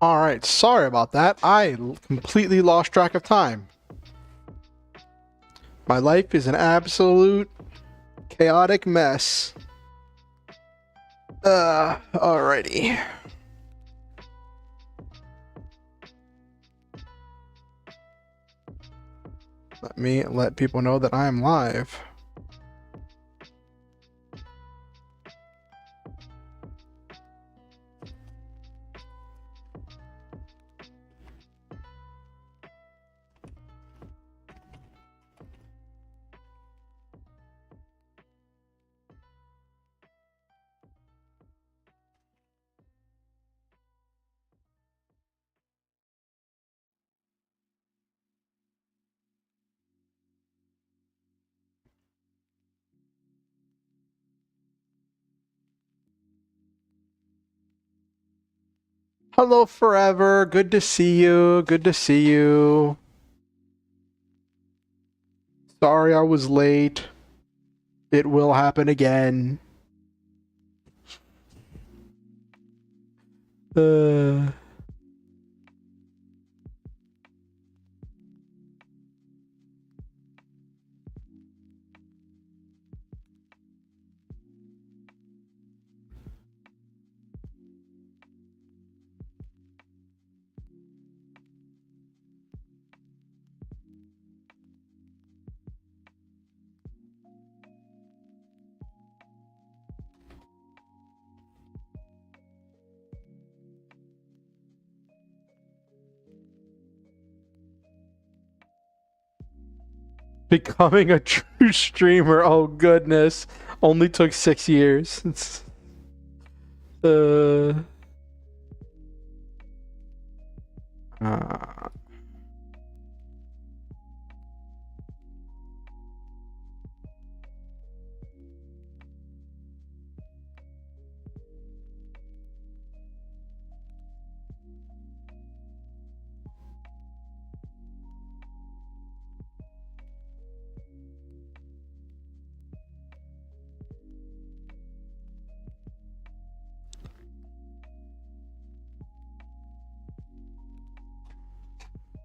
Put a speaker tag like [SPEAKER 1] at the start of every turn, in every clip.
[SPEAKER 1] Alright, sorry about that. I completely lost track of time. My life is an absolute chaotic mess. Alrighty. Let me let people know that I am live. Hello, Forever. Good to see you. Good to see you. Sorry I was late. It will happen again. Becoming a true streamer, oh goodness, only took 6 years. It's, uh,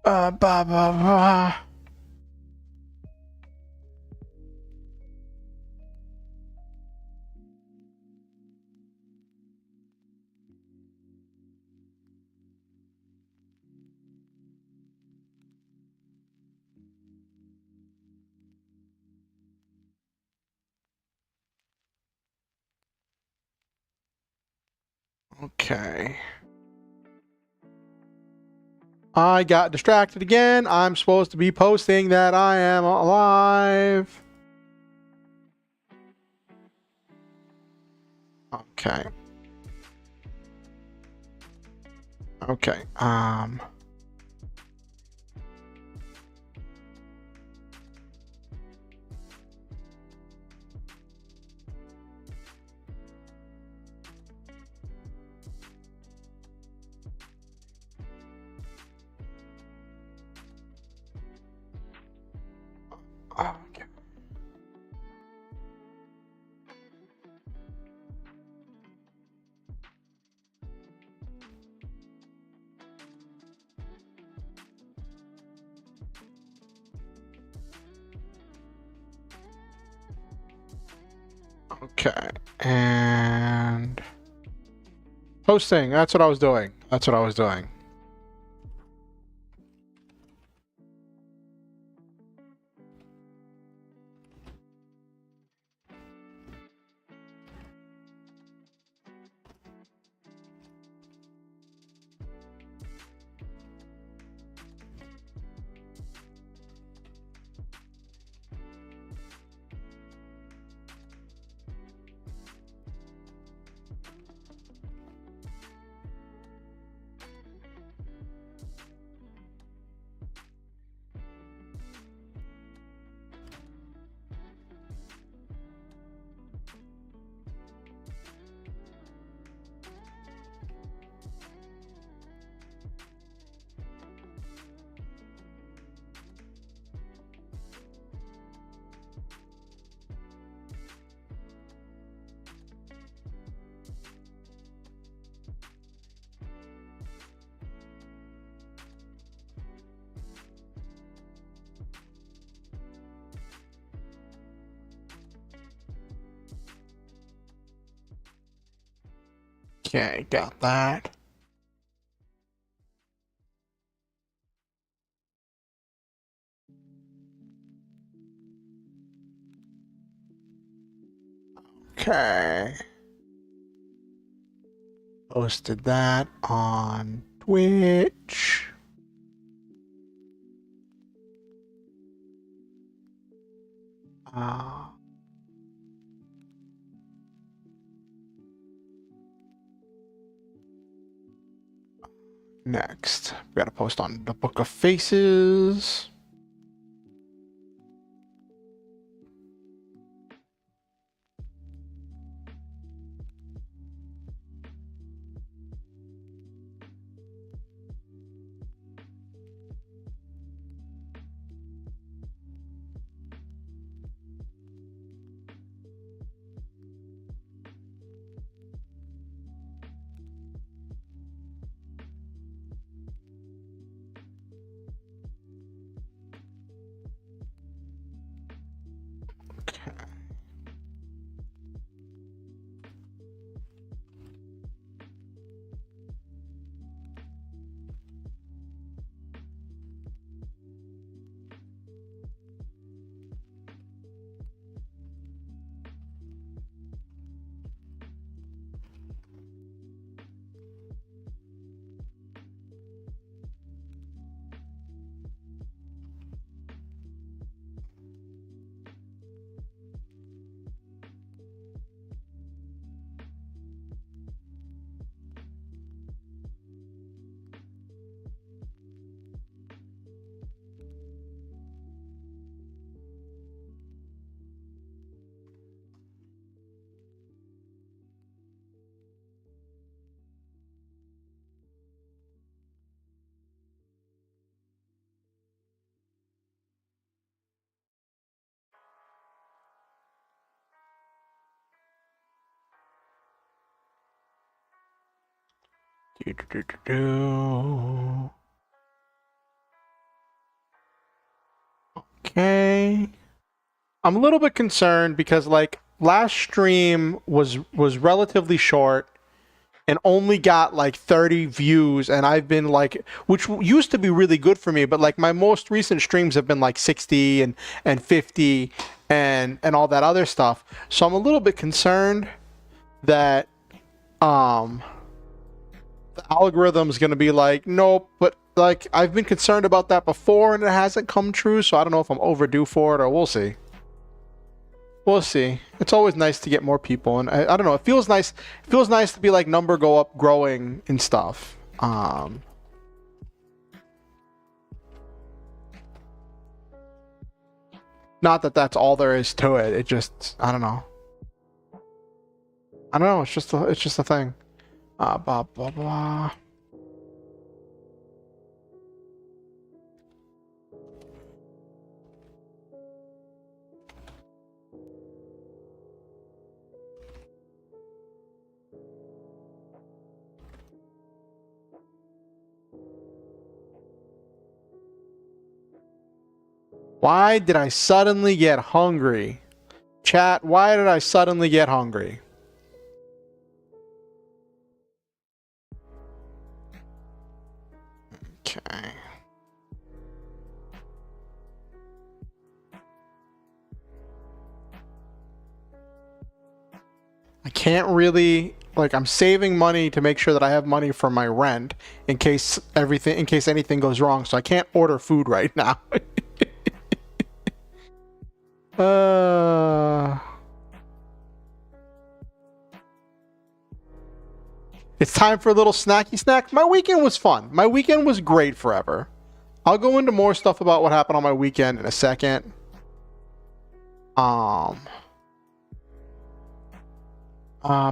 [SPEAKER 1] uh, bah, bah, bah. Okay. I got distracted again. I'm supposed to be posting that I am alive. Okay. Okay. Okay. Okay. And posting. That's what I was doing. That's what I was doing. Okay, got that. Okay. Posted that on Twitch. Next, we gotta post on the Book of Faces. Okay. I'm a little bit concerned because like last stream was relatively short and only got like 30 views, and I've been like, which used to be really good for me, but like my most recent streams have been like 60 and 50 and all that other stuff. So I'm a little bit concerned that the algorithm's going to be like, nope, but like I've been concerned about that before and it hasn't come true, so I don't know if I'm overdue for it or we'll see. We'll see. It's always nice to get more people, and I don't know. It feels nice. It feels nice to be like number go up, growing and stuff. Not that that's all there is to it. It just I don't know. I don't know. It's just a thing. Blah blah blah. Why did I suddenly get hungry? Chat, why did I suddenly get hungry? Okay. I can't really like I'm saving money to make sure that I have money for my rent in case anything goes wrong, so I can't order food right now. It's time for a little snacky snack. My weekend was fun. My weekend was great forever. I'll go into more stuff about what happened on my weekend in a second. Ba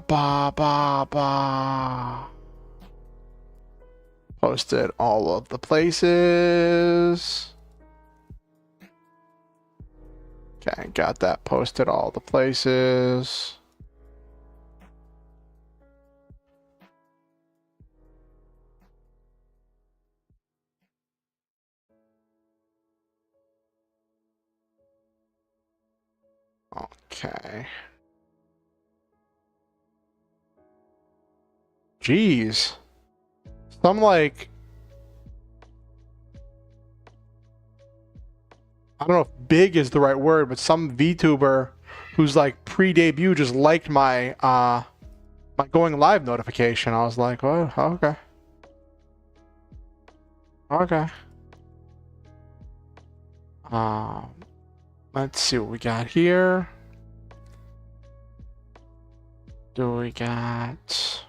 [SPEAKER 1] ba ba. Posted all of the places. Okay, got that posted all the places. Okay. Jeez. Some like, I don't know if big is the right word, but some VTuber who's like pre-debut just liked my my going live notification. I was like, oh, okay. Okay. Let's see what we got here. Do we got...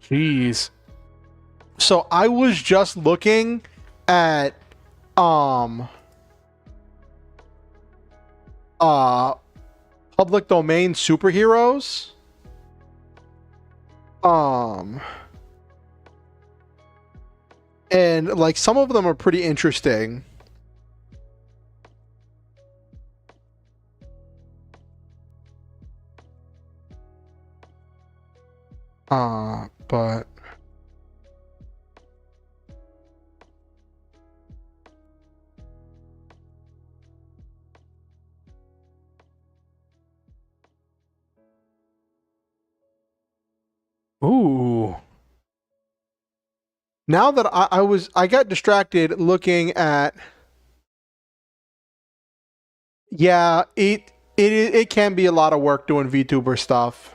[SPEAKER 1] Jeez. So I was just looking at public domain superheroes. And like some of them are pretty interesting. But ooh. Now that I got distracted looking at, yeah, it can be a lot of work doing VTuber stuff.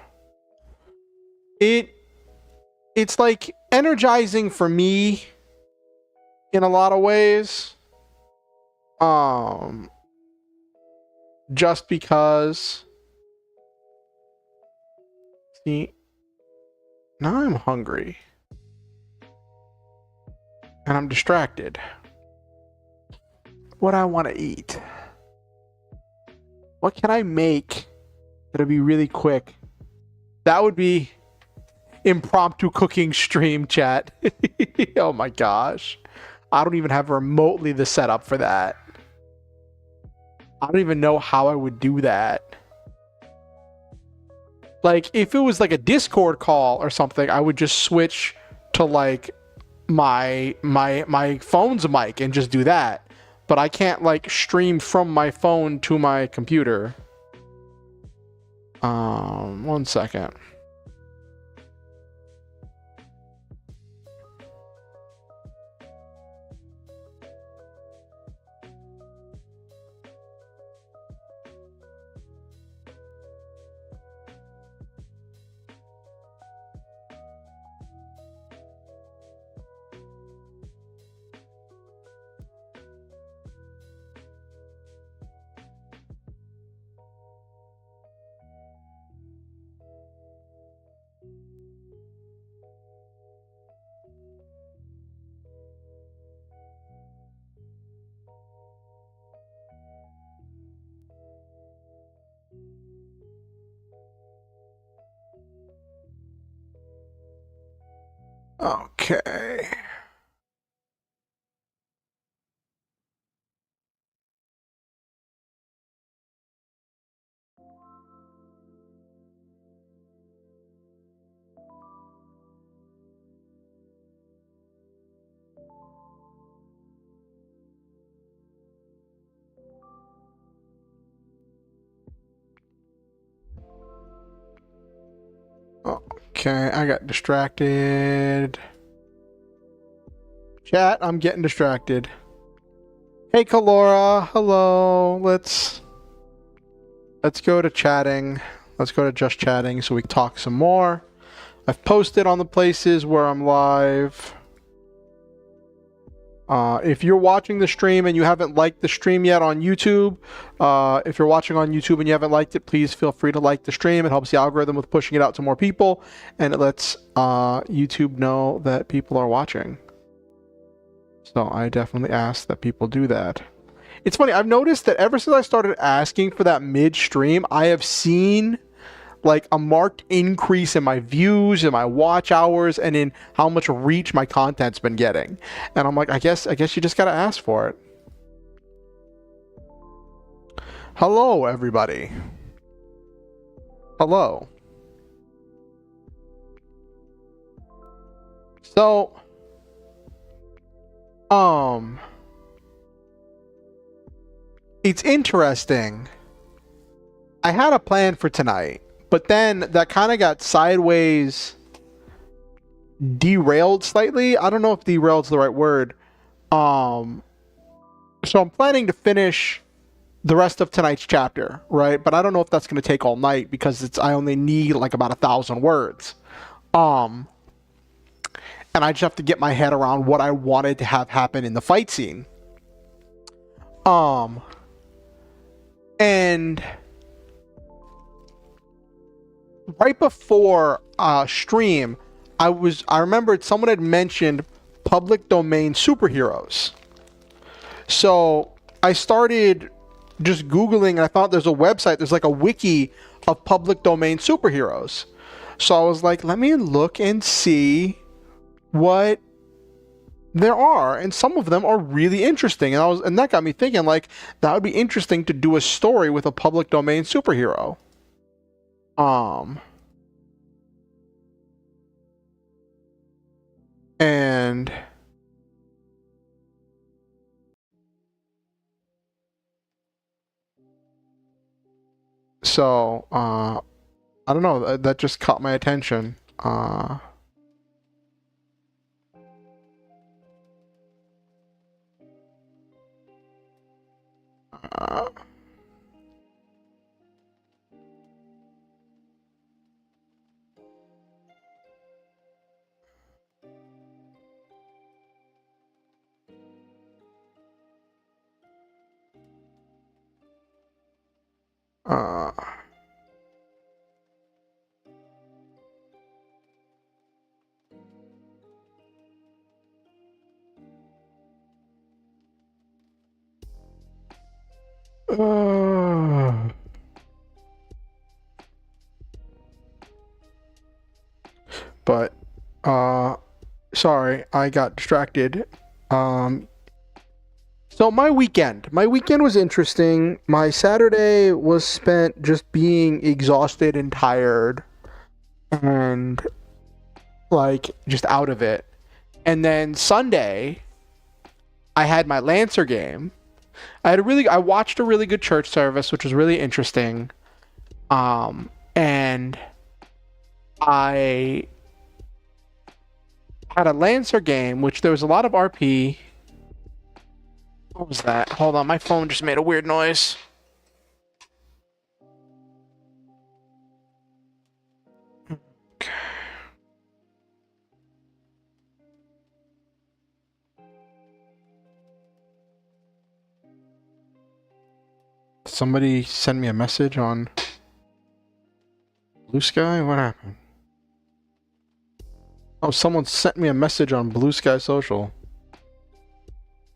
[SPEAKER 1] It's like energizing for me in a lot of ways. Just because, see, now I'm hungry. And I'm distracted. What I want to eat. What can I make that'll be really quick? That would be impromptu cooking stream, chat. Oh my gosh. I don't even have remotely the setup for that. I don't even know how I would do that. Like, if it was like a Discord call or something, I would just switch to like my phone's mic and just do that. But I can't like stream from my phone to my computer. 1 second. Okay. Okay, I got distracted. Chat, I'm getting distracted. Hey, Kalora. Hello. Let's go to chatting. Let's go to just chatting so we can talk some more. I've posted on the places where I'm live. If you're watching the stream and you haven't liked the stream yet on YouTube, if you're watching on YouTube and you haven't liked it, please feel free to like the stream. It helps the algorithm with pushing it out to more people, and it lets YouTube know that people are watching. So I definitely ask that people do that. It's funny, I've noticed that ever since I started asking for that mid-stream, I have seen like a marked increase in my views and my watch hours and in how much reach my content's been getting. And I'm like, I guess you just gotta ask for it. Hello, everybody. Hello. So, it's interesting. I had a plan for tonight, but then that kind of got sideways, derailed slightly. I don't know if derailed's the right word. So I'm planning to finish the rest of tonight's chapter, right? But I don't know if that's going to take all night because I only need like about 1,000 words. And I just have to get my head around what I wanted to have happen in the fight scene. And right before stream, I remembered someone had mentioned public domain superheroes. So I started just Googling and I found there's a website, there's like a wiki of public domain superheroes. So I was like, let me look and see what there are, and some of them are really interesting. And that got me thinking, like, that would be interesting to do a story with a public domain superhero. And so I don't know, that just caught my attention. But sorry, I got distracted. So my weekend was interesting. My Saturday was spent just being exhausted and tired and like just out of it. And then Sunday I had my Lancer game. I watched a really good church service, which was really interesting. And I had a Lancer game, which there was a lot of RP. What was that? Hold on, my phone just made a weird noise. Okay. Somebody send me a message on Blue Sky? What happened? Oh, someone sent me a message on Blue Sky Social.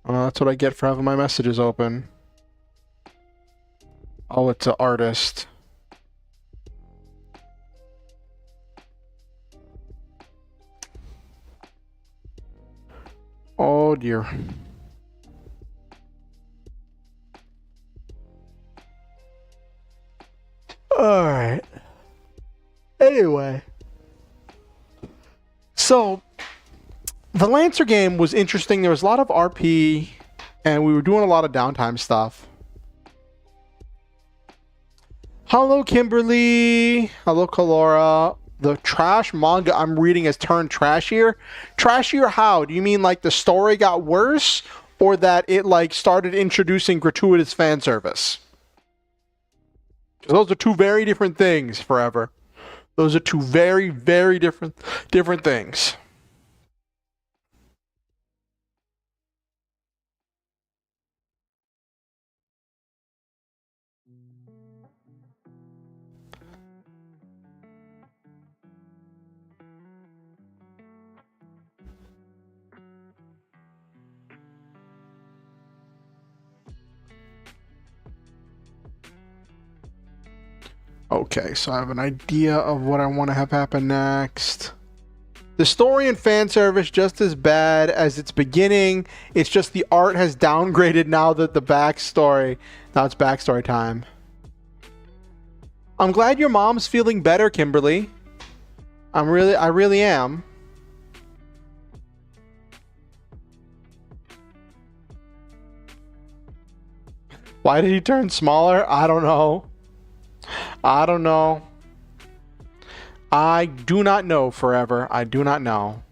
[SPEAKER 1] That's what I get for having my messages open. Oh, it's an artist. Oh dear. Alright. Anyway. So, the Lancer game was interesting. There was a lot of RP, and we were doing a lot of downtime stuff. Hello, Kimberly. Hello, Kalora. The trash manga I'm reading has turned trashier. Trashier how? Do you mean like the story got worse, or that it like started introducing gratuitous fan service? Those are two very different things, Forever. Those are two very, very different things. Okay, so I have an idea of what I want to have happen next. The story and fan service just as bad as its beginning. It's just the art has downgraded now that the backstory. Now it's backstory time. I'm glad your mom's feeling better, Kimberly. I really am. Why did he turn smaller? I don't know. I don't know. I do not know, Forever. I do not know.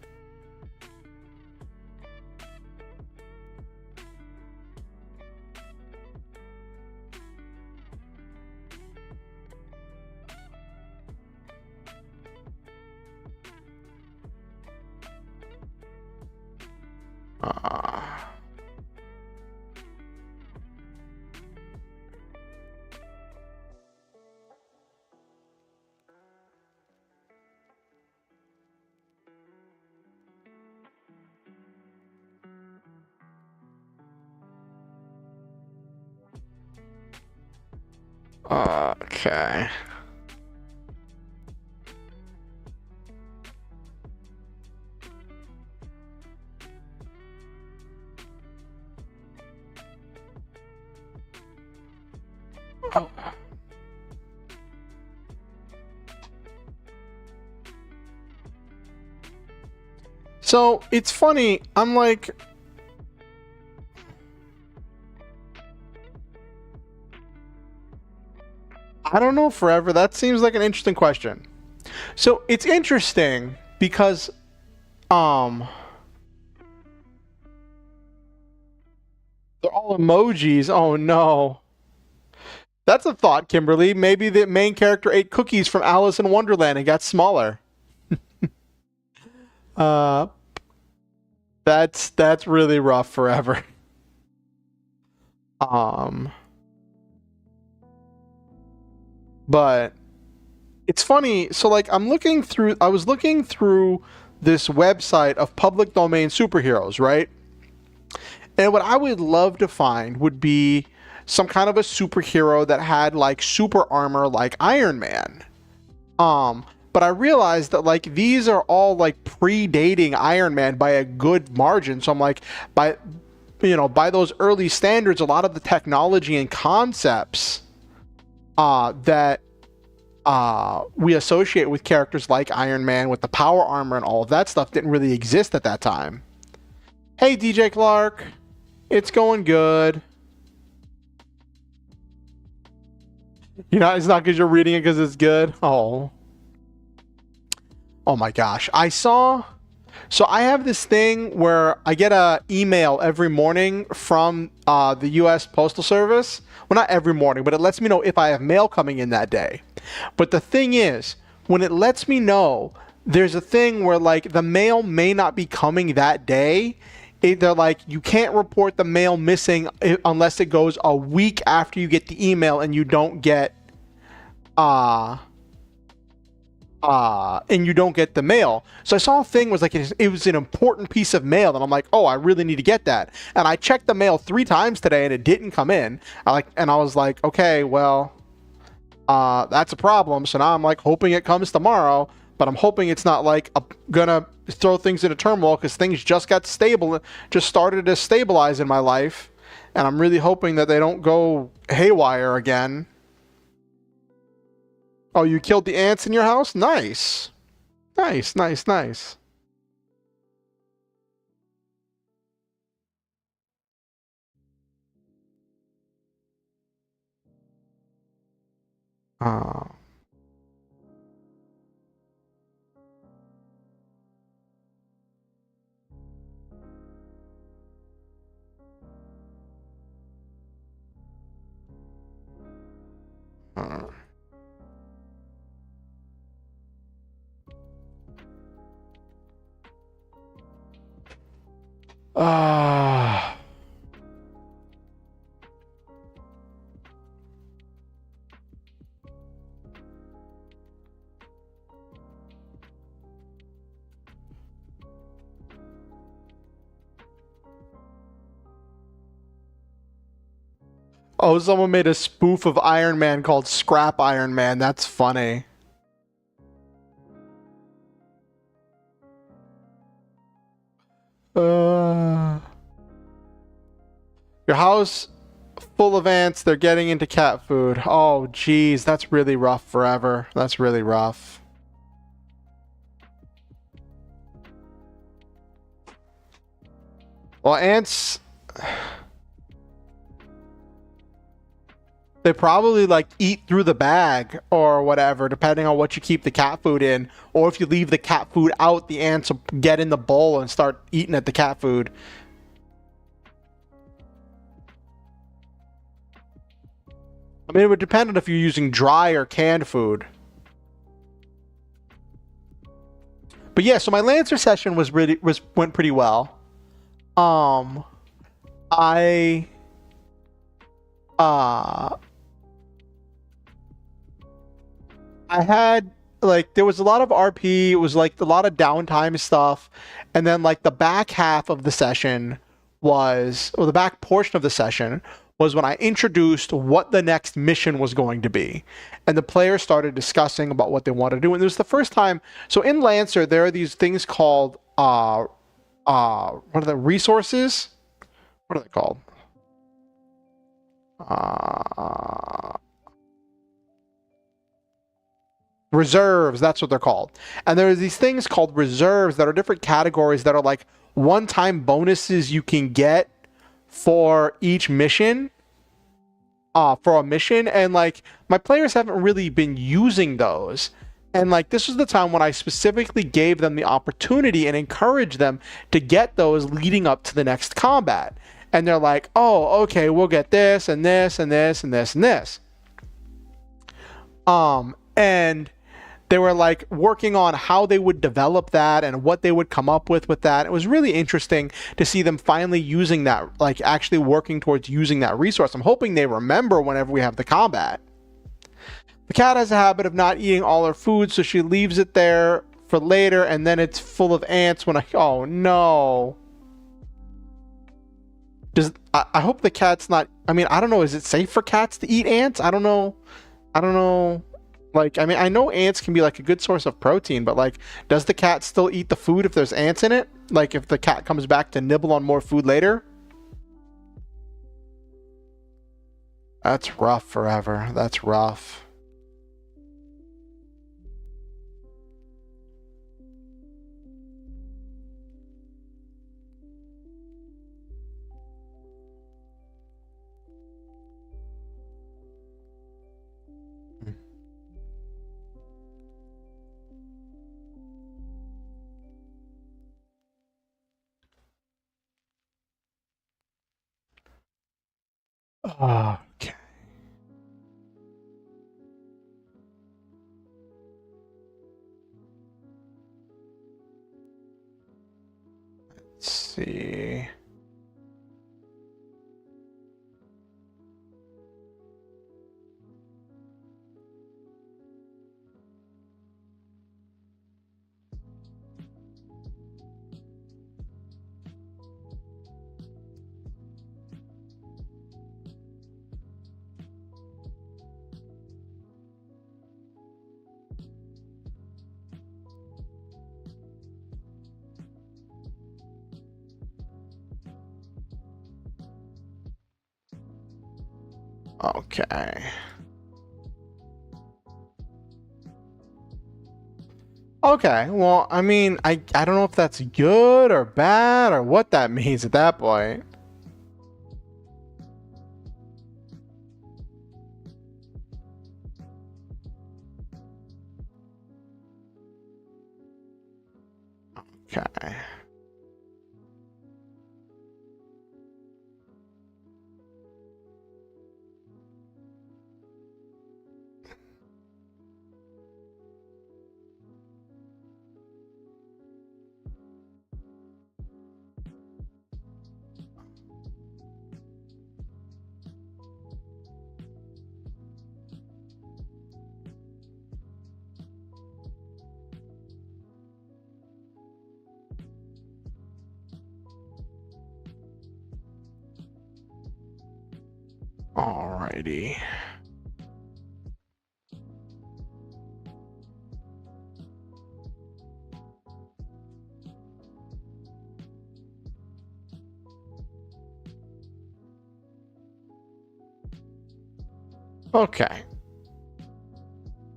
[SPEAKER 1] Okay. Oh. So it's funny. I'm like, I don't know, Forever. That seems like an interesting question. So it's interesting because, they're all emojis. Oh no. That's a thought, Kimberly. Maybe the main character ate cookies from Alice in Wonderland and got smaller. uh, that's really rough, Forever. But it's funny. So like, I was looking through this website of public domain superheroes, right? And what I would love to find would be some kind of a superhero that had like super armor like Iron Man. But I realized that like these are all like predating Iron Man by a good margin. So I'm like, by those early standards, a lot of the technology and concepts that we associate with characters like Iron Man with the power armor and all of that stuff didn't really exist at that time. Hey, DJ Clark. It's going good. It's not because you're reading it because it's good. Oh my gosh. So I have this thing where I get a email every morning from the U.S. Postal Service. Well, not every morning, but it lets me know if I have mail coming in that day. But the thing is, when it lets me know, there's a thing where like the mail may not be coming that day. They're like, you can't report the mail missing unless it goes a week after you get the email and you don't get the mail. So I saw a thing was like it was an important piece of mail, and I'm like, oh, I really need to get that. And I checked the mail 3 times today, and it didn't come in. I was like, okay, well, that's a problem. So now I'm like hoping it comes tomorrow, but I'm hoping it's not like gonna throw things into turmoil because things just started to stabilize in my life, and I'm really hoping that they don't go haywire again. Oh, you killed the ants in your house? Nice. Nice, nice, nice. Uh, uh, uh, oh, someone made a spoof of Iron Man called Scrap Iron Man. That's funny. Your house full of ants. They're getting into cat food. Oh, geez. That's really rough forever. That's really rough. Well, ants... They probably like eat through the bag or whatever, depending on what you keep the cat food in. Or if you leave the cat food out, the ants will get in the bowl and start eating at the cat food. I mean, it would depend on if you're using dry or canned food. But yeah, so my Lancer session went pretty well. I had like there was a lot of RP, it was like a lot of downtime stuff, and then like the back half of the session was, or the back portion of the session was when I introduced what the next mission was going to be. And the players started discussing about what they want to do. And it was the first time, so in Lancer, there are these things called what are the resources? What are they called? Reserves, that's what they're called. And there are these things called reserves that are different categories that are like one-time bonuses you can get for each mission, for a mission. And like my players haven't really been using those. And like this was the time when I specifically gave them the opportunity and encouraged them to get those leading up to the next combat. And they're like, oh, okay, we'll get this and this and this and this and this. And they were like working on how they would develop that and what they would come up with that. It was really interesting to see them finally using that, like actually working towards using that resource. I'm hoping they remember whenever we have the combat. The cat has a habit of not eating all her food, so she leaves it there for later, and then it's full of ants when oh no. I hope the cat's not, I mean, I don't know, is it safe for cats to eat ants? I don't know. Like, I mean, I know ants can be like a good source of protein, but like, does the cat still eat the food if there's ants in it? Like, if the cat comes back to nibble on more food later? That's rough forever. That's rough. Okay. Let's see. Okay. Okay, well, I mean, I don't know if that's good or bad or what that means at that point. Okay. Alrighty. Okay.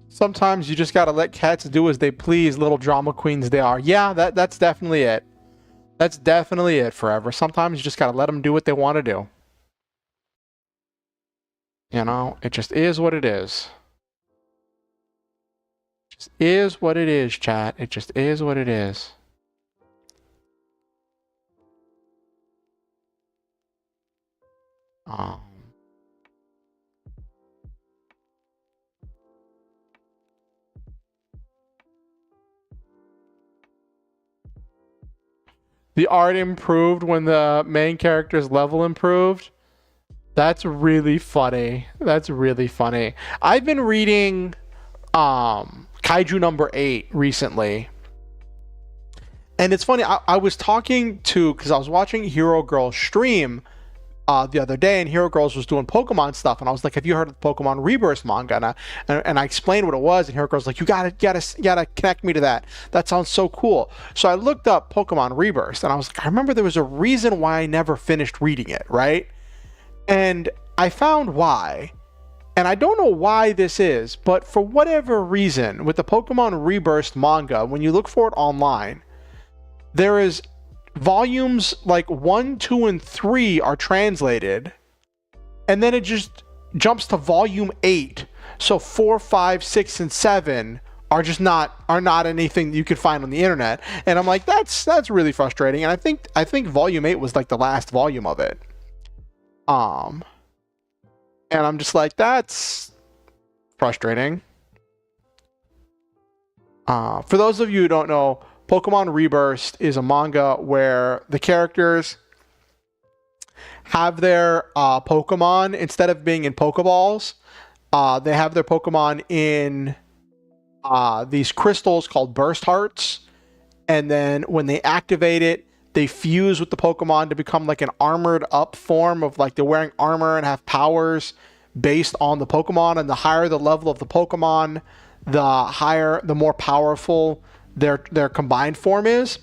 [SPEAKER 1] Sometimes you just gotta let cats do as they please, little drama queens they are. Yeah, that's definitely it. That's definitely it, Forever. Sometimes you just gotta let them do what they want to do. You know, it just is what it is. It just is what it is, chat. It just is what it is. The art improved when the main character's level improved. That's really funny. That's really funny. I've been reading Kaiju number 8 recently. And it's funny, I was talking to, because I was watching Hero Girl stream the other day, and Hero Girls was doing Pokemon stuff, and I was like, "Have you heard of the Pokemon Rebirth manga?" And I explained what it was, and Hero Girls like, "You gotta connect me to that. That sounds so cool." So I looked up Pokemon Rebirth, and I was like, I remember there was a reason why I never finished reading it, right? And I found why. And I don't know why this is, but for whatever reason, with the Pokemon Rebirth manga, when you look for it online, there is volumes like 1, 2, and 3 are translated, and then it just jumps to volume 8. So 4, 5, 6, and 7 are just not anything you could find on the internet. And I'm like, that's really frustrating. And I think volume 8 was like the last volume of it. And I'm just like, that's frustrating. For those of you who don't know, Pokemon Rebirth is a manga where the characters have their Pokemon, instead of being in Pokeballs, they have their Pokemon in these crystals called Burst Hearts. And then when they activate it, they fuse with the Pokemon to become like an armored up form of, like, they're wearing armor and have powers based on the Pokemon. And the higher the level of the Pokemon, the more powerful their combined form is.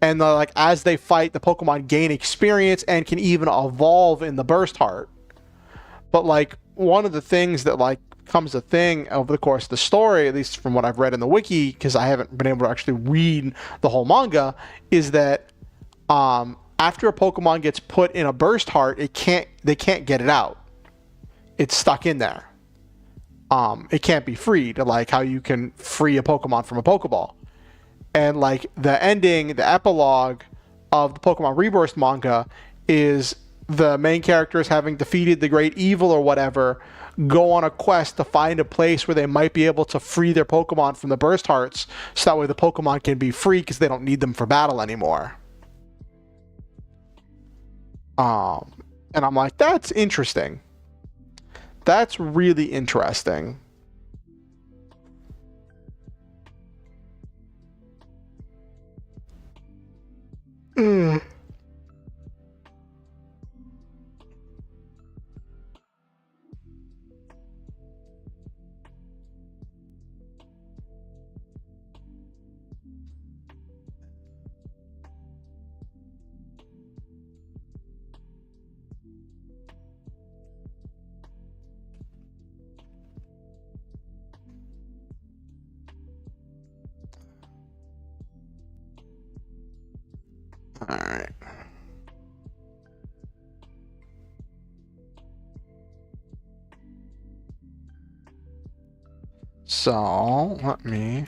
[SPEAKER 1] And like, as they fight, the Pokemon gain experience and can even evolve in the Burst Heart. But like, one of the things that like becomes a thing over the course of the story, at least from what I've read in the wiki, because I haven't been able to actually read the whole manga, is that after a Pokemon gets put in a Burst Heart, they can't get it out. It's stuck in there. It can't be freed, like how you can free a Pokemon from a Pokeball. And like, the ending, the epilogue of the Pokemon Rebirth manga is the main characters, having defeated the great evil or whatever, go on a quest to find a place where they might be able to free their Pokemon from the Burst Hearts, so that way the Pokemon can be free because they don't need them for battle anymore. And I'm like, that's interesting. That's really interesting. All right. So let me.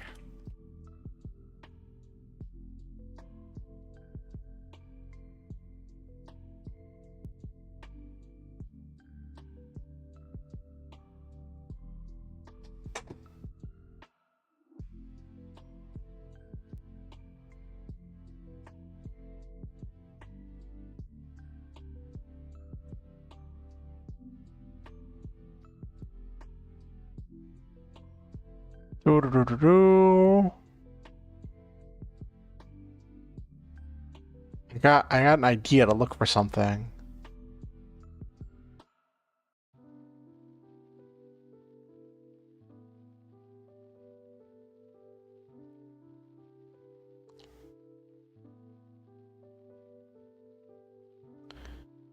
[SPEAKER 1] I got an idea to look for something.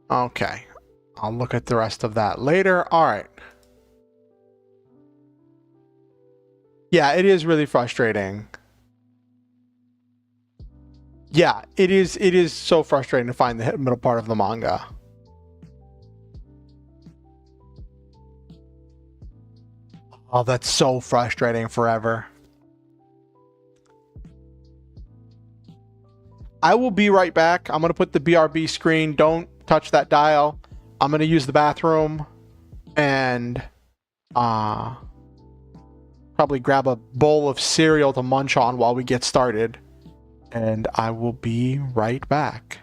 [SPEAKER 1] Okay. I'll look at the rest of that later. All right. Yeah, it is really frustrating. Yeah, it is. It is so frustrating to find the middle part of the manga. Oh, that's so frustrating forever. I will be right back. I'm gonna put the BRB screen. Don't touch that dial. I'm gonna use the bathroom and uh probably grab a bowl of cereal to munch on while we get started. And I will be right back.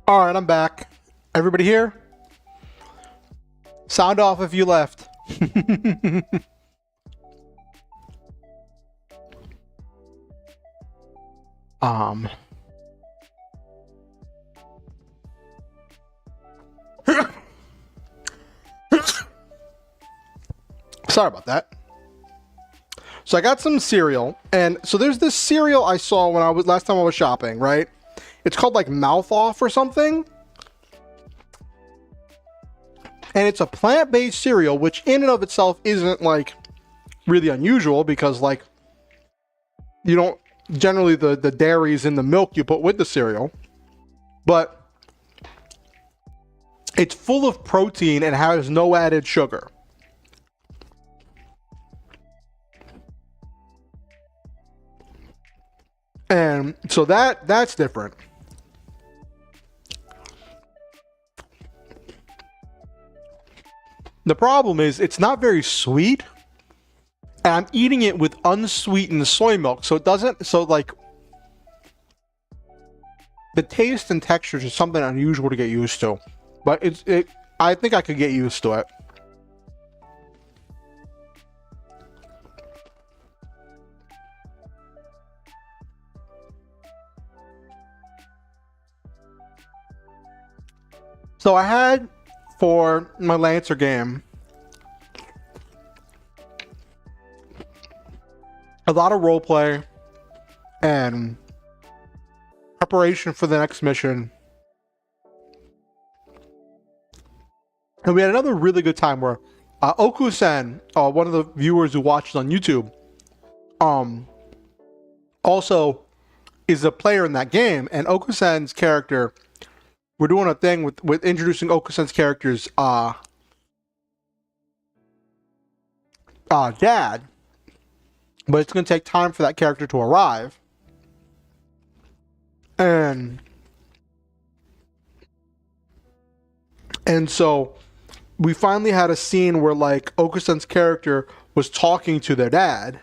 [SPEAKER 1] All right, I'm back. Everybody here? Sound off if you left. um. Sorry about that. So I got some cereal, and so there's this cereal I saw when I was last time I was shopping, right? It's called like Mouth Off or something. And it's a plant-based cereal, which in and of itself isn't like really unusual because like you don't generally the dairies in the milk you put with the cereal, but it's full of protein and has no added sugar. And so that's different. The problem is it's not very sweet, and I'm eating it with unsweetened soy milk, so it doesn't. So like, the taste and texture is something unusual to get used to, but I think I could get used to it. So I had for my Lancer game a lot of roleplay and preparation for the next mission. And we had another really good time where Oku-sen, one of the viewers who watches on YouTube, also is a player in that game, and Oku-sen's character, we're doing a thing with introducing Oku-sen's character's dad, but it's going to take time for that character to arrive. And so we finally had a scene where like Oku-sen's character was talking to their dad.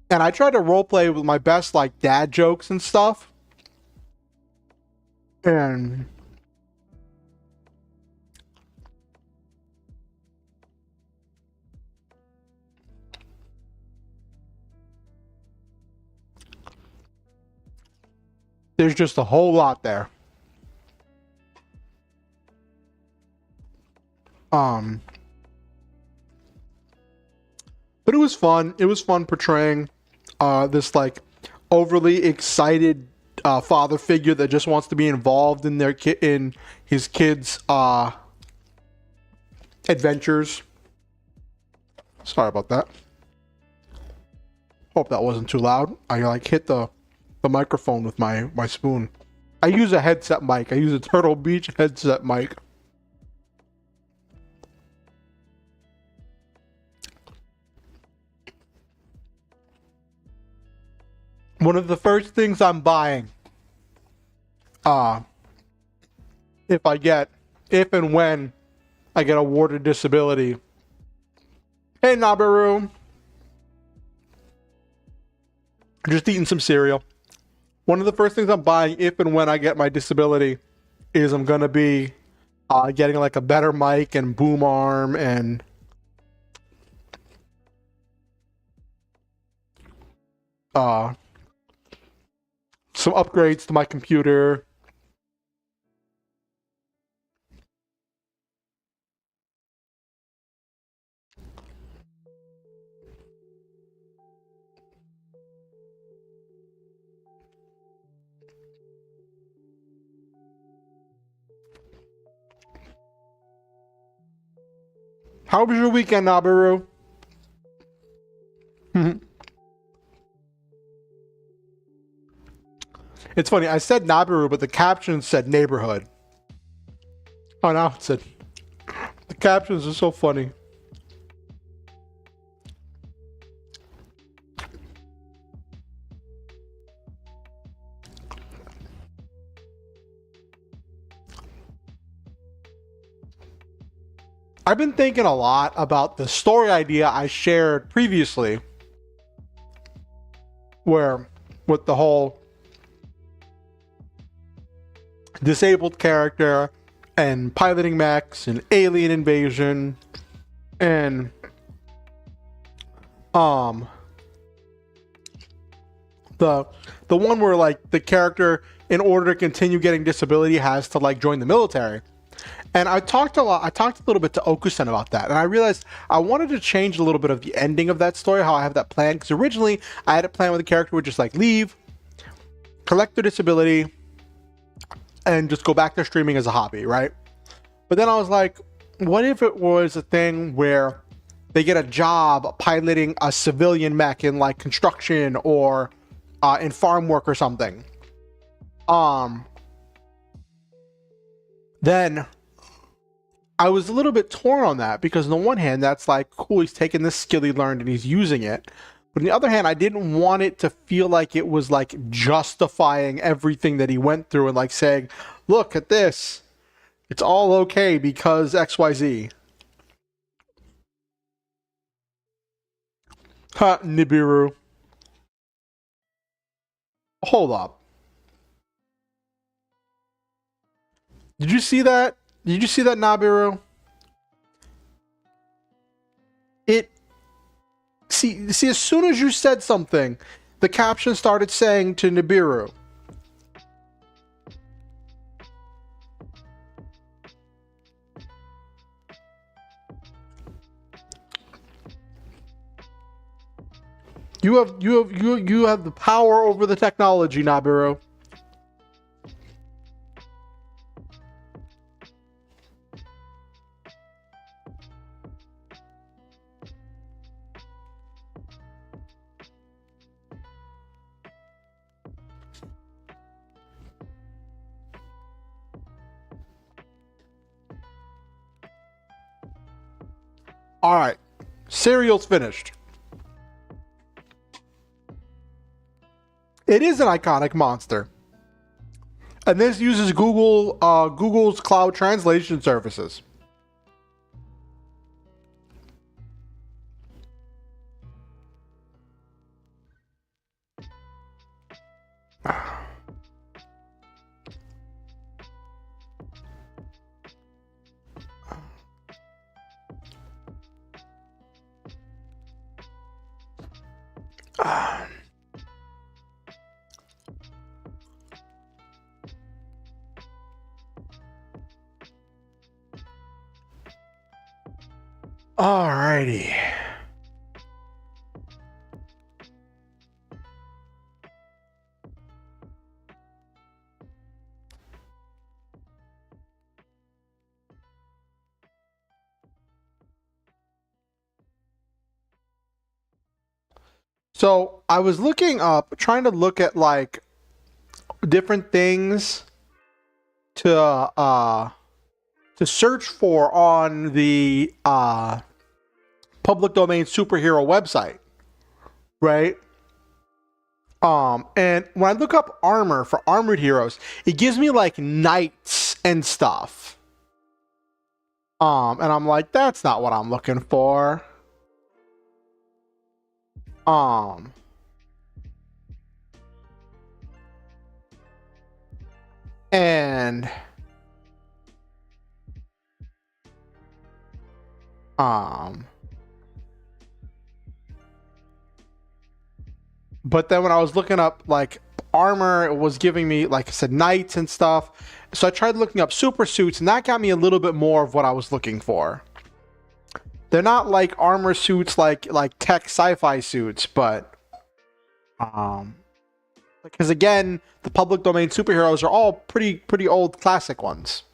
[SPEAKER 1] And I tried to roleplay with my best like dad jokes and stuff. And there's just a whole lot there. But it was fun. It was fun portraying this like overly excited father figure that just wants to be involved in in his kids' adventures. Sorry about that. Hope that wasn't too loud. I like hit the microphone with my spoon. I use a headset mic. I use a Turtle Beach headset mic. One of the first things I'm buying, if and when I get awarded disability. Hey, Nabaru. Just eating some cereal. One of the first things I'm buying if and when I get my disability is I'm going to be getting like a better mic and boom arm and some upgrades to my computer. How was your weekend, Nabaru? It's funny, I said Nabaru, but the caption said neighborhood. Oh, now it said... The captions are so funny. I've been thinking a lot about the story idea I shared previously, where with the whole disabled character and piloting mechs and alien invasion and the one where like the character, in order to continue getting disability, has to like join the military. And I talked a little bit to Okusen about that, and I realized I wanted to change a little bit of the ending of that story, how I have that plan, because originally I had it planned where the character would just like leave, collect their disability, and just go back to streaming as a hobby, right? But then I was like, what if it was a thing where they get a job piloting a civilian mech in like construction or in farm work or something? Then I was a little bit torn on that, because on the one hand, that's like, cool, he's taking this skill he learned and he's using it. But on the other hand, I didn't want it to feel like it was like justifying everything that he went through and like saying, look at this, it's all okay because XYZ. Ha, Nibiru. Hold up. Did you see that? Did you see that, Nabiru? See, as soon as you said something, the caption started saying to Nibiru. You have the power over the technology, Nabiru. All right, cereal's finished. It is an iconic monster, and this uses Google's cloud translation services. Alrighty. So I was looking up, trying to look at like different things to search for on the public domain superhero website, right? And when I look up armor for armored heroes, it gives me like knights and stuff. And I'm like, that's not what I'm looking for. And but then when I was looking up like armor, it was giving me, like I said, knights and stuff. So I tried looking up super suits, and that got me a little bit more of what I was looking for. They're not like armor suits like tech sci-fi suits, but because again, the public domain superheroes are all pretty old classic ones.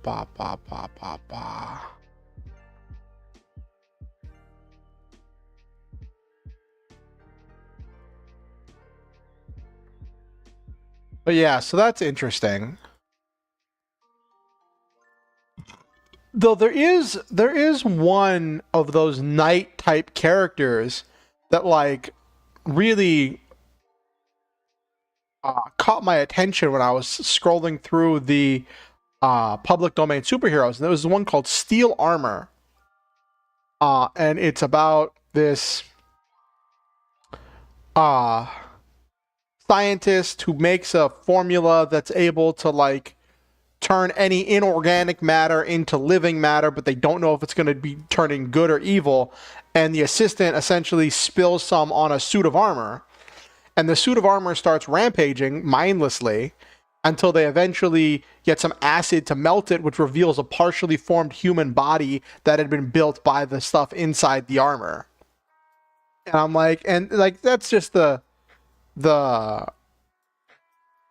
[SPEAKER 1] ba, ba, ba, ba, ba. But yeah, so that's interesting. Though there is one of those knight type characters that like really caught my attention when I was scrolling through the public domain superheroes, and there was one called Steel Armor, and it's about this scientist who makes a formula that's able to like turn any inorganic matter into living matter, but they don't know if it's going to be turning good or evil. And the assistant essentially spills some on a suit of armor, and the suit of armor starts rampaging mindlessly until they eventually get some acid to melt it, which reveals a partially formed human body that had been built by the stuff inside the armor. And I'm like, and like that's just the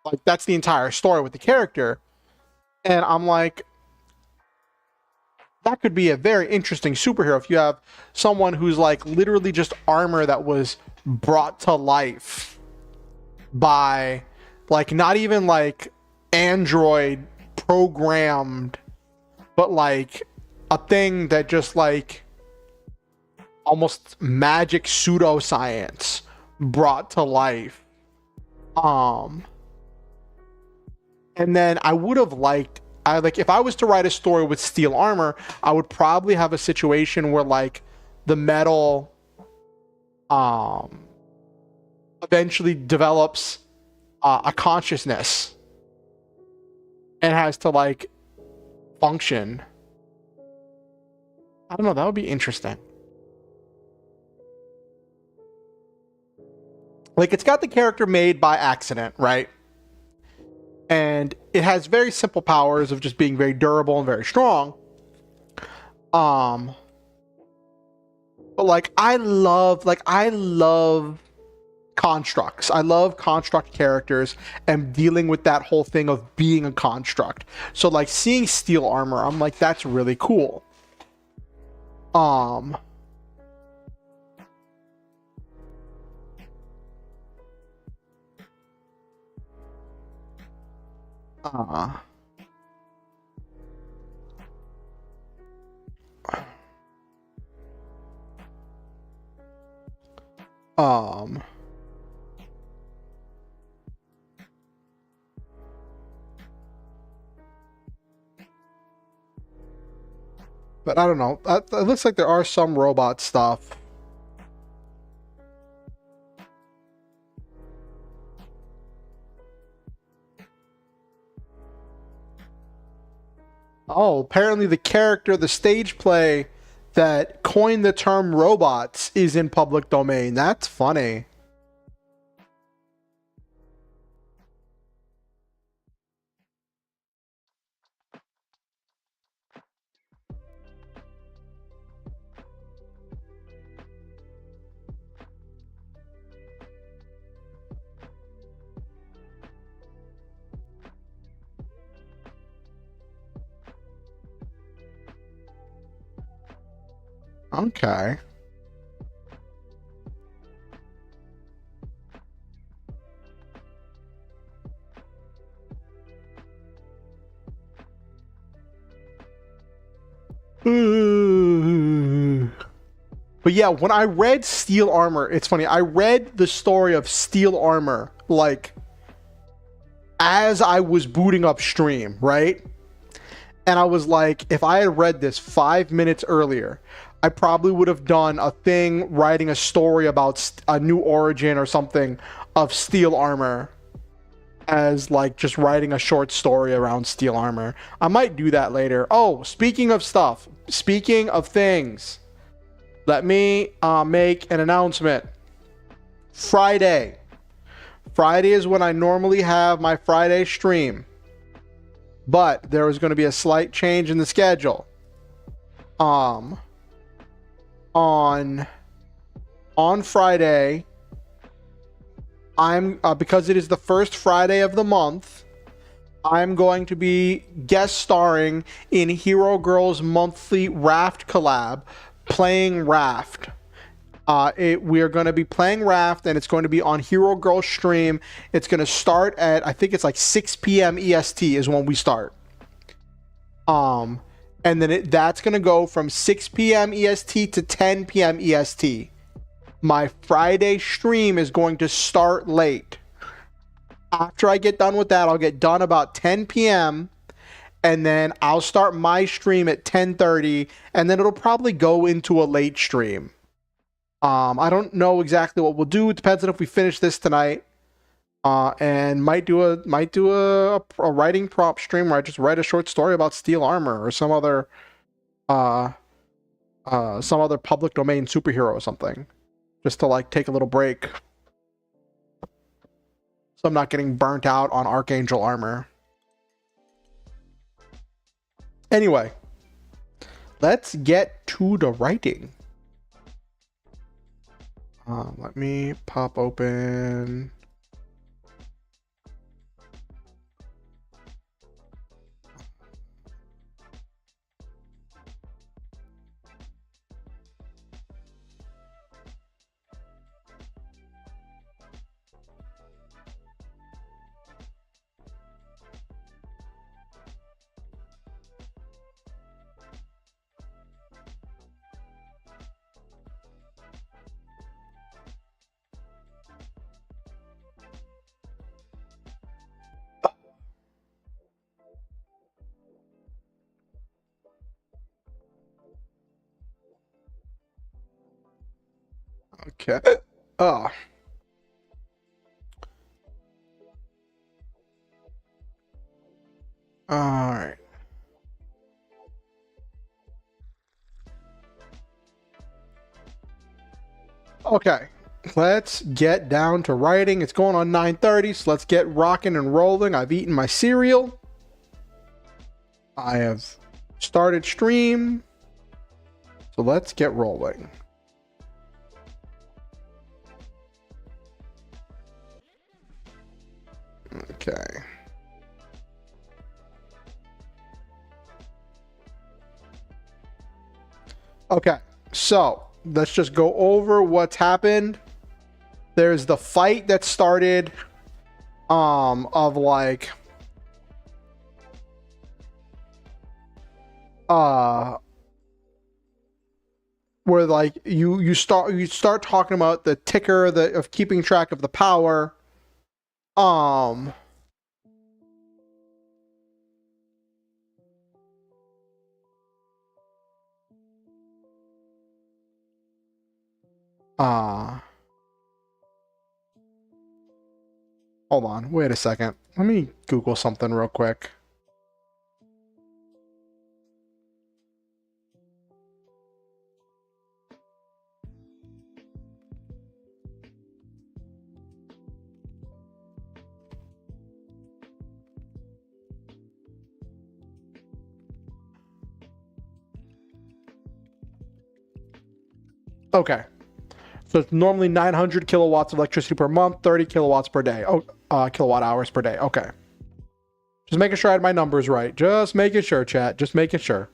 [SPEAKER 1] like that's the entire story with the character. And I'm like, that could be a very interesting superhero if you have someone who's like literally just armor that was brought to life by like not even like android programmed, but like a thing that just like almost magic pseudoscience brought to life. And then I would have liked, if I was to write a story with Steel Armor, I would probably have a situation where like the metal eventually develops a consciousness and has to like function. I don't know, that would be interesting. Like it's got the character made by accident, right? And it has very simple powers of just being very durable and very strong. But like I love constructs. I love construct characters and dealing with that whole thing of being a construct. So like seeing Steel Armor, I'm like, that's really cool. But I don't know. It looks like there are some robot stuff. Oh, apparently the character, the stage play that coined the term robots is in public domain. That's funny. Okay. But yeah, when I read Steel Armor, it's funny. I read the story of Steel Armor like as I was booting up stream, right? And I was like, if I had read this 5 minutes earlier, I probably would have done a thing writing a story about a new origin or something of Steel Armor as like just writing a short story around Steel Armor. I might do that later. Oh, speaking of stuff, speaking of things, let me make an announcement. Friday is when I normally have my Friday stream, but there was going to be a slight change in the schedule. On Friday, I'm because it is the first Friday of the month, I'm going to be guest starring in Hero Girls monthly Raft collab, playing Raft. We are going to be playing Raft, and it's going to be on Hero Girl stream. It's going to start at, I think it's like 6 p.m. EST is when we start. And then that's going to go from 6 p.m. EST to 10 p.m. EST. My Friday stream is going to start late. After I get done with that, I'll get done about 10 p.m. and then I'll start my stream at 10:30, and then it'll probably go into a late stream. I don't know exactly what we'll do. It depends on if we finish this tonight. And might do a writing prompt stream where I just write a short story about steel armor or some other public domain superhero or something, just to like take a little break, so I'm not getting burnt out on Archangel Armor. Anyway, let's get to the writing. Let me pop open. Okay. Oh. All right. Okay. Let's get down to writing. It's going on 9:30, so let's get rocking and rolling. I've eaten my cereal. I have started stream. So let's get rolling. Okay. Okay, so let's just go over what's happened. There's the fight that started of like where like you start talking about the ticker of keeping track of the power. Hold on, wait a second. Let me Google something real quick. Okay. So it's normally 900 kilowatts of electricity per month, 30 kilowatts per day. Kilowatt hours per day. Okay. Just making sure I had my numbers right. Just making sure, chat. Just making sure.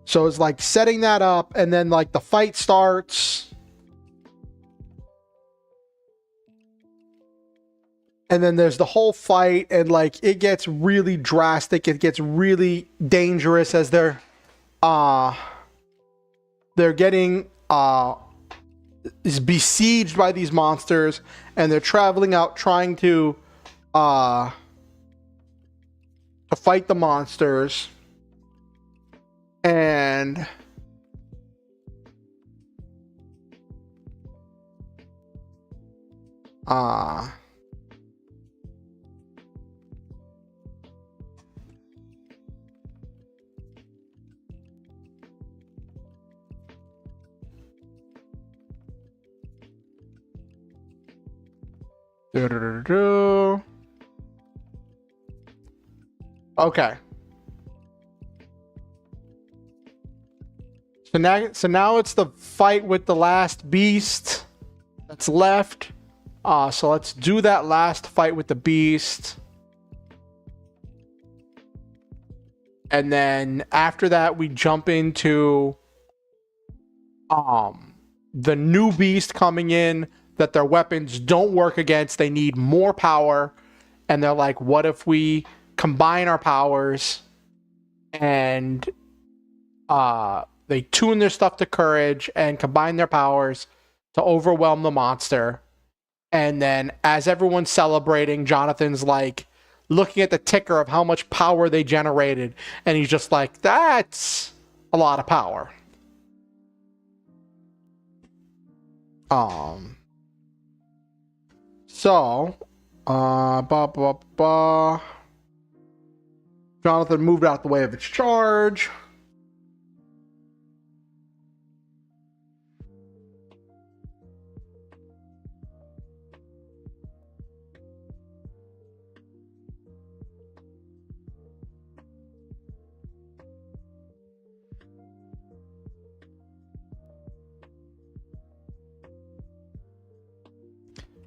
[SPEAKER 1] So it's like setting that up, and then like the fight starts. And then there's the whole fight, and like it gets really drastic. It gets really dangerous as they're getting is besieged by these monsters, and they're traveling out trying to fight the monsters. And okay. So now it's the fight with the last beast that's left. So let's do that last fight with the beast. And then after that, we jump into the new beast coming in that their weapons don't work against. They need more power. And they're like, what if we combine our powers? And they tune their stuff to courage and combine their powers to overwhelm the monster. And then as everyone's celebrating, Jonathan's like looking at the ticker of how much power they generated. And he's just like, that's a lot of power. Jonathan moved out the way of its charge.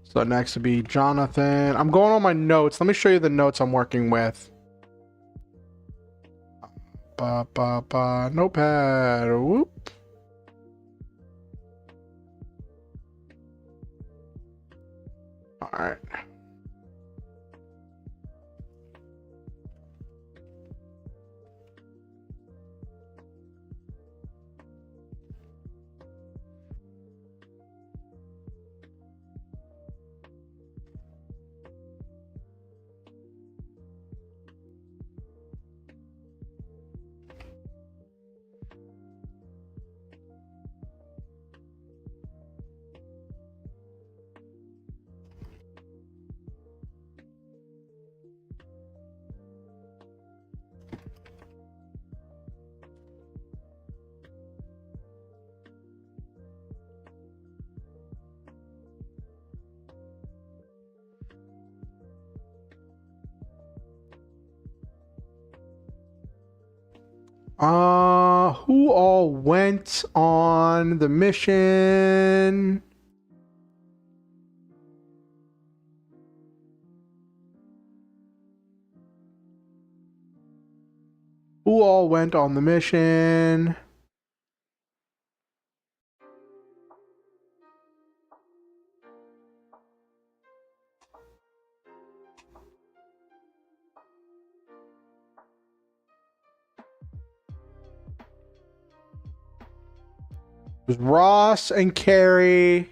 [SPEAKER 1] So next would be Jonathan. I'm going on my notes. Let me show you the notes I'm working with. Notepad. Whoop. All right. Who all went on the mission? Who all went on the mission? It was Ross and Carrie.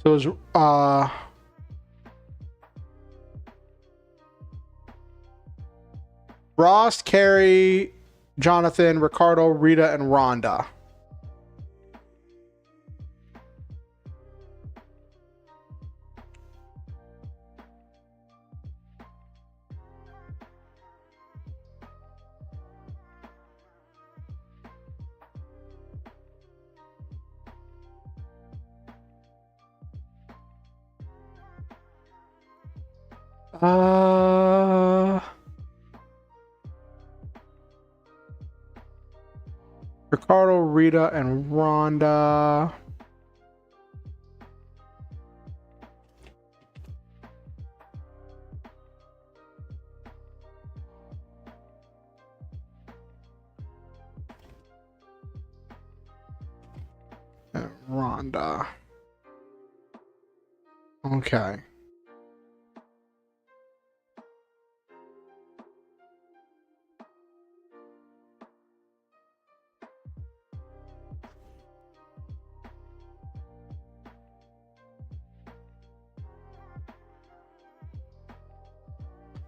[SPEAKER 1] So it was Ross, Carrie, Jonathan, Ricardo, Rita, and Rhonda. Ricardo, Rita, and Rhonda. And Rhonda. Okay.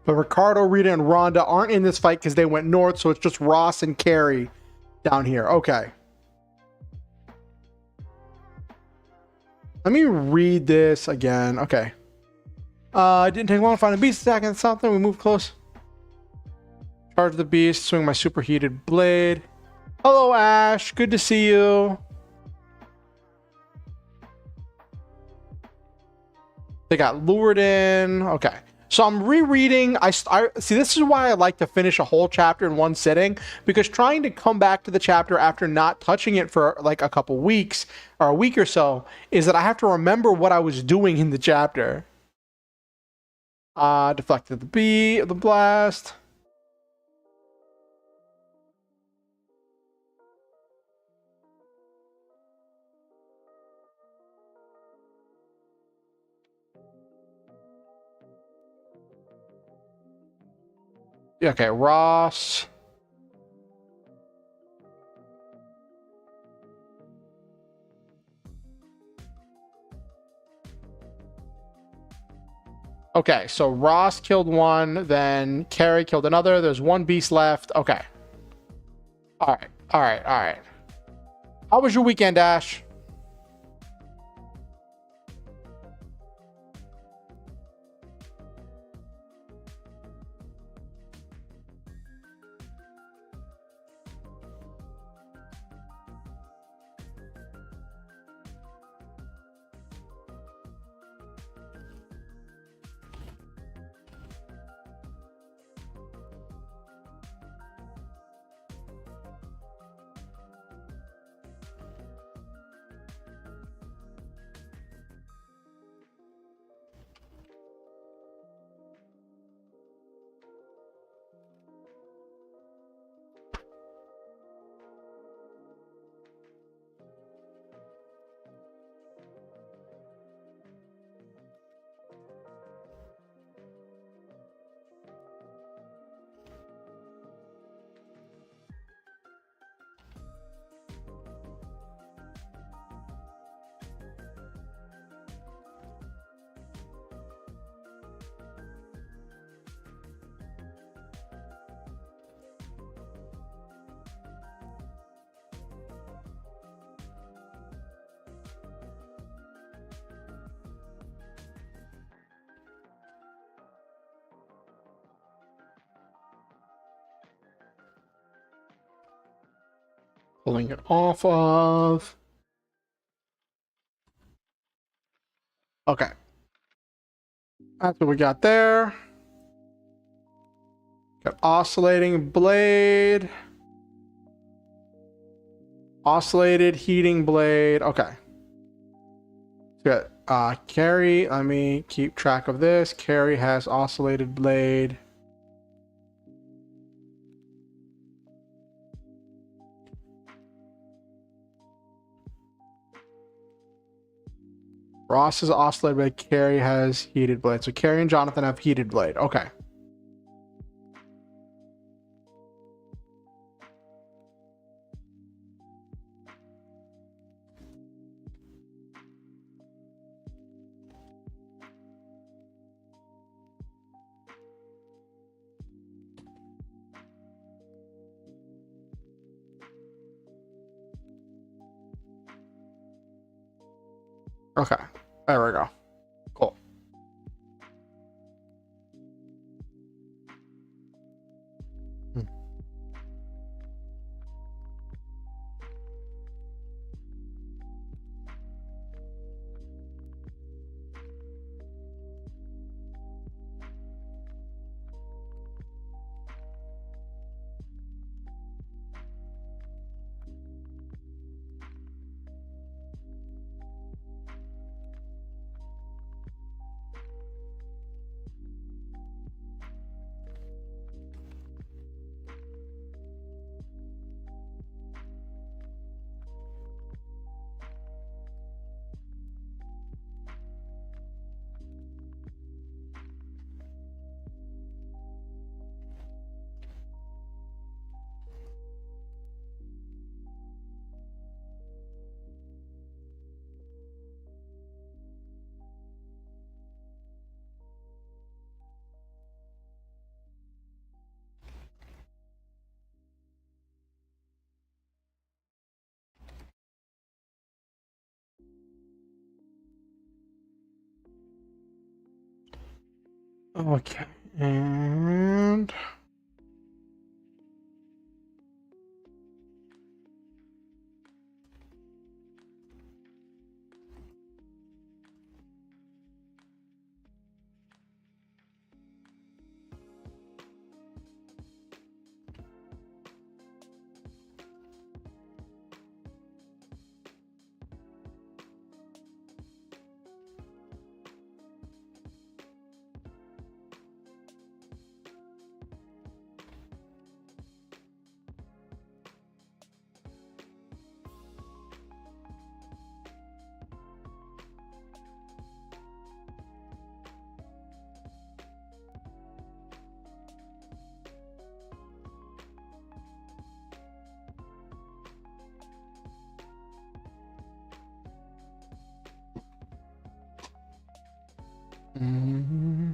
[SPEAKER 1] But Ricardo, Rita, and Rhonda aren't in this fight because they went north, so it's just Ross and Carrie down here. Okay. Let me read this again. Okay. It didn't take long to find a beast attack and something. We moved close. Charge the beast. Swing my superheated blade. Hello, Ash. Good to see you. They got lured in. Okay. So I'm rereading. I see. This is why I like to finish a whole chapter in one sitting, because trying to come back to the chapter after not touching it for like a couple weeks or a week or so is that I have to remember what I was doing in the chapter. Deflected the blast. Okay, Ross. Okay, so Ross killed one, then Carrie killed another. There's one beast left. Okay. All right. How was your weekend, Ash? Pulling it off of. Okay. That's what we got there. Got oscillating blade. Oscillated heating blade. Okay. Got Carrie. Let me keep track of this. Carrie has oscillated blade. Ross is oscillated blade. Carrie has heated blade. So Carrie and Jonathan have heated blade. Okay. Okay. There we go. Cool. Okay. And Mm-hmm.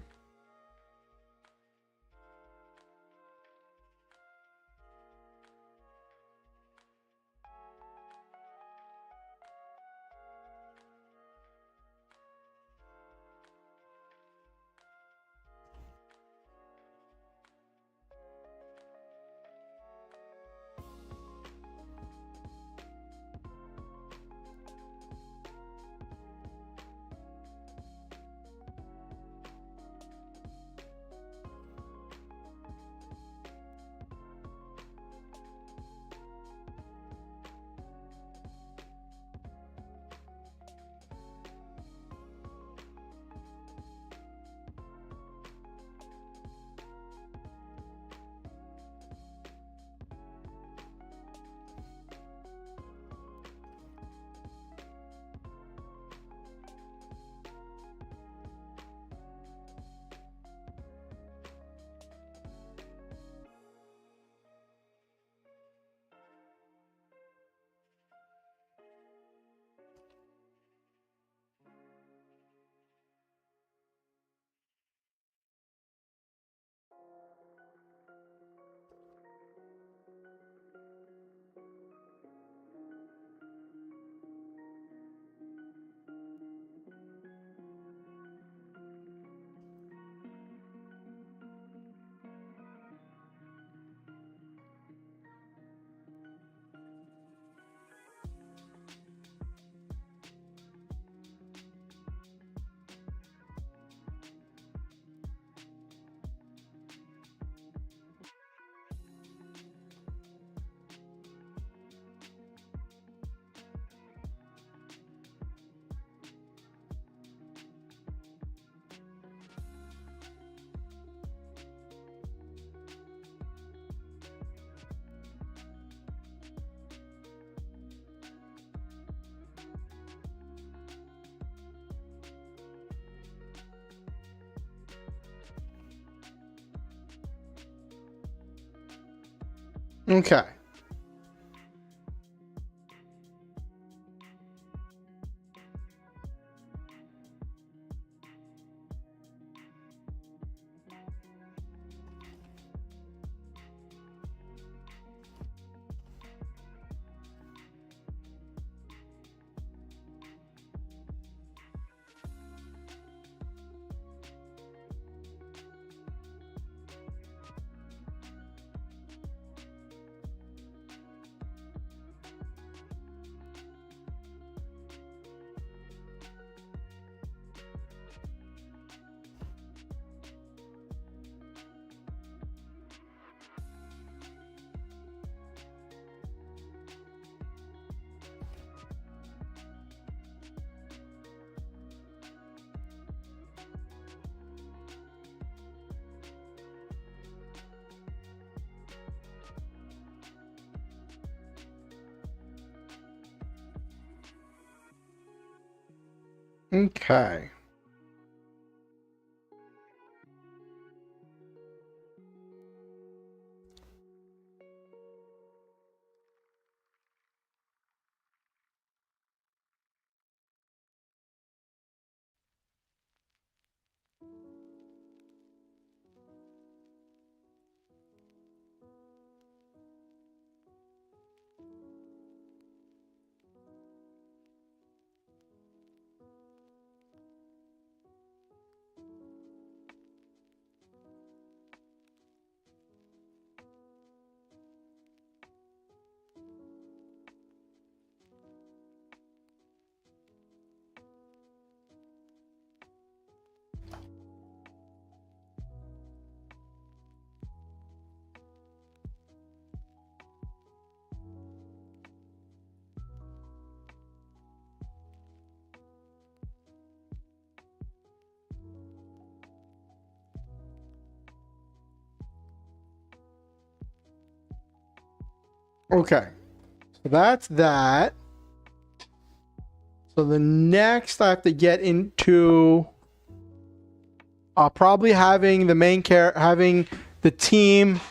[SPEAKER 1] Okay. Okay. Okay. So that's that. So the next I have to get into probably having the main having the team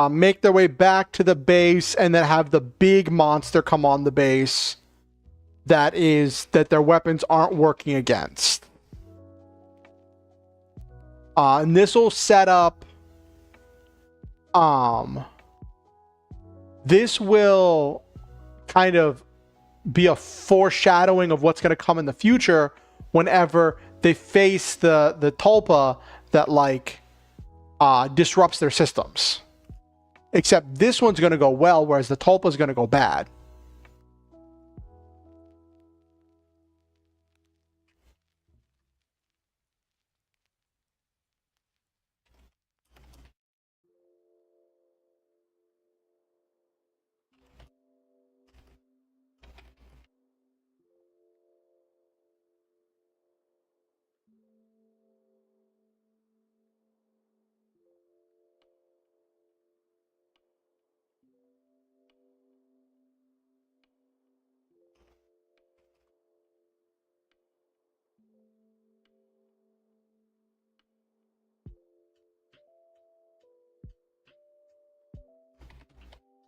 [SPEAKER 1] make their way back to the base and then have the big monster come on the base that their weapons aren't working against. And this will set up, this will kind of be a foreshadowing of what's going to come in the future whenever they face the tulpa that like disrupts their systems. Except this one's going to go well, whereas the tulpa is going to go bad.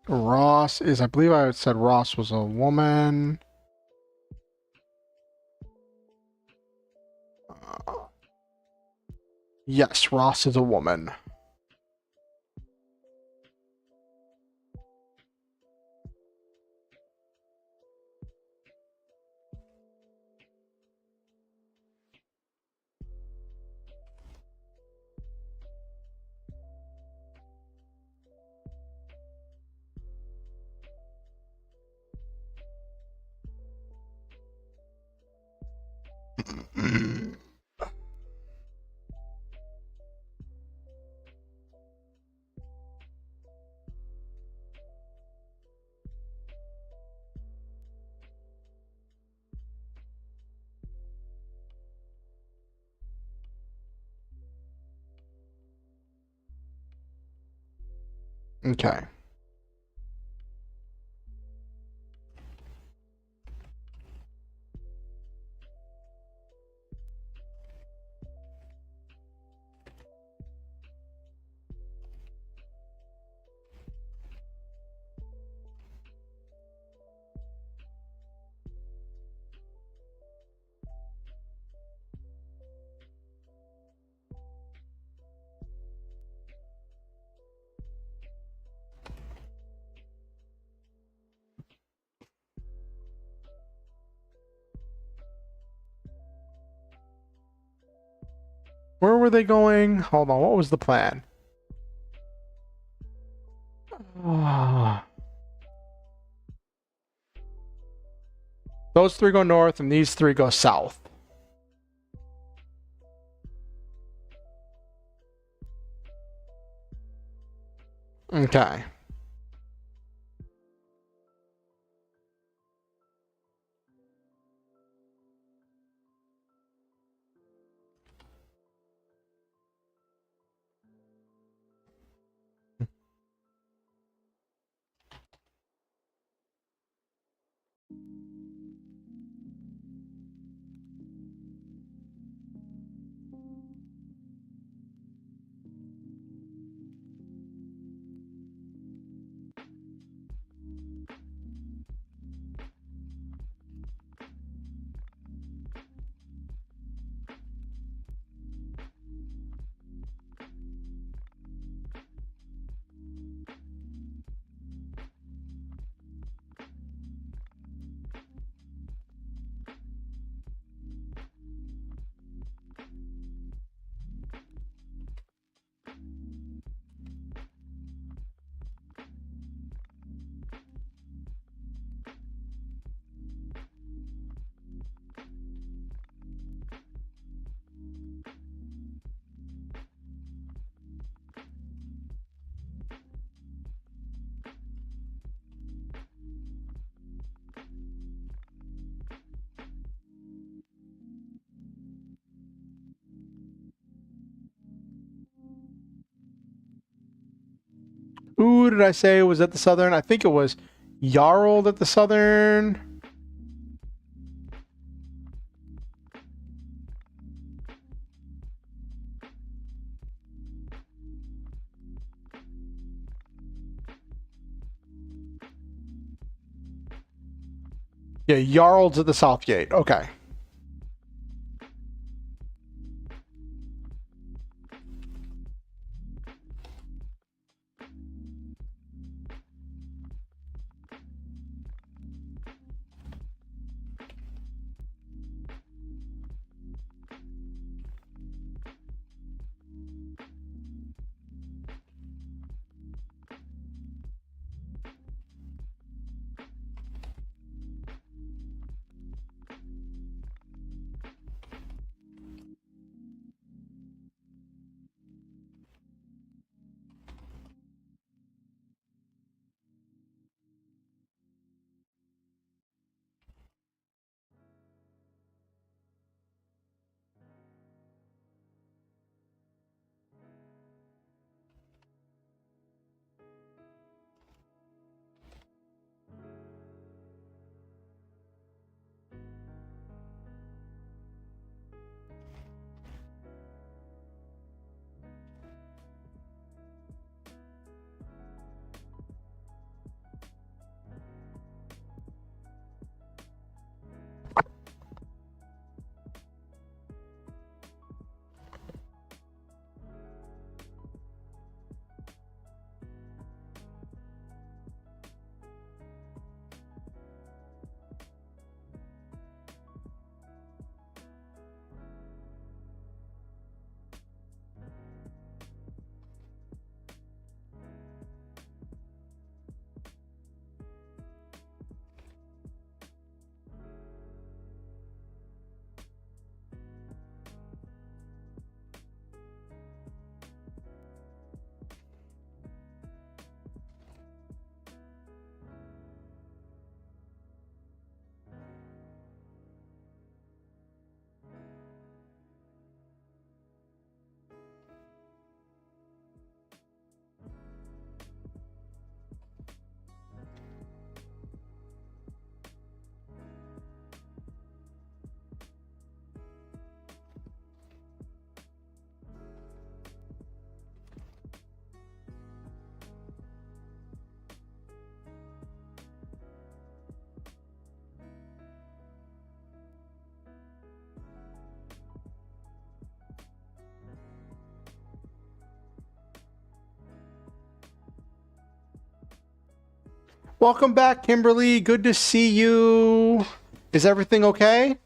[SPEAKER 1] Ross is, I believe I said Ross was a woman. Yes, Ross is a woman. Okay. Where were they going? Hold on, what was the plan? Those three go north and these three go south. Okay. Who did I say was at the southern? I think it was Jarl at the southern. Yeah, Jarl's at the south gate. Okay. Welcome back, Kimberly. Good to see you. Is everything okay?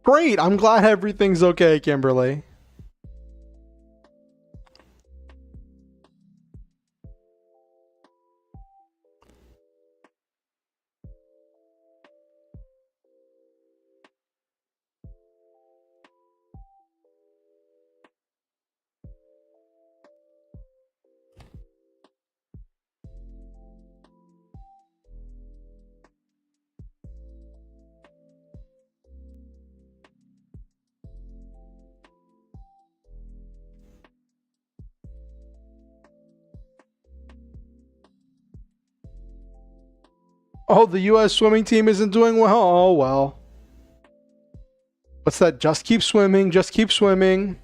[SPEAKER 1] Great. I'm glad everything's okay, Kimberly. Oh, the U.S. swimming team isn't doing well? Oh, well. What's that? Just keep swimming. Just keep swimming.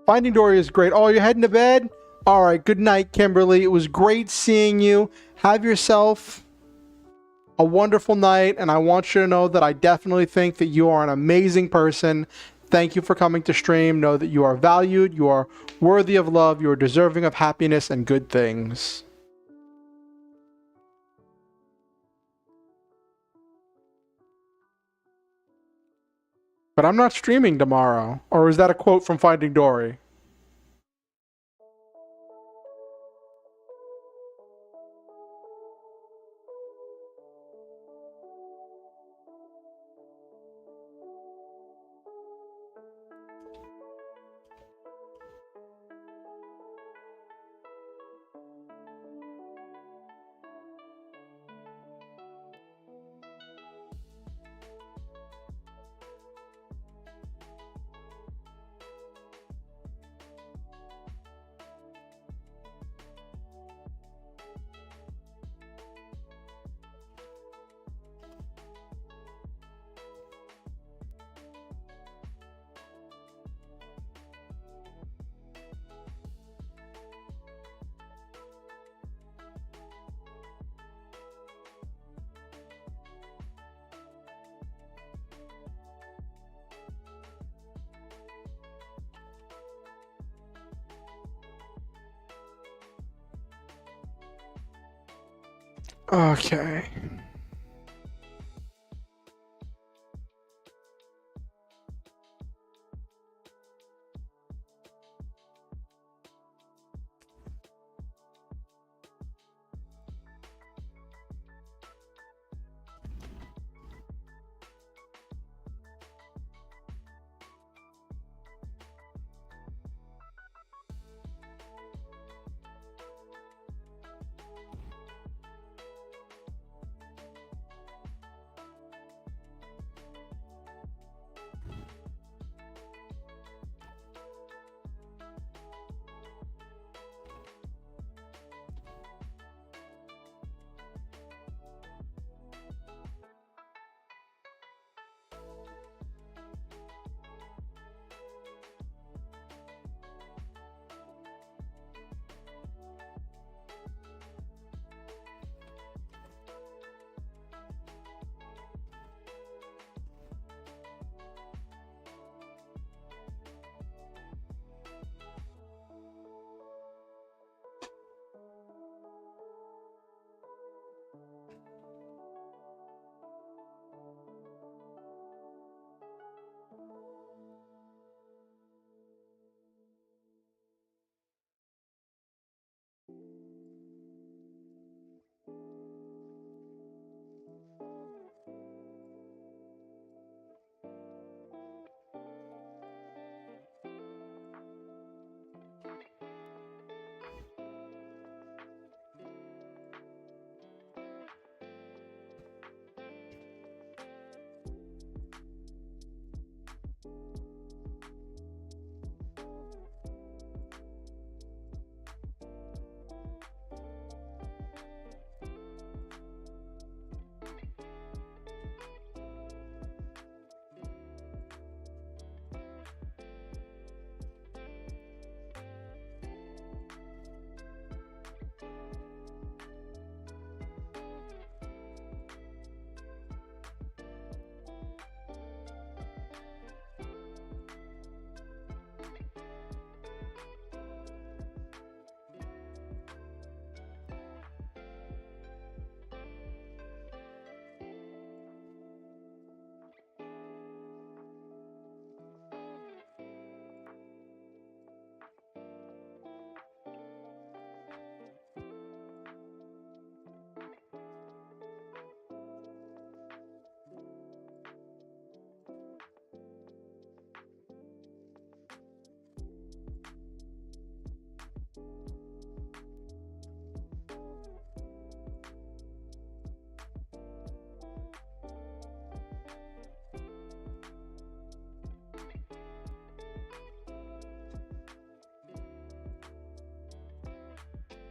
[SPEAKER 1] Finding Dory is great. Oh, you're heading to bed? All right. Good night, Kimberly. It was great seeing you. Have yourself a wonderful night. And I want you to know that I definitely think that you are an amazing person. Thank you for coming to stream. Know that you are valued. You are worthy of love. You are deserving of happiness and good things. But I'm not streaming tomorrow. Or is that a quote from Finding Dory? Okay.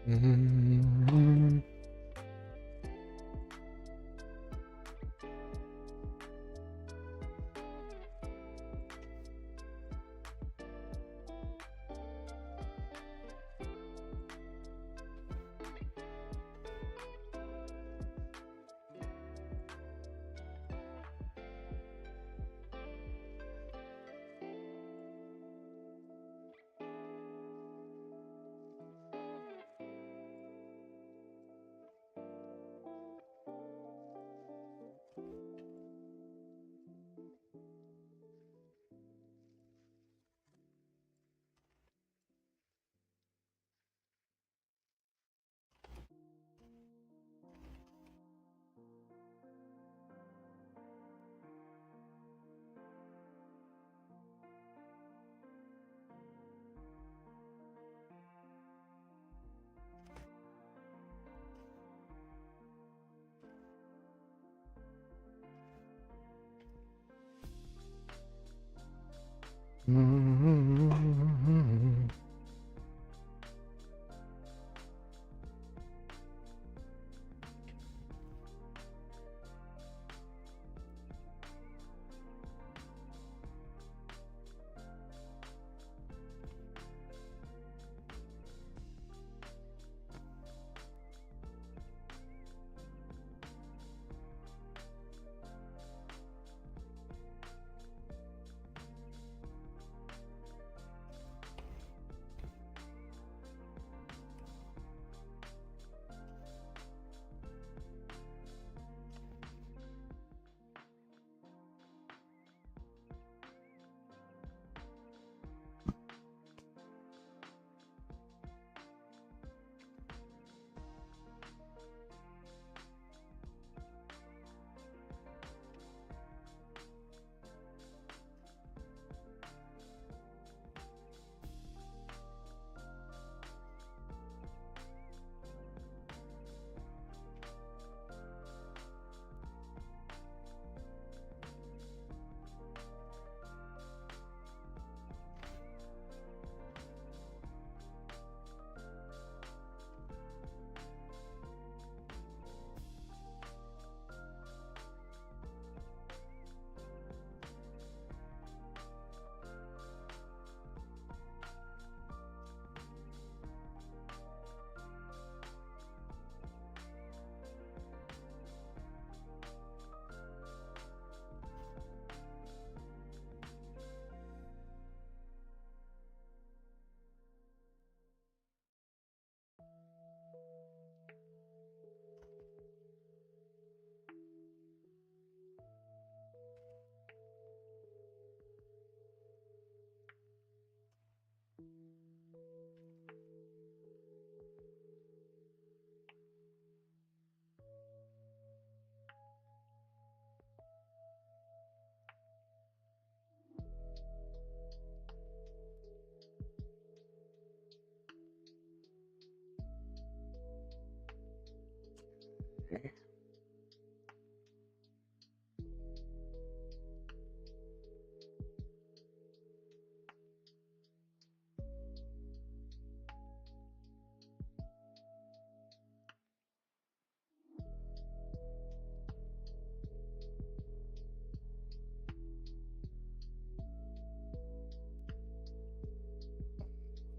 [SPEAKER 1] Mm-hmm.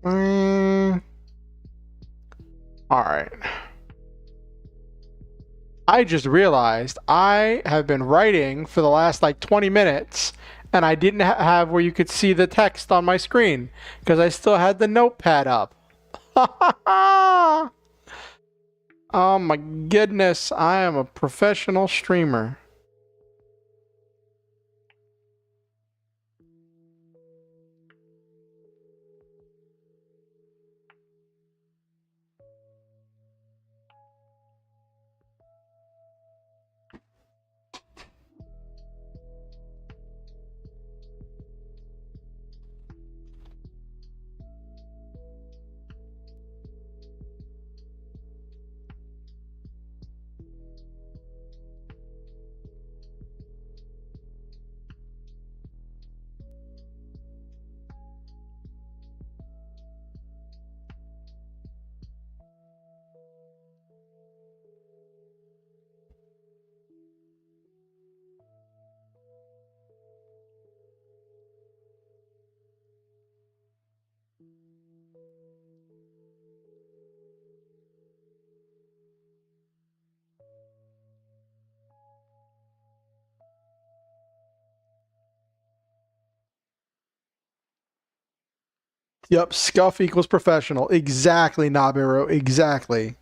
[SPEAKER 1] All right. I just realized I have been writing for the last like 20 minutes and I didn't have where you could see the text on my screen because I still had the notepad up. Oh my goodness, I am a professional streamer. Yep, scuff equals professional. Exactly, Nabiru. Exactly.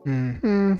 [SPEAKER 1] Mm-hmm.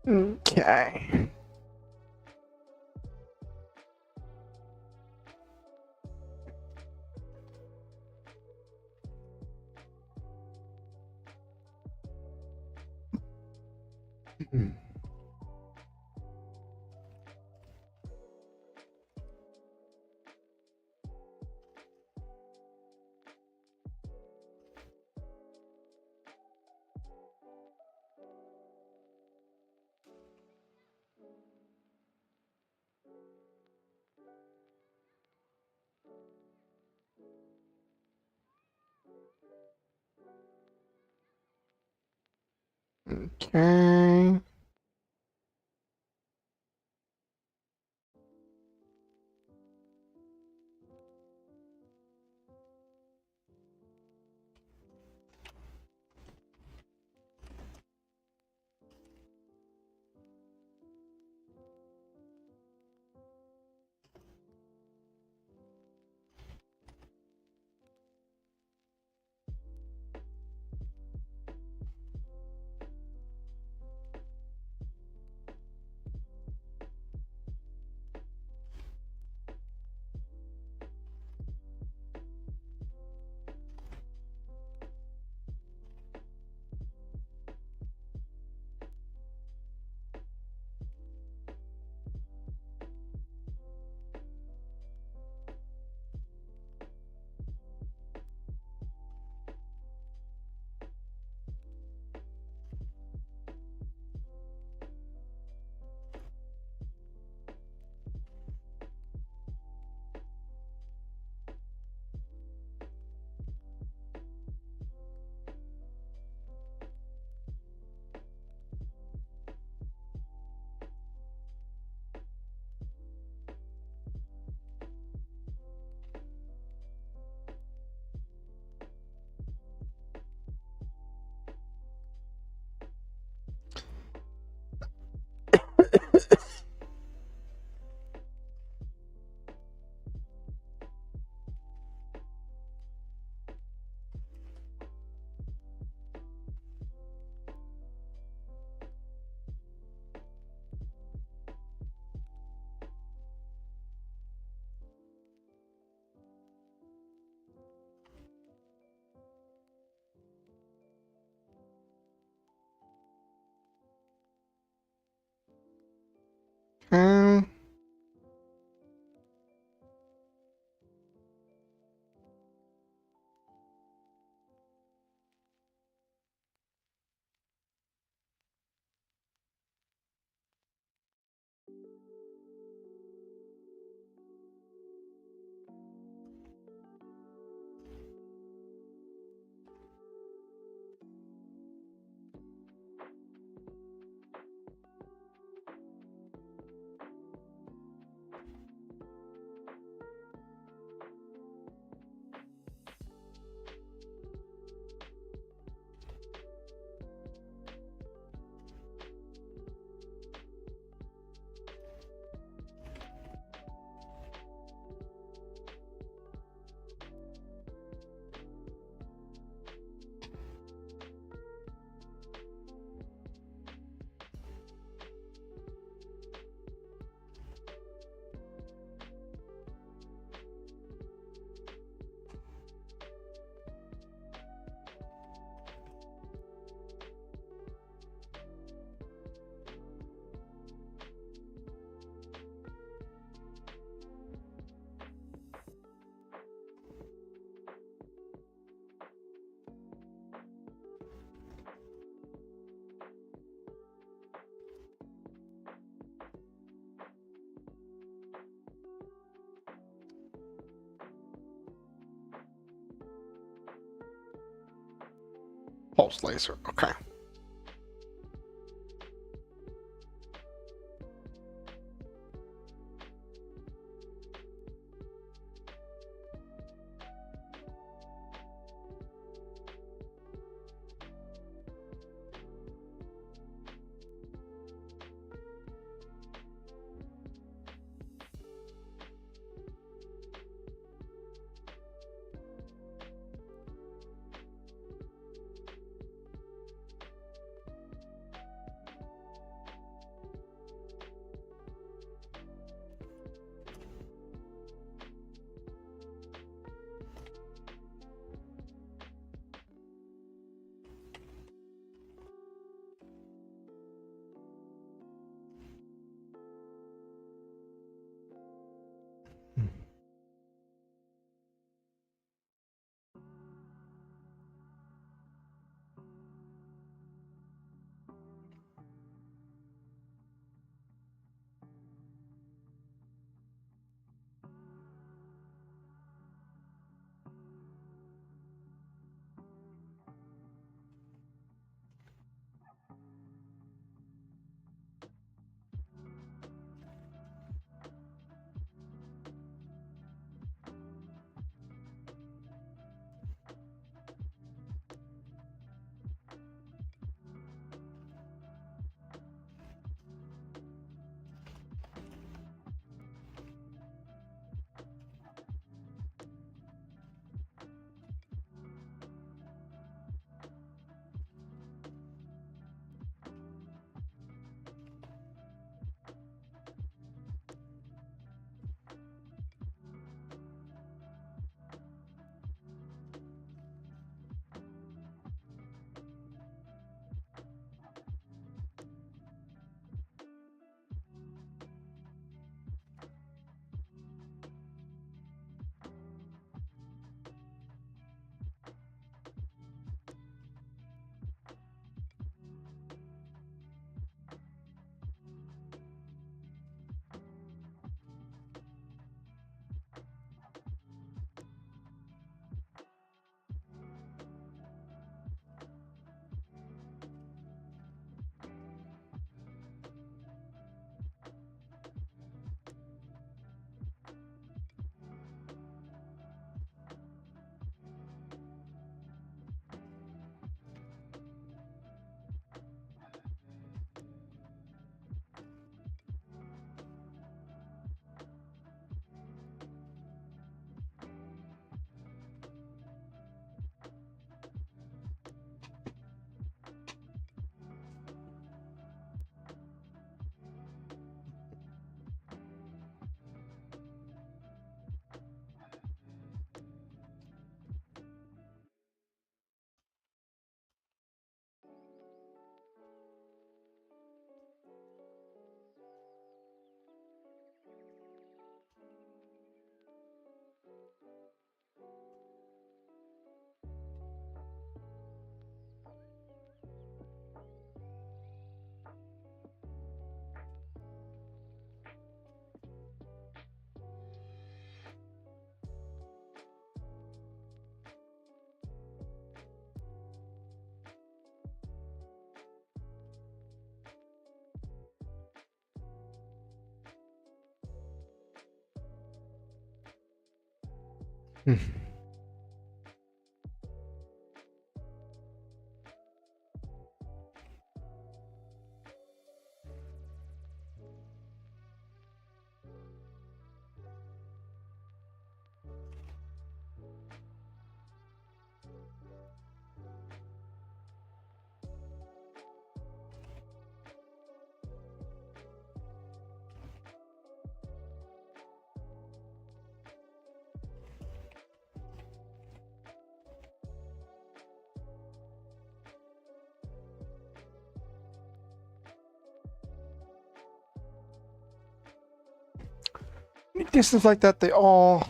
[SPEAKER 1] Okay. Okay. Um, pulse laser. Okay. Distance like that, they all.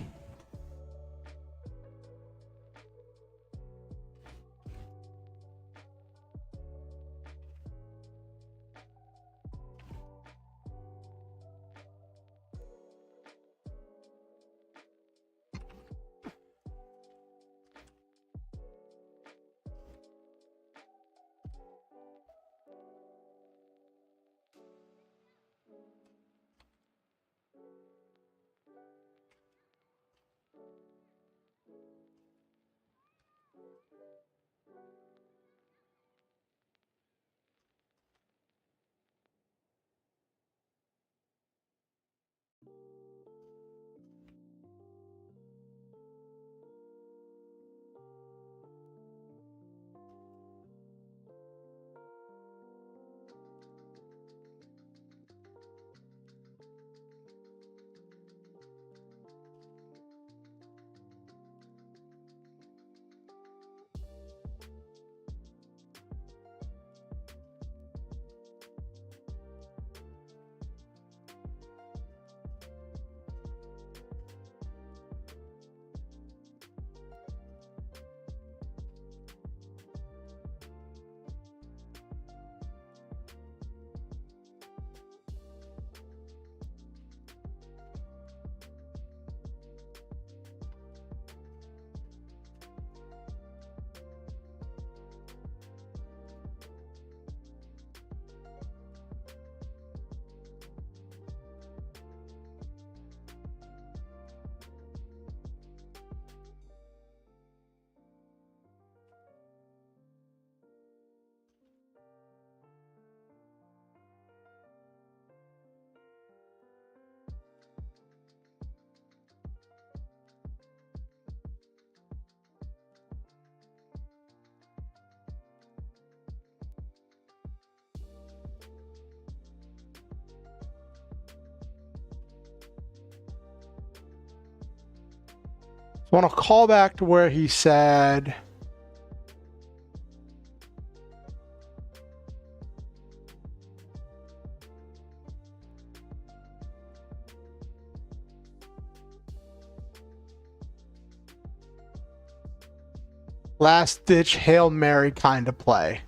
[SPEAKER 1] I want to call back to where he said, last ditch Hail Mary kind of play.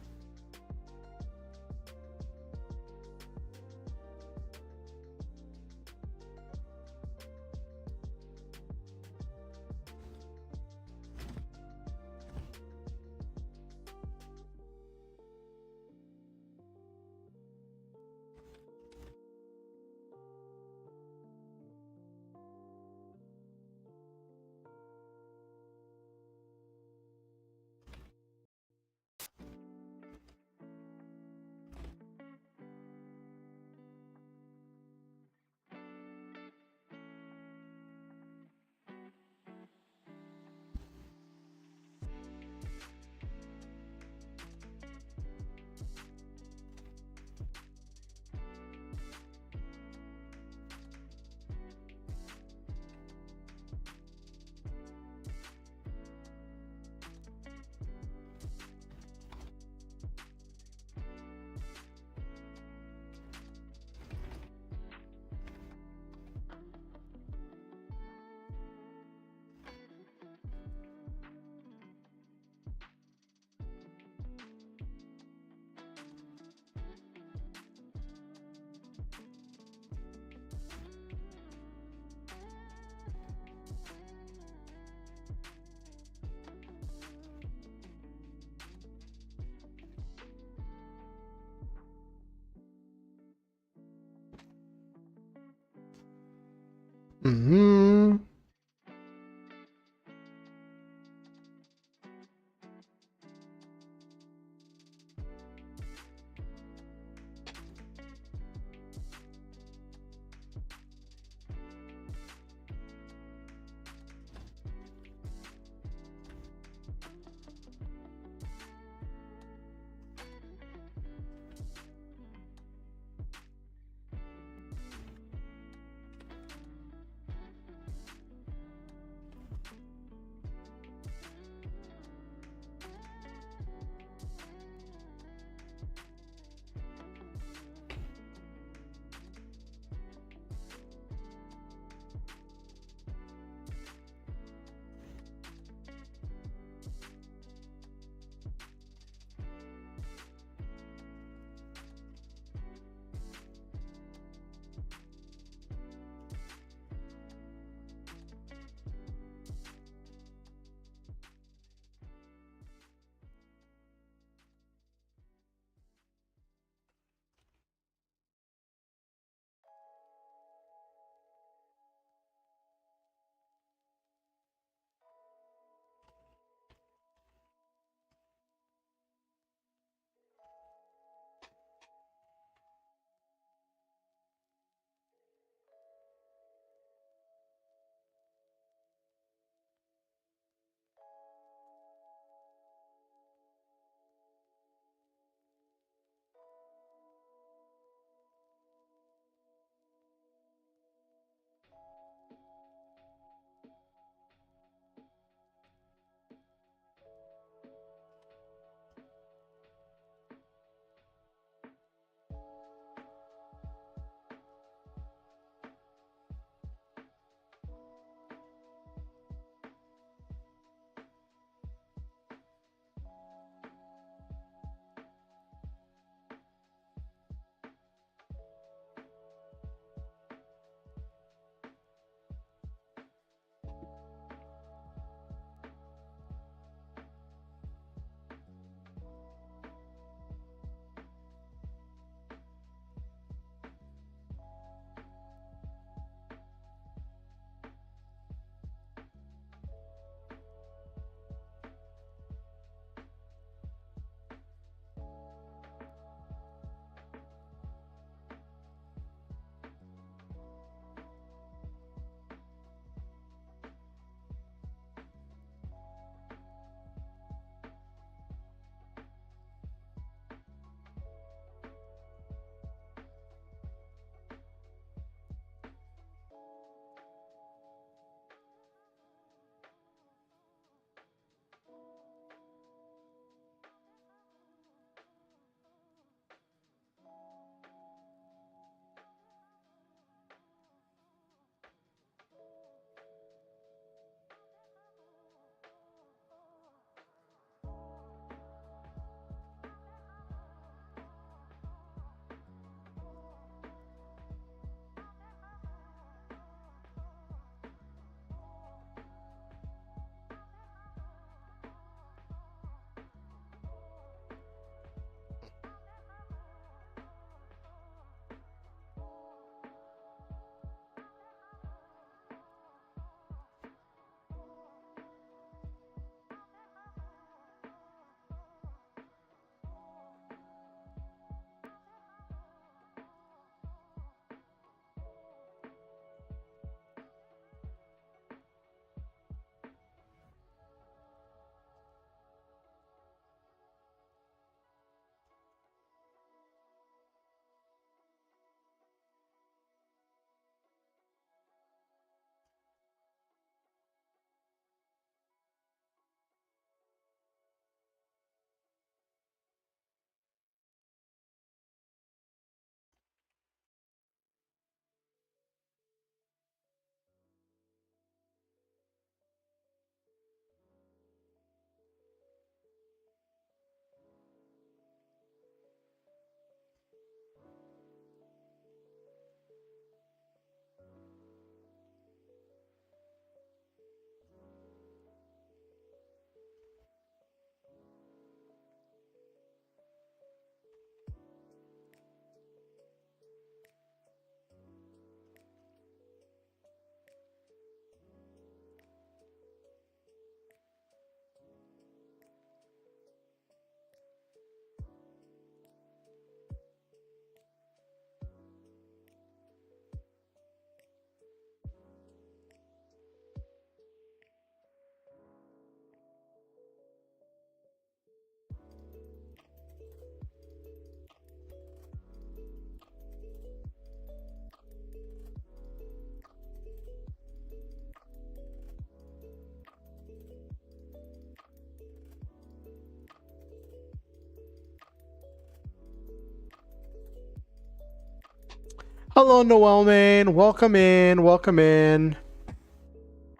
[SPEAKER 1] Hello, Noel Main. Welcome in. Welcome in.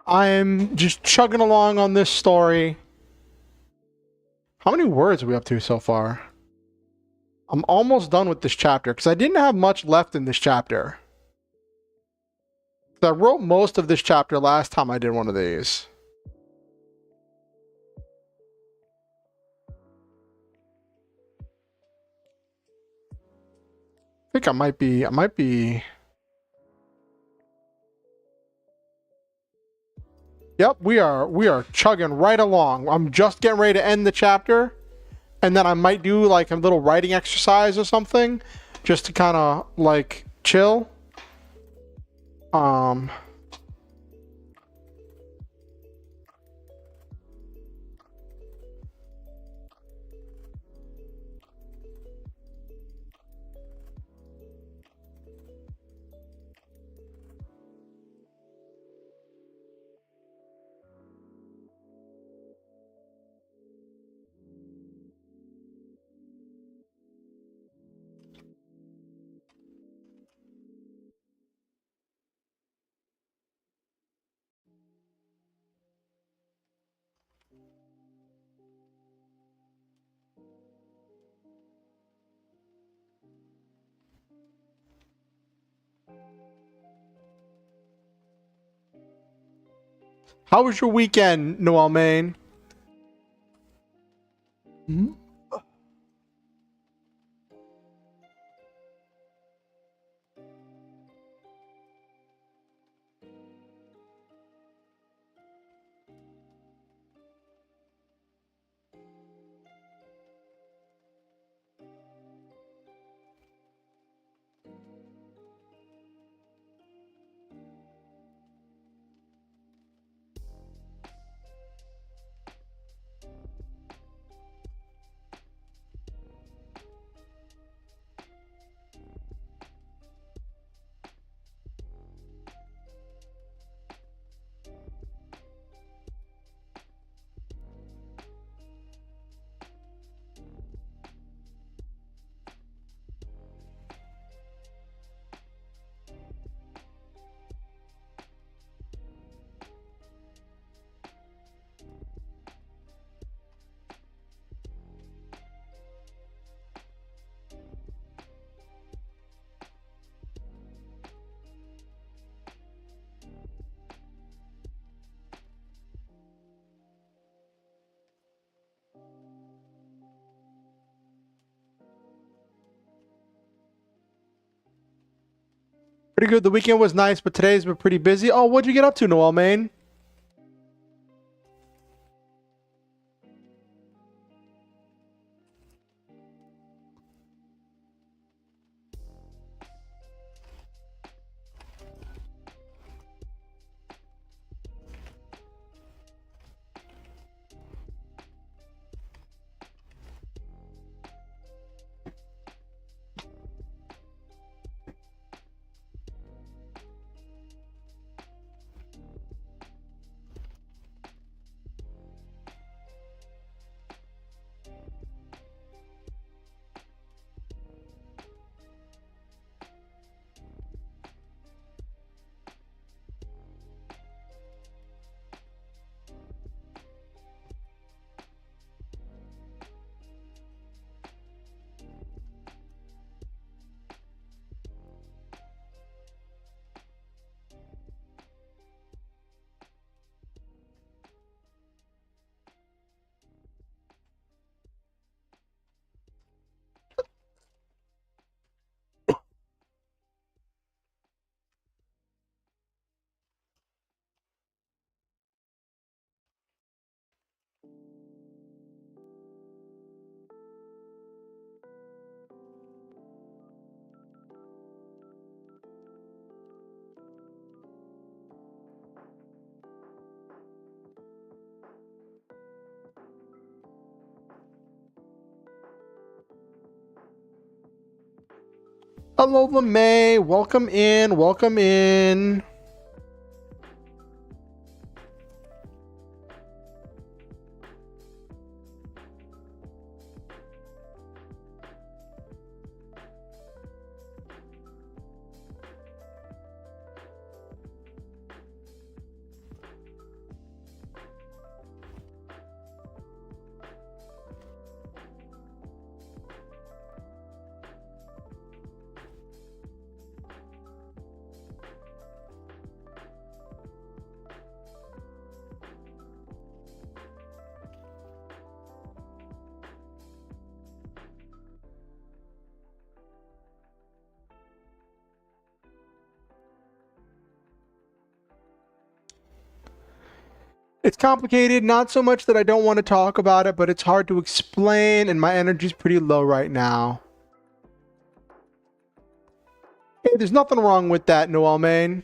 [SPEAKER 1] I'm just chugging along on this story. How many words are we up to so far? I'm almost done with this chapter because I didn't have much left in this chapter. I wrote most of this chapter last time I did one of these. I think I might be. Yep, we are chugging right along. I'm just getting ready to end the chapter, and then I might do like a little writing exercise or something, just to kind of like chill. How was your weekend, Noel Main? Hmm? Pretty good. The weekend was nice, but today's been pretty busy. Oh, what'd you get up to, Noel Main? Hello, LeMay. Welcome in. Welcome in. It's complicated, not so much that I don't want to talk about it, but it's hard to explain, and my energy's pretty low right now. Hey, there's nothing wrong with that, Noel Main.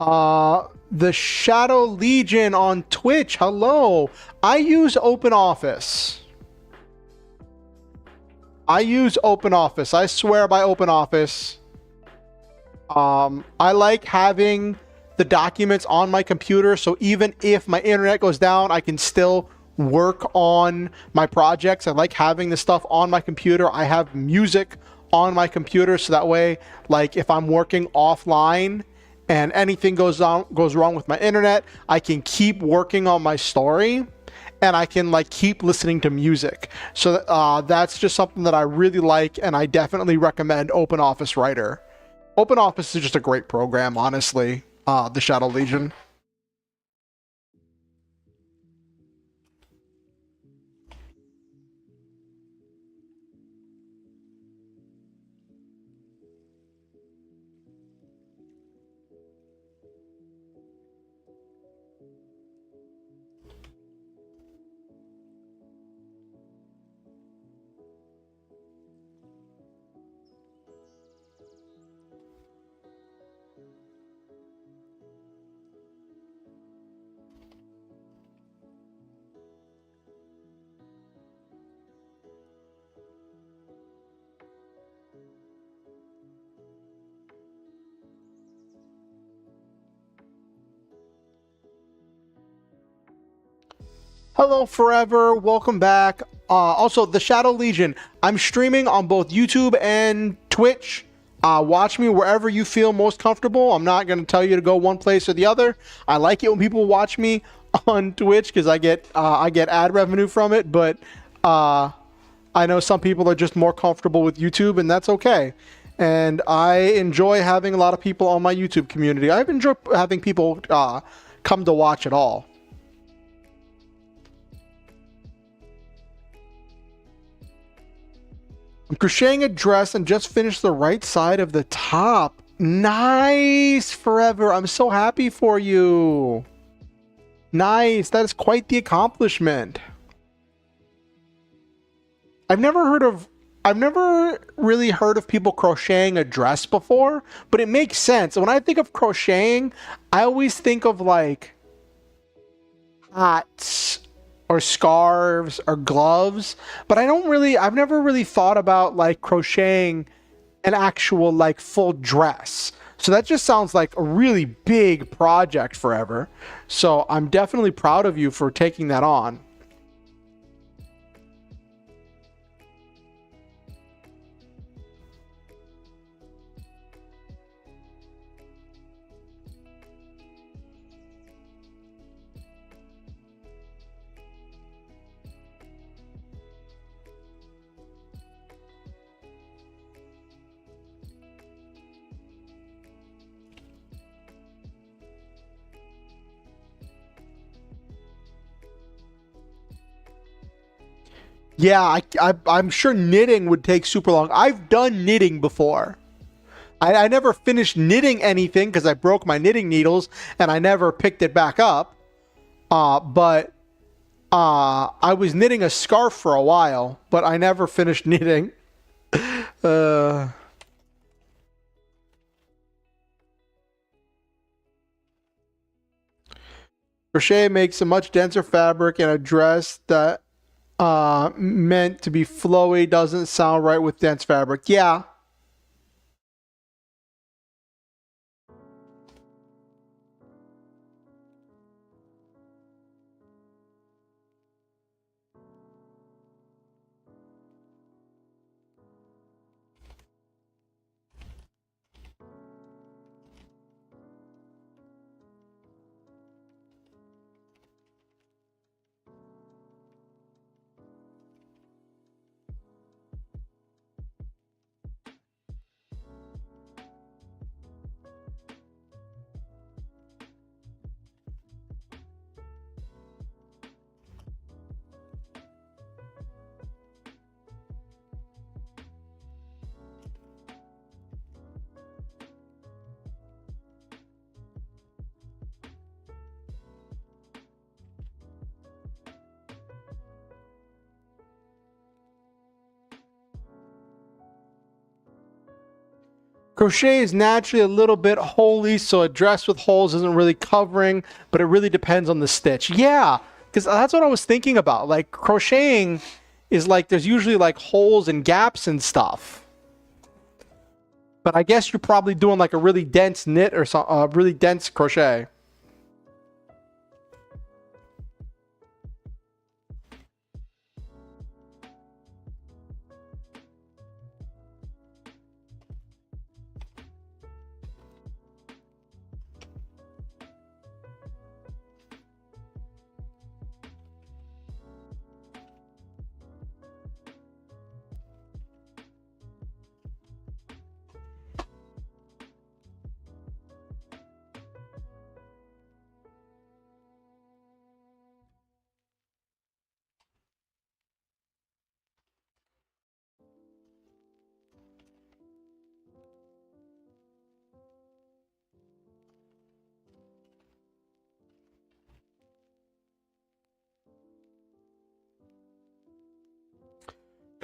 [SPEAKER 1] The Shadow Legion on Twitch, hello. I use OpenOffice. I swear by OpenOffice. I like having the documents on my computer, so even if my internet goes down, I can still work on my projects. I like having the stuff on my computer. I have music on my computer, so that way, like, if I'm working offline and anything goes wrong with my internet, I can keep working on my story, and I can like keep listening to music. So that's just something that I really like, and I definitely recommend OpenOffice Writer. OpenOffice is just a great program, honestly. The Shadow Legion. Hello, Forever. Welcome back. Also, the Shadow Legion. I'm streaming on both YouTube and Twitch. Watch me wherever you feel most comfortable. I'm not going to tell you to go one place or the other. I like it when people watch me on Twitch because I get ad revenue from it. But I know some people are just more comfortable with YouTube, and that's okay. And I enjoy having a lot of people on my YouTube community. I've enjoyed having people come to watch it all. I'm crocheting a dress and just finished the right side of the top. Nice, Forever. I'm so happy for you. Nice. That is quite the accomplishment. I've never really heard of people crocheting a dress before, but it makes sense. When I think of crocheting, I always think of like hats or scarves or gloves, but I've never really thought about like crocheting an actual like full dress. So that just sounds like a really big project, Forever. So I'm definitely proud of you for taking that on. Yeah, I'm sure knitting would take super long. I've done knitting before. I never finished knitting anything because I broke my knitting needles and I never picked it back up. But I was knitting a scarf for a while, but I never finished knitting. Crochet makes a much denser fabric, and a dress that meant to be flowy doesn't sound right with dense fabric. Yeah. Crochet is naturally a little bit holy, so a dress with holes isn't really covering, but it really depends on the stitch. Yeah, because that's what I was thinking about. Like, crocheting is like, there's usually like holes and gaps and stuff. But I guess you're probably doing like a really dense knit or something, really dense crochet.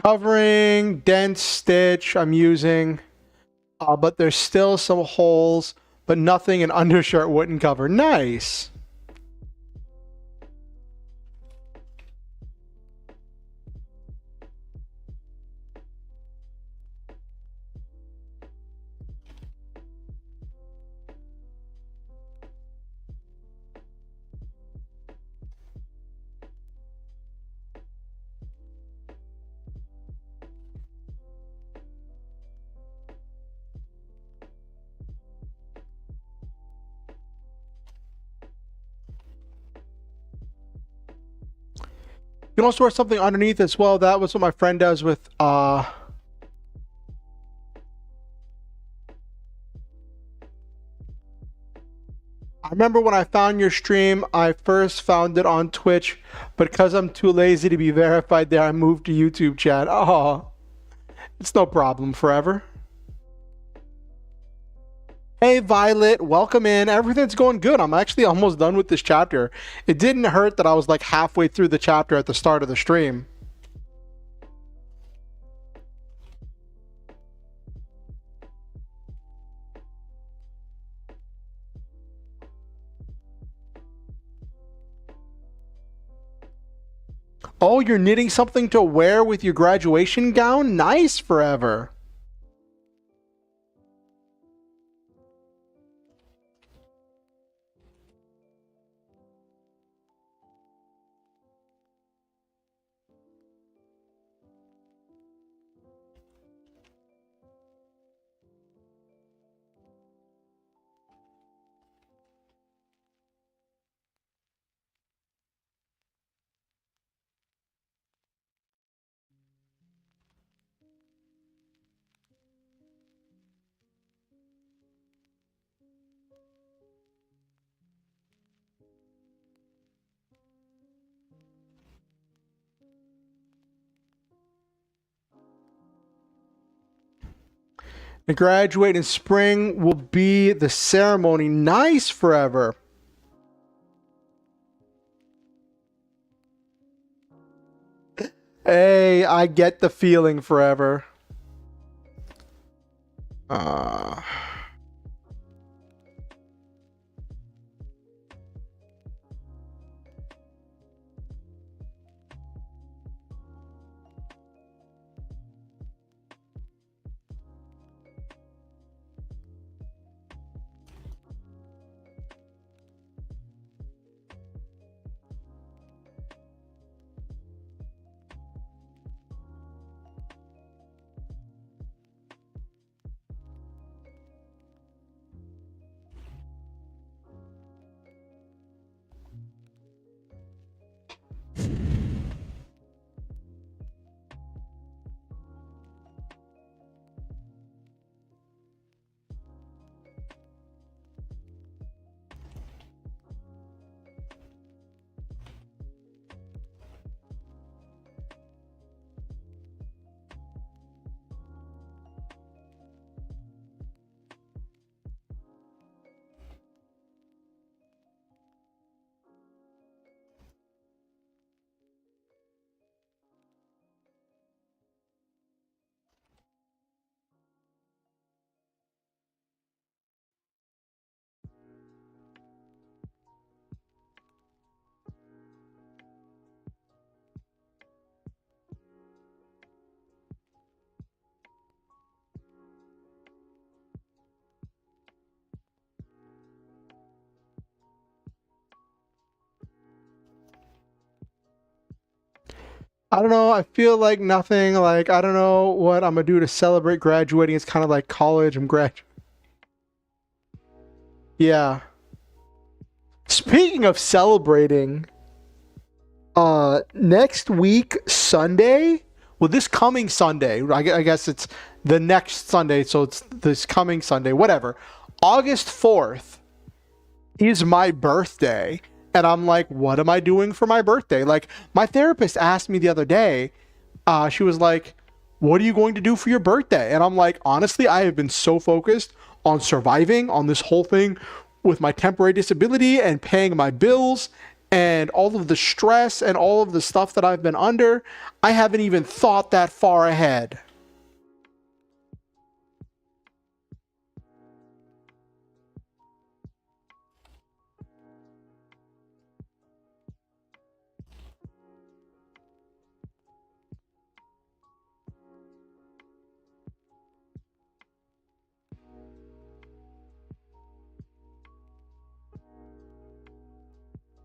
[SPEAKER 1] Covering, dense stitch I'm using, but there's still some holes, but nothing an undershirt wouldn't cover. Nice. You can also wear something underneath as well. That was what my friend does with I remember when I found your stream, I first found it on Twitch, but because I'm too lazy to be verified there, I moved to YouTube chat. Oh, it's no problem, forever. Hey Violet, welcome in. Everything's going good. I'm actually almost done with this chapter. It didn't hurt that I was like halfway through the chapter at the start of the stream. Oh, you're knitting something to wear with your graduation gown? Nice, forever. To graduate in spring will be the ceremony. Nice, forever. Hey, I get the feeling, forever. I don't know. I feel like nothing. Like, I don't know what I'm gonna do to celebrate graduating. It's kind of like college. I'm grad. Yeah. Speaking of celebrating, next week Sunday. Well, this coming Sunday. I guess it's the next Sunday, so it's this coming Sunday. Whatever. August 4th is my birthday. And I'm like, what am I doing for my birthday? Like, my therapist asked me the other day, she was like, what are you going to do for your birthday? And I'm like, honestly, I have been so focused on surviving on this whole thing with my temporary disability and paying my bills and all of the stress and all of the stuff that I've been under. I haven't even thought that far ahead.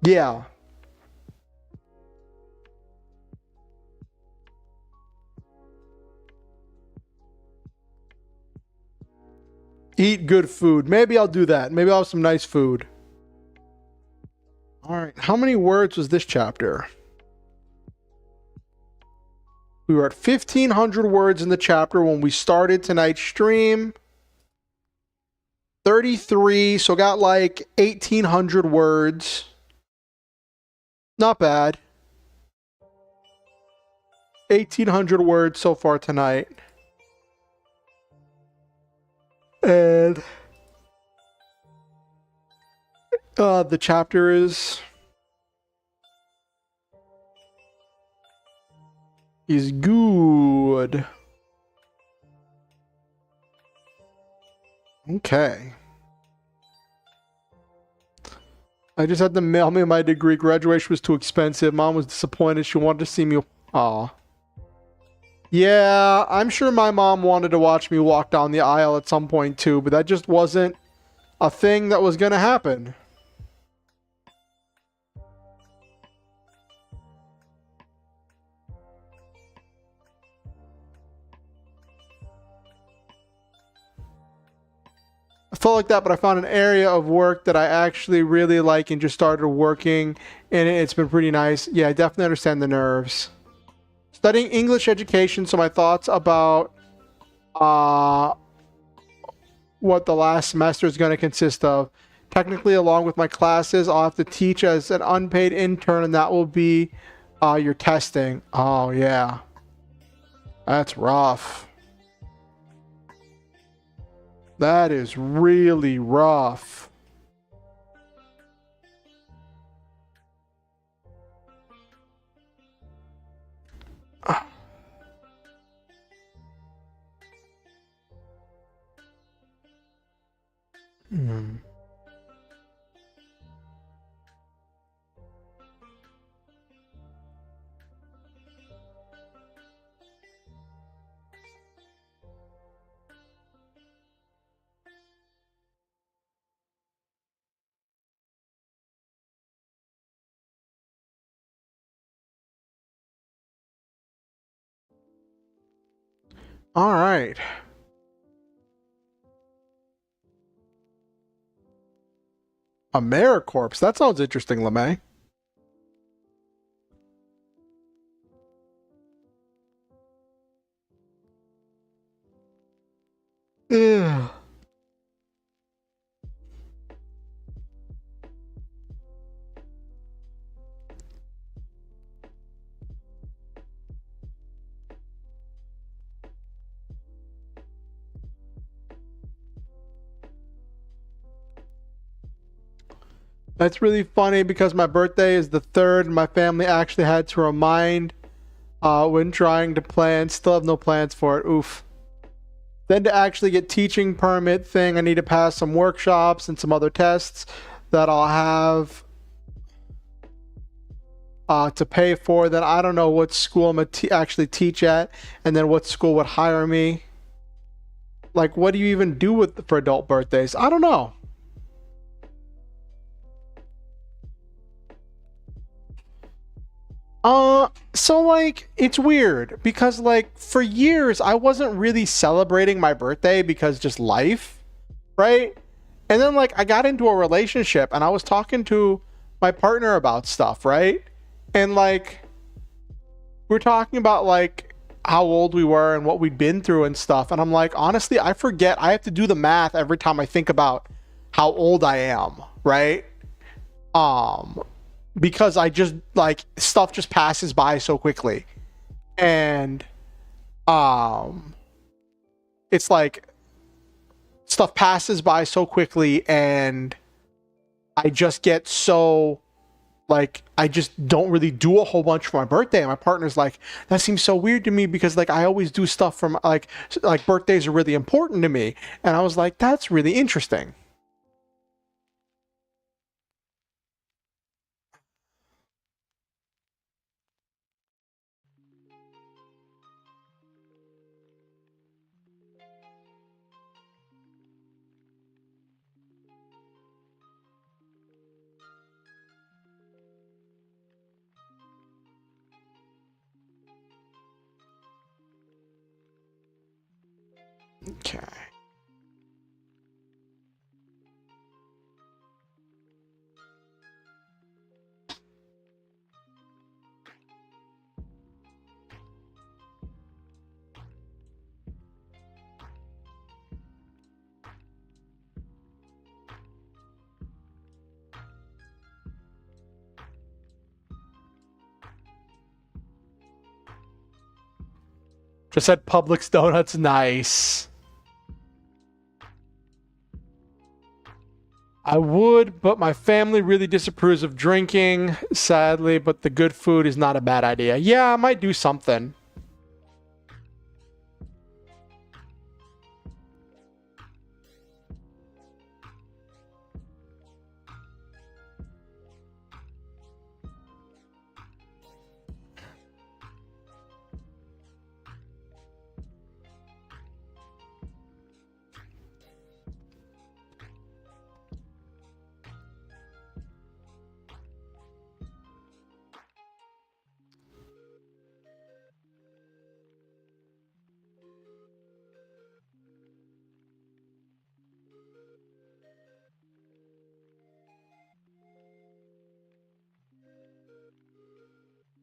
[SPEAKER 1] Yeah. Eat good food. Maybe I'll do that. Maybe I'll have some nice food. All right. How many words was this chapter? We were at 1,500 words in the chapter when we started tonight's stream. 33, so got like 1,800 words. Not bad. 1,800 words so far tonight. And the chapter is good. Okay. I just had to mail me my degree. Graduation was too expensive. Mom was disappointed. She wanted to see me. Aw. Yeah, I'm sure my mom wanted to watch me walk down the aisle at some point too, but that just wasn't a thing that was going to happen. I felt like that, but I found an area of work that I actually really like and just started working in it. It's been pretty nice. Yeah, I definitely understand the nerves. Studying English education, so my thoughts about what the last semester is going to consist of. Technically, along with my classes, I'll have to teach as an unpaid intern, and that will be your testing. Oh, yeah. That's rough. That is really rough. Hmm. All right. AmeriCorps. That sounds interesting, LeMay. Ugh. That's really funny because my birthday is the 3rd and my family actually had to remind when trying to plan. Still have no plans for it. Oof. Then to actually get teaching permit thing, I need to pass some workshops and some other tests that I'll have to pay for. Then I don't know what school I'm going to actually teach at, and then what school would hire me. Like, what do you even do with for adult birthdays? I don't know. So, like, it's weird because, like, for years, I wasn't really celebrating my birthday because just life, right? And then, like, I got into a relationship and I was talking to my partner about stuff, right? And, like, we're talking about, like, how old we were and what we'd been through and stuff. And I'm like, honestly, I forget. I have to do the math every time I think about how old I am, right? Because I just, like, stuff just passes by so quickly. And it's like stuff passes by so quickly and I just get so, like, I just don't really do a whole bunch for my birthday. And my partner's like, that seems so weird to me because, like, I always do stuff from, like birthdays are really important to me. And I was like, that's really interesting. Okay. Just said Publix Donuts, nice. I would, but my family really disapproves of drinking, sadly, but the good food is not a bad idea. Yeah, I might do something.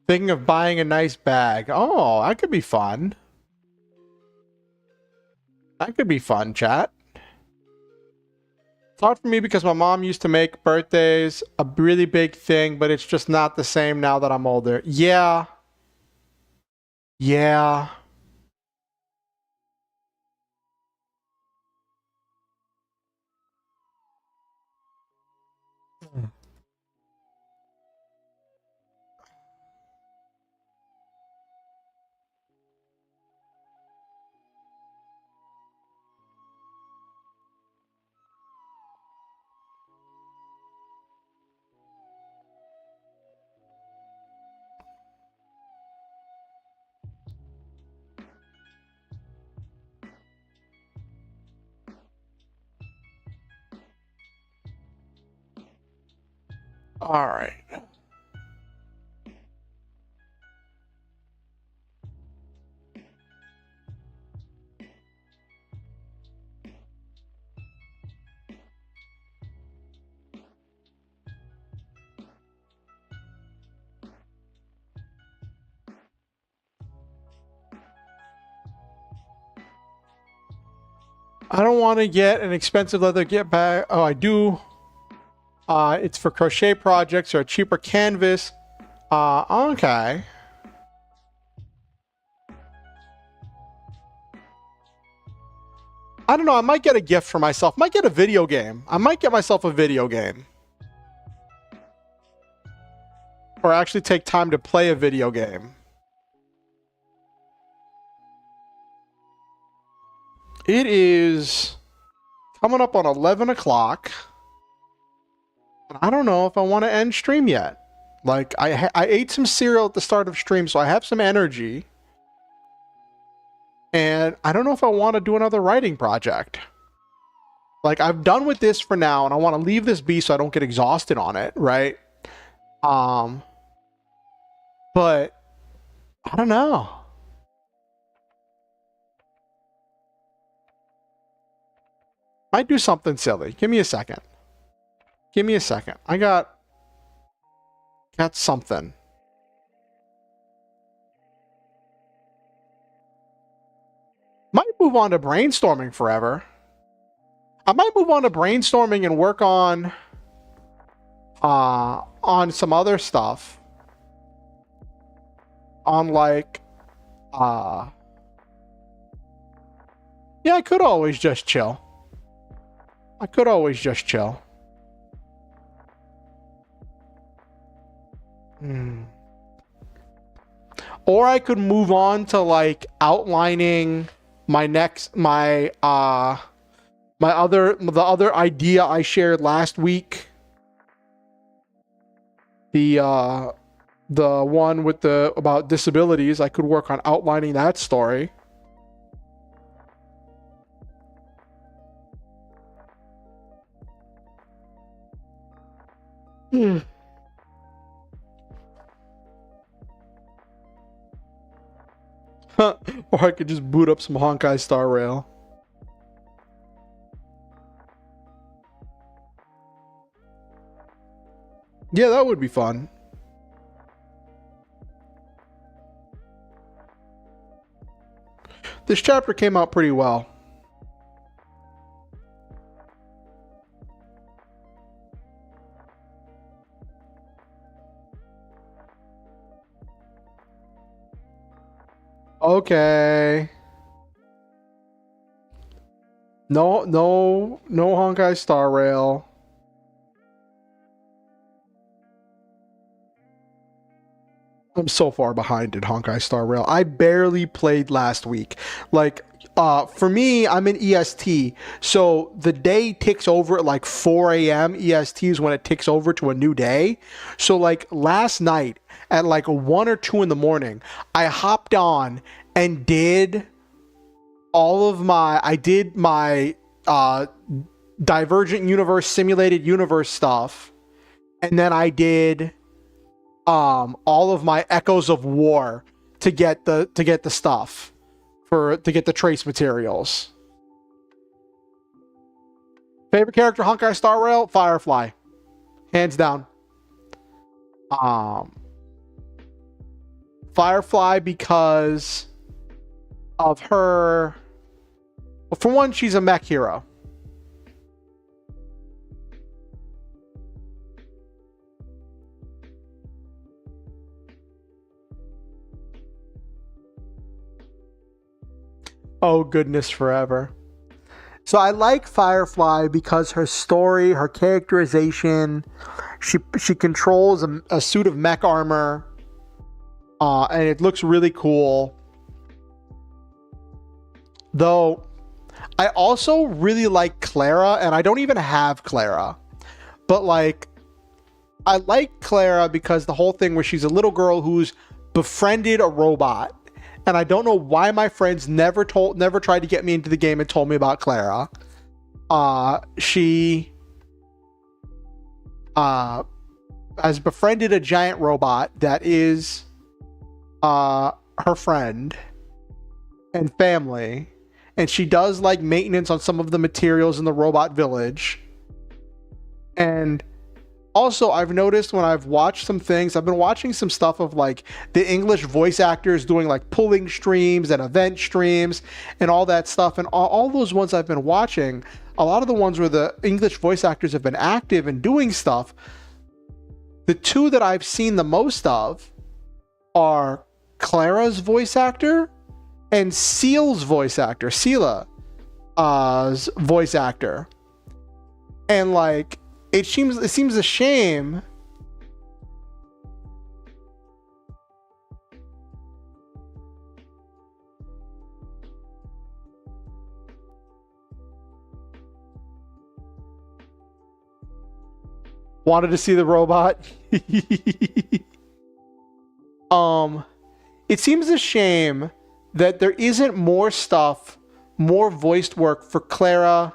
[SPEAKER 1] Thinking of buying a nice bag. Oh, that could be fun. That could be fun, chat. It's hard for me because my mom used to make birthdays a really big thing, but it's just not the same now that I'm older. Yeah. Yeah. All right. I don't want to get an expensive leather get bag. Oh, I do. It's for crochet projects or a cheaper canvas. Okay. I don't know. I might get a gift for myself. Might get a video game. I might get myself a video game. Or actually take time to play a video game. It is coming up on 11 o'clock. I don't know if I want to end stream yet. Like, I ate some cereal at the start of stream, so I have some energy. And I don't know if I want to do another writing project. Like, I'm done with this for now, and I want to leave this be so I don't get exhausted on it, right? But I don't know. Might do something silly. Give me a second. Give me a second. I got something. Might move on to brainstorming forever. I might move on to brainstorming and work on some other stuff. On like yeah, I could always just chill. I could always just chill. Or I could move on to like outlining the other idea I shared last week. The one with about disabilities. I could work on outlining that story. Or I could just boot up some Honkai Star Rail. Yeah, that would be fun. This chapter came out pretty well. Okay. No Honkai Star Rail. I'm so far behind in Honkai Star Rail. I barely played last week. Like, for me, I'm in EST, so the day ticks over at like 4 a.m. EST is when it ticks over to a new day. So like last night at like 1 or 2 in the morning, I hopped on and did my Divergent Universe, Simulated Universe stuff, and then I did all of my Echoes of War to get the stuff to get the trace materials. Favorite character Honkai Star Rail? Firefly, hands down. Firefly because of her. Well, for one, she's a mech hero. Oh, goodness forever. So I like Firefly because her story, her characterization, she controls a suit of mech armor, and it looks really cool. Though, I also really like Clara, and I don't even have Clara. But like, I like Clara because the whole thing where she's a little girl who's befriended a robot. And I don't know why my friends never tried to get me into the game and told me about Clara. She has befriended a giant robot that is her friend and family. And she does like maintenance on some of the materials in the robot village. And also, I've noticed when I've watched some things, I've been watching some stuff of like the English voice actors doing like pulling streams and event streams and all that stuff. And all those ones I've been watching, a lot of the ones where the English voice actors have been active and doing stuff, the two that I've seen the most of are Clara's voice actor and Seal's voice actor, Seela's voice actor. And like, it seems a shame wanted to see the robot. It seems a shame that there isn't more stuff, more voiced work for Clara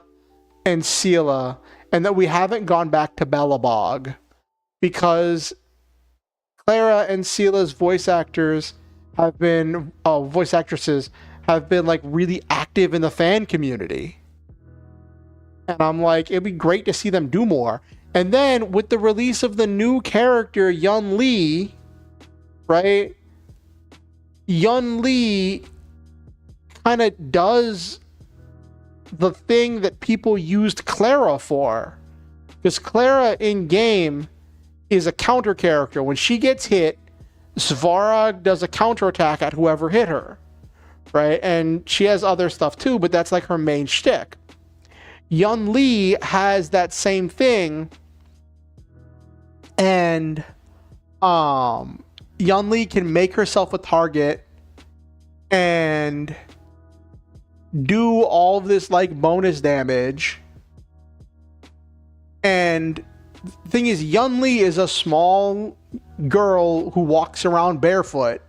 [SPEAKER 1] and Seela, and that we haven't gone back to Belobog, because Clara and Seela's voice actors have been voice actresses have been like really active in the fan community. And I'm like, it'd be great to see them do more. And then with the release of the new character, Yun Lee, right? Yun Lee kind of does the thing that people used Clara for. Because Clara in game is a counter character. When she gets hit, Svarog does a counterattack at whoever hit her, right? And she has other stuff too, but that's like her main shtick. Yun Lee has that same thing, and Yun Lee can make herself a target and do all of this like bonus damage. And the thing is, Yun Lee is a small girl who walks around barefoot.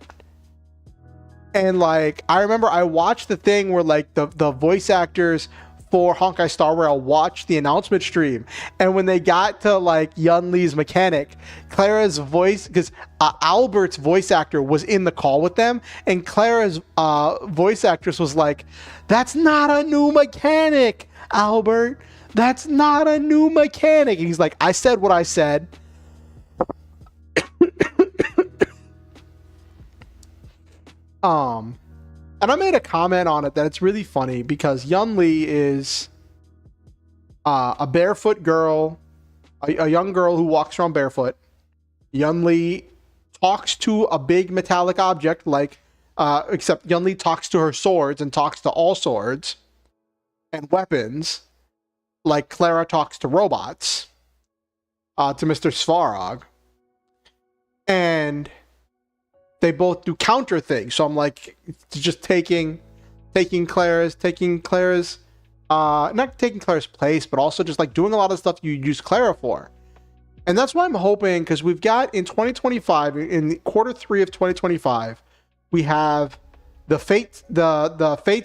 [SPEAKER 1] And like, I remember I watched the thing where like the voice actors for Honkai Star Rail watched the announcement stream, and when they got to like Yun Lee's mechanic, Clara's voice, because Albert's voice actor was in the call with them, and Clara's voice actress was like, "That's not a new mechanic, Albert. That's not a new mechanic." And he's like, "I said what I said." And I made a comment on it that it's really funny because Yun Lee is a barefoot girl, a young girl who walks around barefoot. Yun Lee talks to a big metallic object, like, except Yun Lee talks to her swords and talks to all swords and weapons, like Clara talks to robots, to Mr. Svarog. And they both do counter things. So I'm like, just taking Clara's, not taking Clara's place, but also just like doing a lot of stuff you use Clara for. And that's why I'm hoping, because we've got in 2025, in quarter 3 of 2025, we have the Fate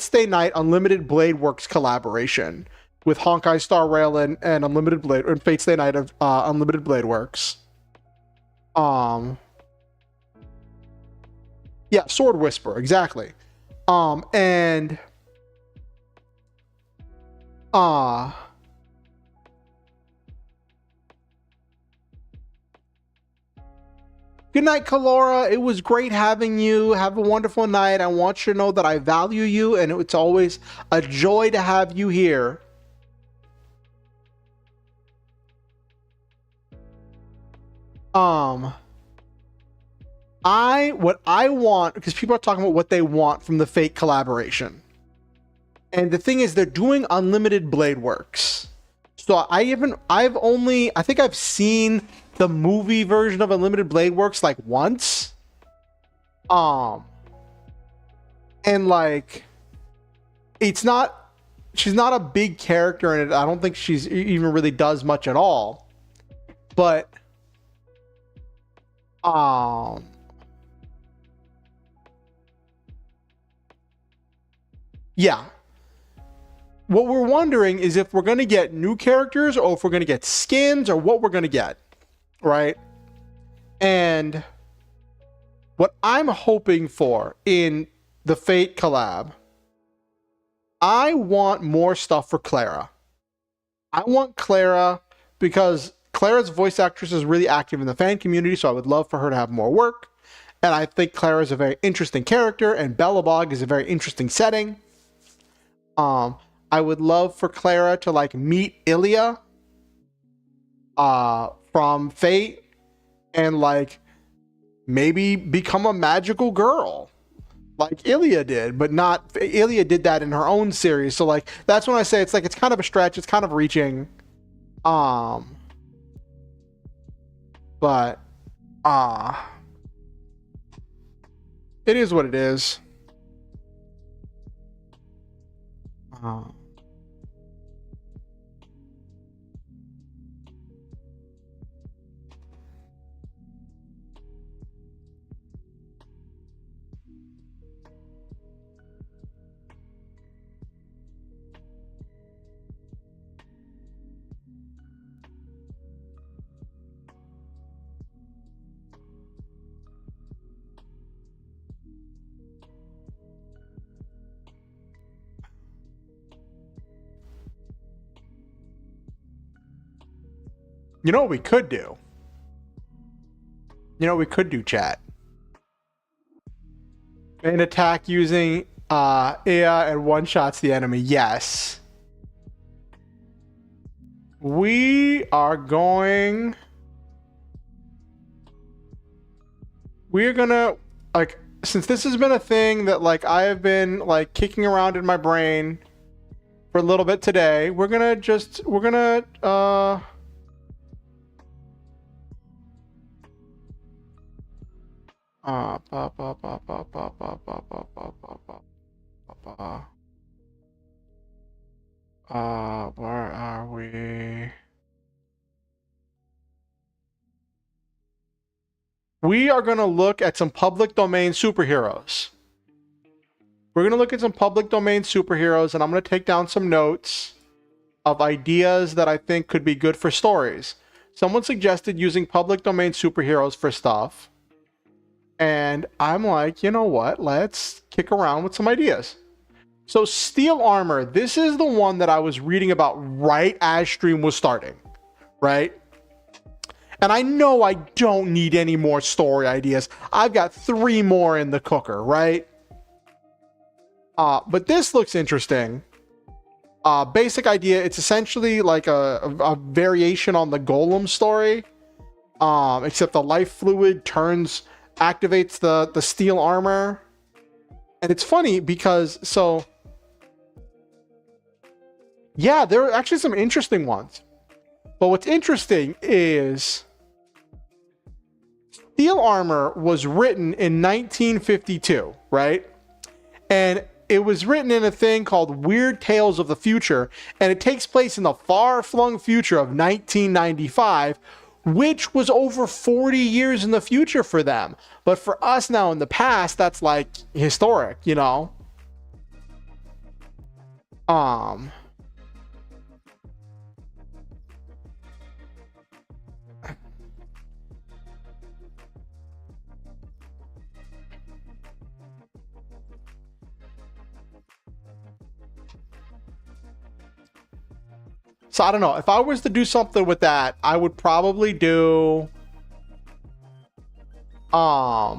[SPEAKER 1] Stay Night Unlimited Blade Works collaboration with Honkai Star Rail and Unlimited Blade, and Fate Stay Night of Unlimited Blade Works. Yeah, Sword Whisper, exactly. And good night, Kalora. It was great having you. Have a wonderful night. I want you to know that I value you, and it's always a joy to have you here. What I want, because people are talking about what they want from the Fate collaboration. And the thing is, they're doing Unlimited Blade Works. So I think I've seen the movie version of Unlimited Blade Works like once. And like, she's not a big character in it. I don't think she's even really does much at all. But yeah. What we're wondering is if we're going to get new characters or if we're going to get skins or what we're going to get, right? And what I'm hoping for in the Fate collab, I want more stuff for Clara. I want Clara because Clara's voice actress is really active in the fan community, so I would love for her to have more work. And I think Clara is a very interesting character, and Belobog is a very interesting setting. I would love for Clara to like meet Ilya from Fate and like maybe become a magical girl like Ilya did, but not Ilya did that in her own series. So like that's when I say it's like it's kind of a stretch, it's kind of reaching. But it is what it is. You know what we could do? You know what we could do, chat? An attack using Ea and one-shots the enemy. Yes. We are going... We're gonna, like, since this has been a thing that, like, I have been, like, kicking around in my brain for a little bit today, we're gonna where are we? We are going to look at some public domain superheroes. We're going to look at some public domain superheroes, and I'm going to take down some notes of ideas that I think could be good for stories. Someone suggested using public domain superheroes for stuff. And I'm like, you know what? Let's kick around with some ideas. So Steel Armor, this is the one that I was reading about right as stream was starting, right? And I know I don't need any more story ideas. I've got 3 more in the cooker, right? But this looks interesting. Basic idea, it's essentially like a variation on the Golem story. Except the life fluid activates the steel armor. And it's funny because, so... yeah, there are actually some interesting ones. But what's interesting is... Steel Armor was written in 1952, right? And it was written in a thing called Weird Tales of the Future, and it takes place in the far-flung future of 1995, which was over 40 years in the future for them. But for us now in the past, that's like historic, you know? So I don't know. If I was to do something with that, I would probably do... I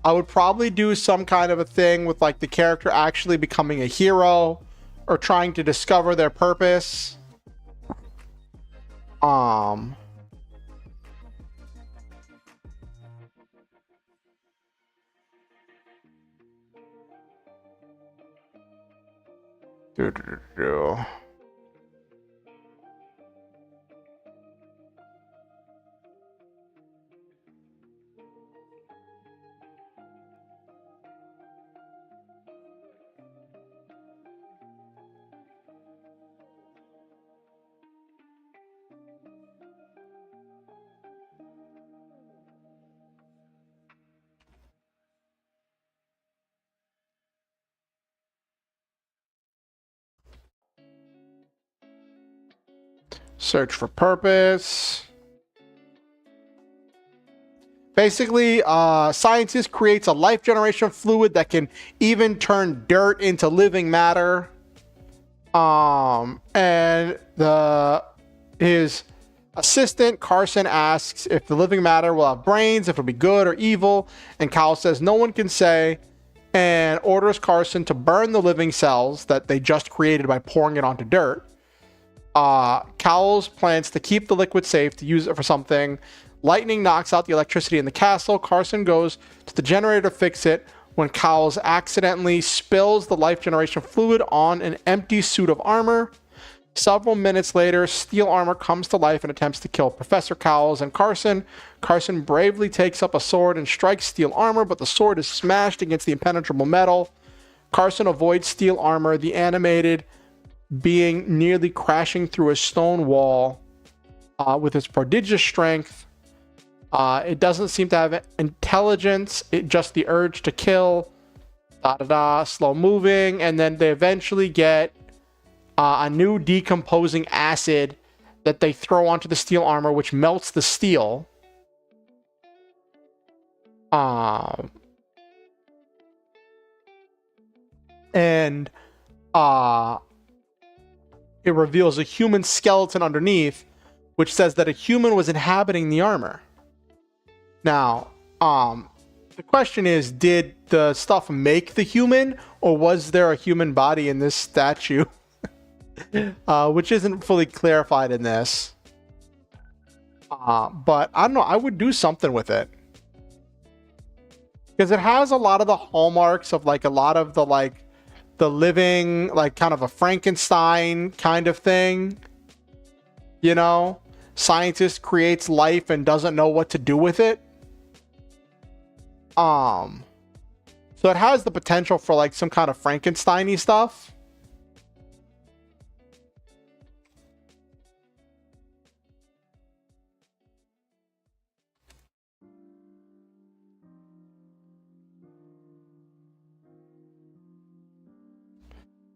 [SPEAKER 1] would probably do some kind of a thing with like the character actually becoming a hero or trying to discover their purpose. Search for purpose. Basically, scientist creates a life generation fluid that can even turn dirt into living matter. And his assistant Carson asks if the living matter will have brains, if it'll be good or evil, and Kyle says no one can say, and orders Carson to burn the living cells that they just created by pouring it onto dirt. Cowles plans to keep the liquid safe to use it for something. Lightning knocks out the electricity in the castle. Carson goes to the generator to fix it when Cowles accidentally spills the life generation fluid on an empty suit of armor. Several minutes later, Steel Armor comes to life and attempts to kill Professor Cowles and Carson. Carson bravely takes up a sword and strikes Steel Armor, but the sword is smashed against the impenetrable metal. Carson avoids Steel Armor, the animated being nearly crashing through a stone wall with its prodigious strength. It doesn't seem to have intelligence, just the urge to kill. Slow moving, and then they eventually get a new decomposing acid that they throw onto the Steel Armor, which melts the steel. it reveals a human skeleton underneath, which says that a human was inhabiting the armor. Now, the question is, did the stuff make the human, or was there a human body in this statue? Which isn't fully clarified in this. But I don't know, I would do something with it. Because it has a lot of the hallmarks of like a lot of the like the living, like kind of a Frankenstein kind of thing. You know? Scientist creates life and doesn't know what to do with it. So it has the potential for like some kind of Frankenstein-y stuff.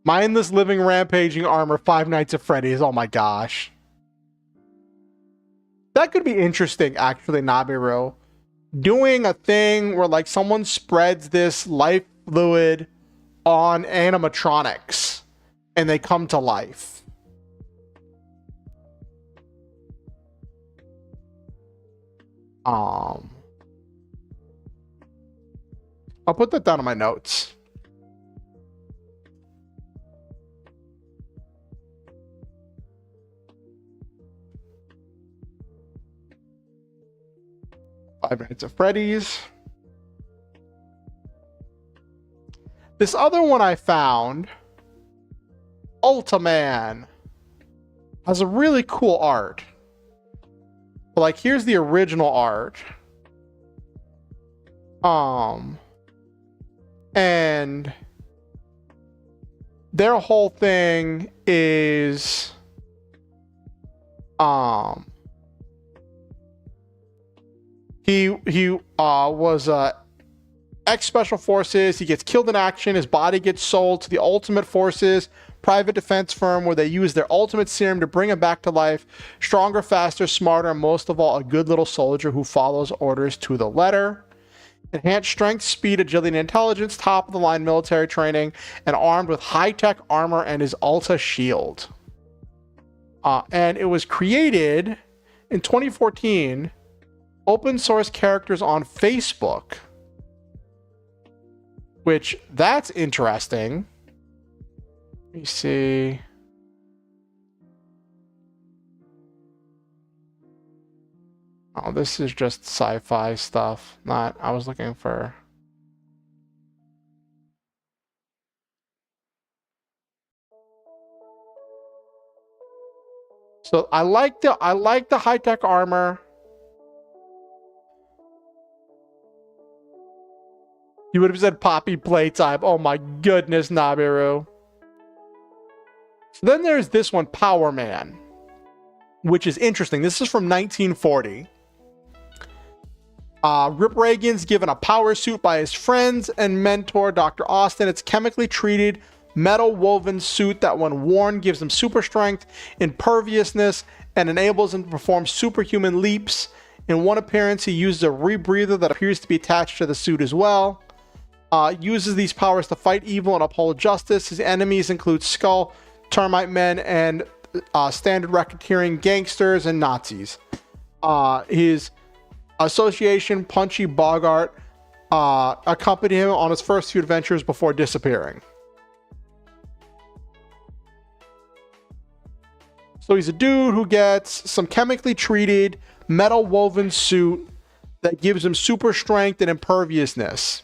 [SPEAKER 1] Mindless living rampaging armor, Five Nights at Freddy's. Oh my gosh. That could be interesting, actually, Nabiru. Doing a thing where like someone spreads this life fluid on animatronics and they come to life. I'll put that down in my notes. Five Nights at Freddy's. This other one I found, Ultraman, has a really cool art. But like, here's the original art. And their whole thing is he was ex-special forces. He gets killed in action. His body gets sold to the Ultimate Forces private defense firm, where they use their ultimate serum to bring him back to life. Stronger, faster, smarter, and most of all, a good little soldier who follows orders to the letter. Enhanced strength, speed, agility, and intelligence, top of the line military training, and armed with high-tech armor and his Ulta shield. And it was created in 2014. Open source characters on Facebook, which that's interesting. Let me see. Oh, this is just sci-fi stuff. Not, I was looking for. So I like the high-tech armor. You would have said Poppy playtime. Oh my goodness, Nabiru. So then there's this one, Power Man, which is interesting. This is from 1940. Rip Reagan's given a power suit by his friends and mentor, Dr. Austin. It's chemically treated metal woven suit that when worn gives him super strength, imperviousness, and enables him to perform superhuman leaps. In one appearance, he uses a rebreather that appears to be attached to the suit as well. Uses these powers to fight evil and uphold justice. His enemies include Skull, Termite Men, and standard racketeering gangsters and Nazis. His association, Punchy Bogart, accompanied him on his first few adventures before disappearing. So he's a dude who gets some chemically treated metal woven suit that gives him super strength and imperviousness.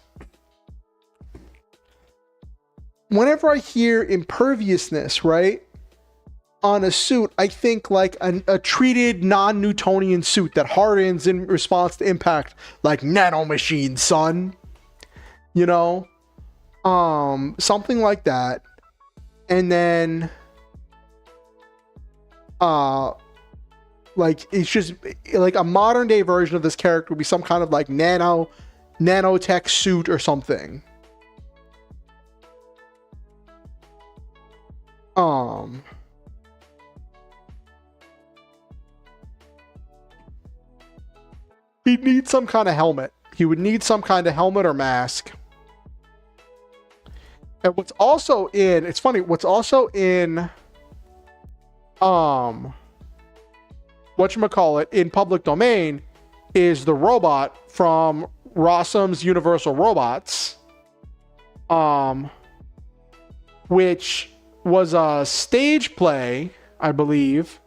[SPEAKER 1] Whenever I hear imperviousness, right, on a suit, I think like a treated non-Newtonian suit that hardens in response to impact, like nanomachine, son. You know? Something like that. And then, like, it's just, like, a modern day version of this character would be some kind of, like, nanotech suit or something. He'd need some kind of helmet. He would need some kind of helmet or mask. And what's also in, it's funny, what's also in whatchamacallit, in public domain is the robot from Rossum's Universal Robots, which was a stage play, I believe.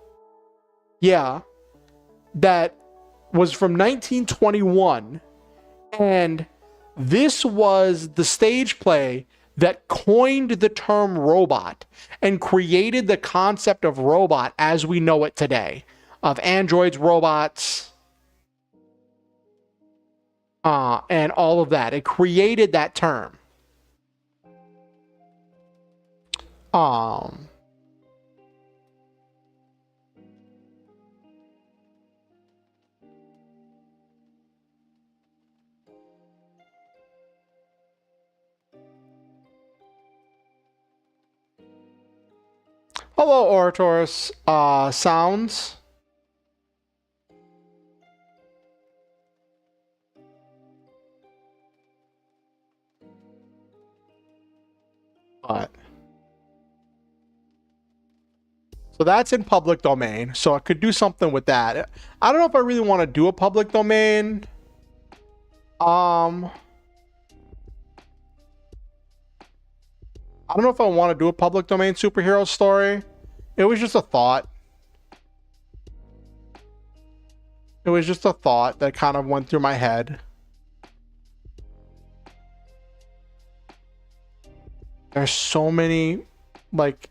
[SPEAKER 1] Yeah, that was from 1921, and this was the stage play that coined the term robot and created the concept of robot as we know it today, of androids, robots, and all of that. It created that term. Hello, Orator's sounds. But so that's in public domain. So I could do something with that. I don't know if I really want to do a public domain. I don't know if I want to do a public domain superhero story. It was just a thought. It was just a thought that kind of went through my head. There's so many, like,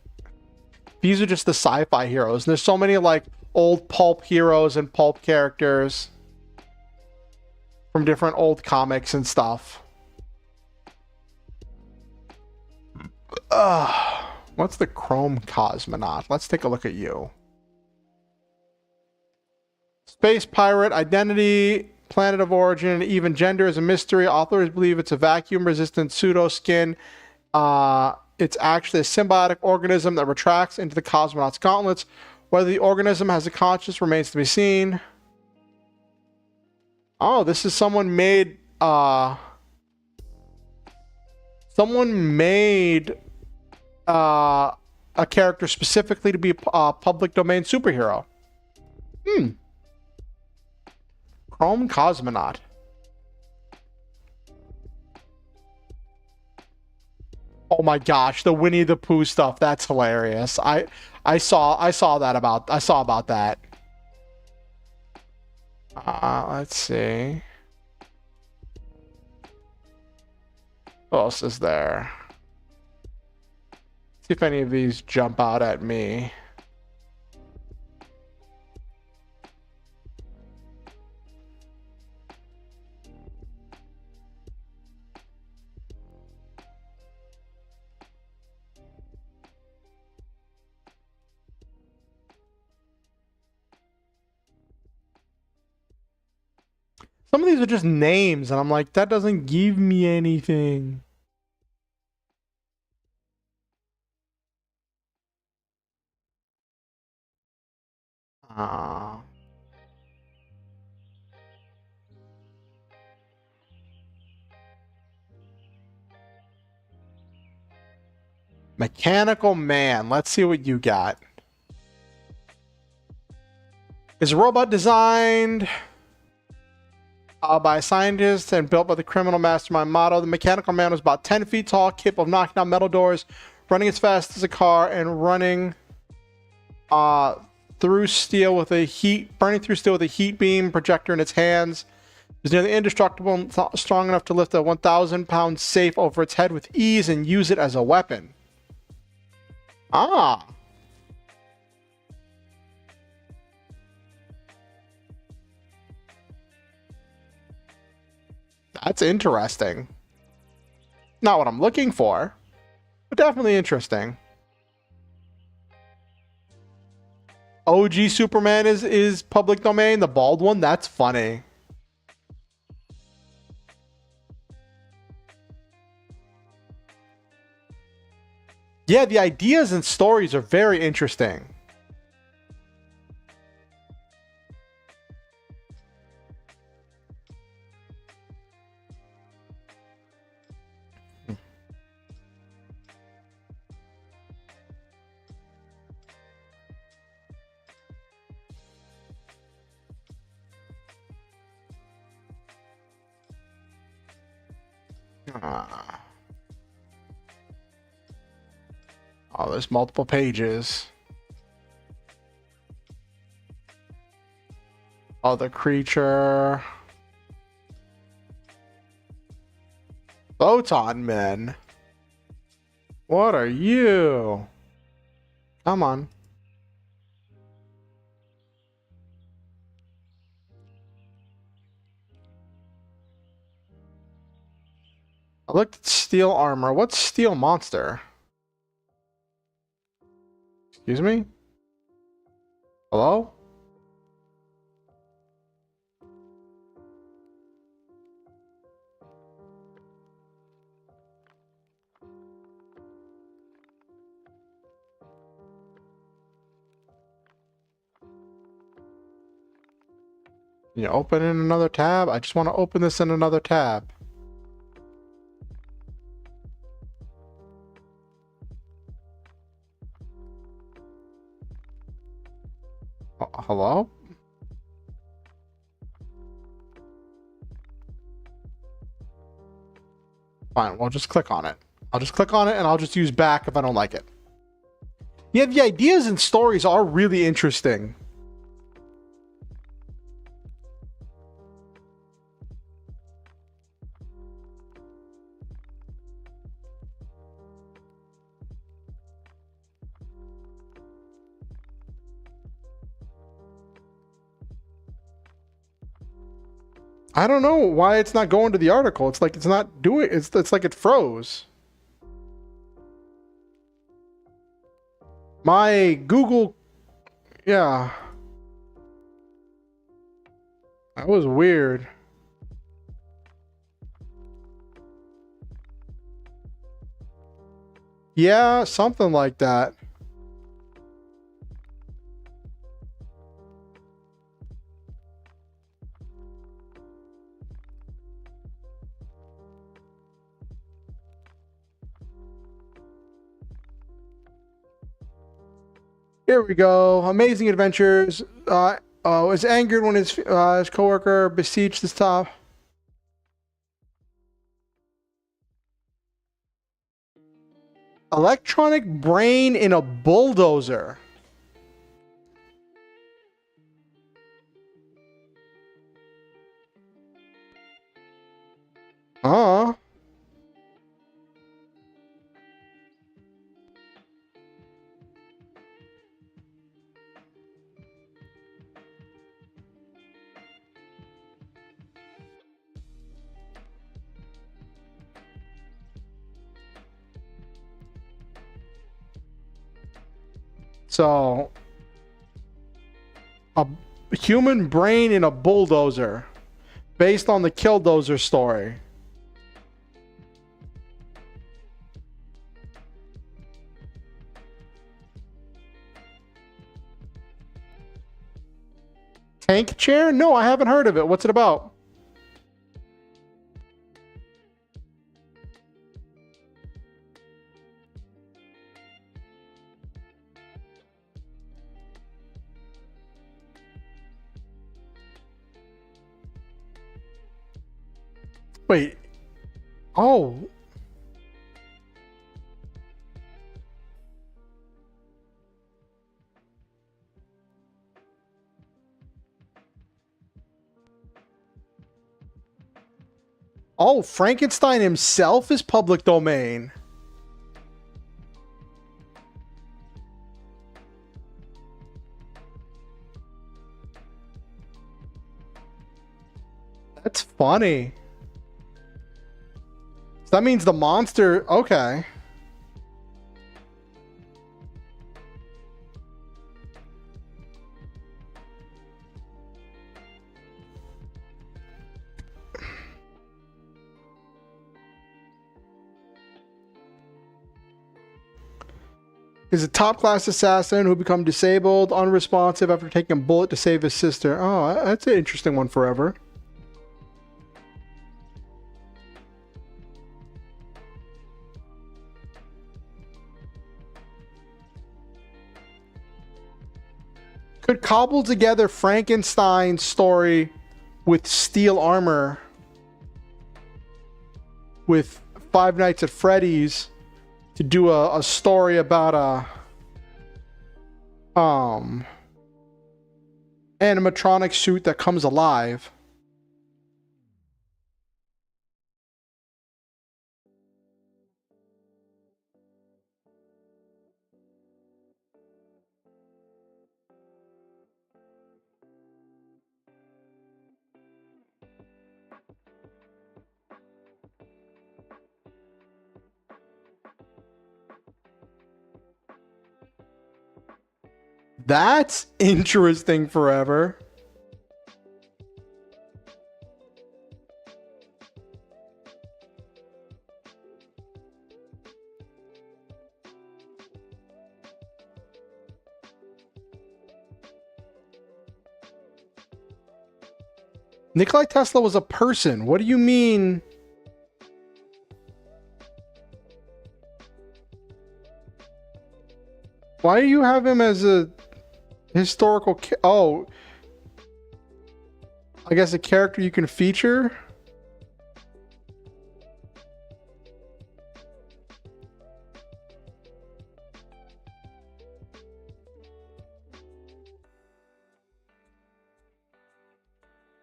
[SPEAKER 1] these are just the sci-fi heroes. There's so many, like, old pulp heroes and pulp characters from different old comics and stuff. What's the Chrome Cosmonaut? Let's take a look at you. Space pirate, identity, planet of origin, even gender is a mystery. Authors believe it's a vacuum-resistant pseudo-skin. It's actually a symbiotic organism that retracts into the cosmonaut's gauntlets. Whether the organism has a conscience remains to be seen. Oh, this is someone made a character specifically to be a public domain superhero. Chrome Cosmonaut. Oh my gosh, the Winnie the Pooh stuff. That's hilarious. I saw about that. Let's see. What else is there? See if any of these jump out at me. Some of these are just names, and I'm like, that doesn't give me anything. Mechanical Man. Let's see what you got. Is a robot designed by scientists and built by the criminal mastermind Motto. The Mechanical Man was about 10 feet tall, capable of knocking down metal doors, running as fast as a car, and running through steel with a heat beam projector in its hands. It was nearly indestructible and strong enough to lift a 1,000-pound safe over its head with ease and use it as a weapon. Ah. That's interesting. Not what I'm looking for, but definitely interesting. OG Superman is public domain, the bald one. That's funny. Yeah, the ideas and stories are very interesting. Ah. Oh, there's multiple pages. Other creature. Photon men. What are you? Come on. I looked at steel armor. What's steel monster? Excuse me? Hello? Can you open in another tab? I just want to open this in another tab. Hello? Fine, well, just click on it. I'll just click on it and I'll just use back if I don't like it. Yeah, the ideas and stories are really interesting. I don't know why it's not going to the article. It's like it's not doing it's like it froze. My Google, yeah. That was weird. Yeah, something like that. Here we go. Amazing adventures. Was angered when his coworker besieged his top. Electronic brain in a bulldozer. Huh? So, a human brain in a bulldozer, based on the Killdozer story. Tank chair? No, I haven't heard of it. What's it about? Wait. Oh. Oh, Frankenstein himself is public domain. That's funny. So that means the monster... Okay. Is a top-class assassin who become disabled, unresponsive after taking a bullet to save his sister. Oh, that's an interesting one forever. Could cobble together Frankenstein's story with steel armor with Five Nights at Freddy's to do a story about a animatronic suit that comes alive. That's interesting forever. Nikolai Tesla was a person. What do you mean? Why do you have him as a historical? Oh, I guess a character you can feature.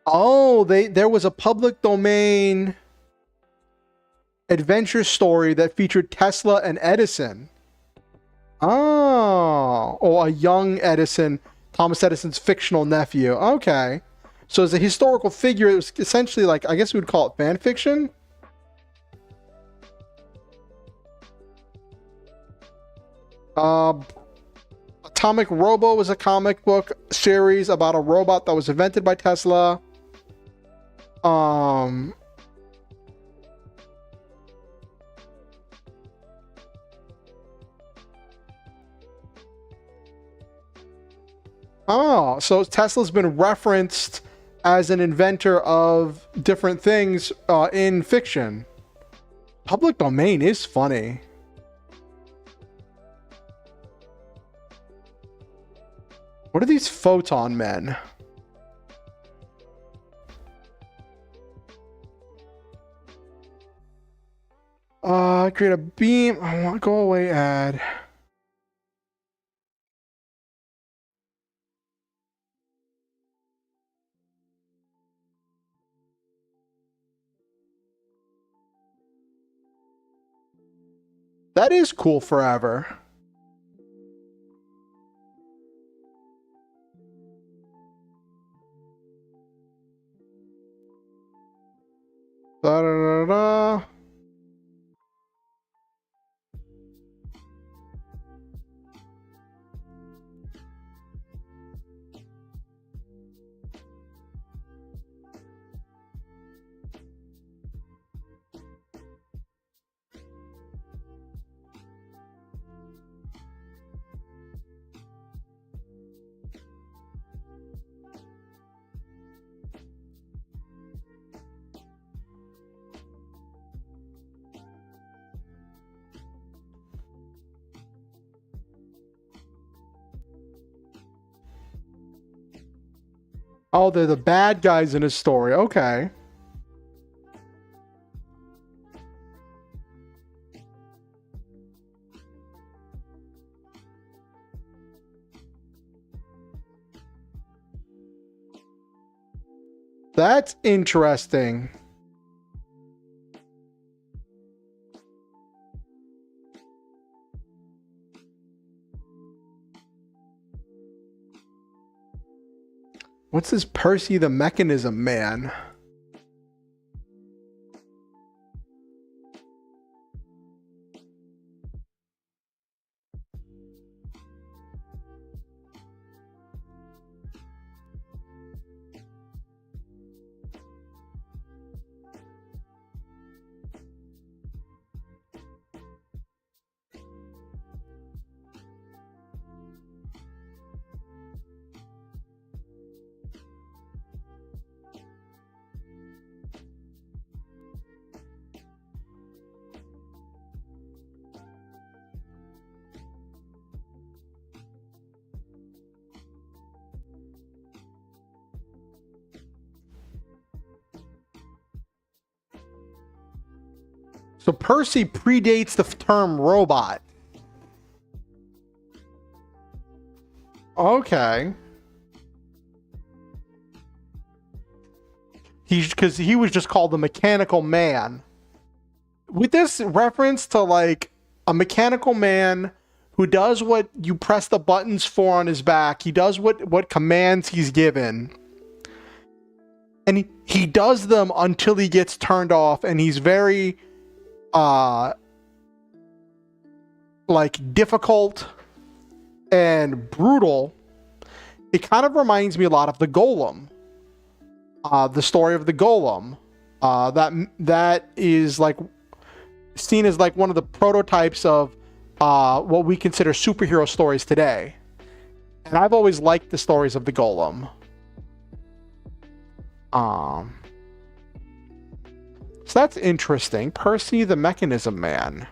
[SPEAKER 1] Oh, there was a public domain adventure story that featured Tesla and Edison. Oh, a young Edison, Thomas Edison's fictional nephew. Okay. So as a historical figure, it was essentially like, I guess we would call it fan fiction. Atomic Robo was a comic book series about a robot that was invented by Tesla. Oh, so Tesla's been referenced as an inventor of different things in fiction. Public domain is funny. What are these photon men? Create a beam. I want go away ad. That is cool forever. Da da da da. Oh, they're the bad guys in his story. Okay. That's interesting. What's this Percy the Mechanism Man? So Percy predates the term robot. Okay. Because he was just called the mechanical man. With this reference to like a mechanical man who does what you press the buttons for on his back, he does what commands he's given. And he does them until he gets turned off, and he's very like difficult and brutal. It kind of reminds me a lot of the Golem. The story of the Golem. That is like seen as like one of the prototypes of what we consider superhero stories today. And I've always liked the stories of the Golem. So that's interesting. Percy the Mechanism Man.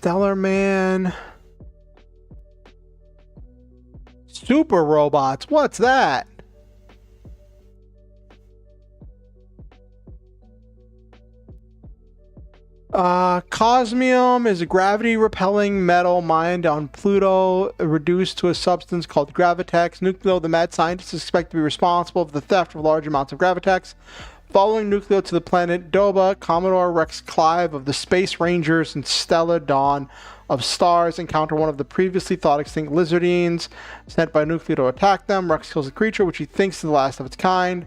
[SPEAKER 1] Stellar Man. Super robots. What's that? Cosmium is a gravity-repelling metal mined on Pluto, reduced to a substance called gravitex. Nucleo, the mad scientist, is expected to be responsible for the theft of large amounts of gravitex. Following Nucleo to the planet Doba, Commodore Rex Clive of the Space Rangers and Stellar Dawn of Stars encounter one of the previously thought extinct lizardines sent by Nucleo to attack them. Rex kills the creature, which he thinks is the last of its kind.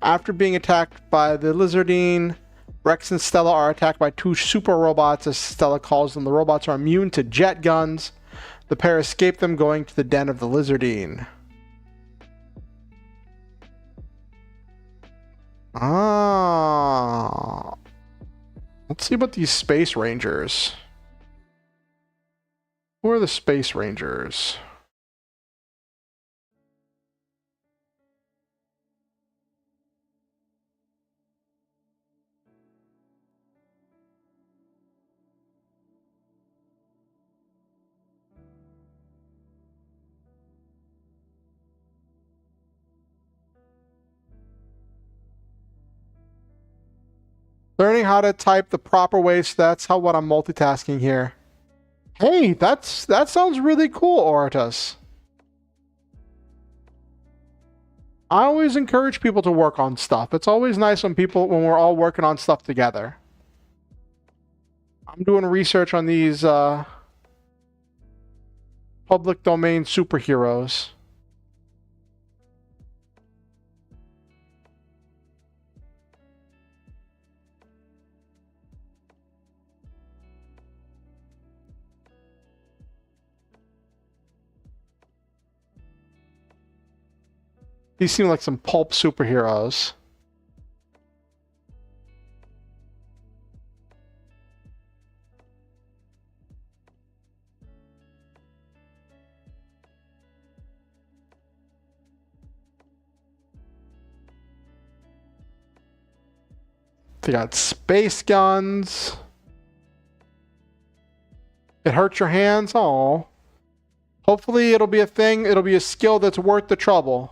[SPEAKER 1] After being attacked by the lizardine, Rex and Stella are attacked by two super robots, as Stella calls them. The robots are immune to jet guns. The pair escape them, going to the den of the lizardine. Let's see about these Space Rangers. Who are the Space Rangers? Learning how to type the proper way, so that's what I'm multitasking here. Hey, that sounds really cool, Oratus. I always encourage people to work on stuff. It's always nice when we're all working on stuff together. I'm doing research on these public domain superheroes. These seem like some pulp superheroes. They got space guns. It hurts your hands? Oh. Hopefully it'll be a thing. It'll be a skill that's worth the trouble.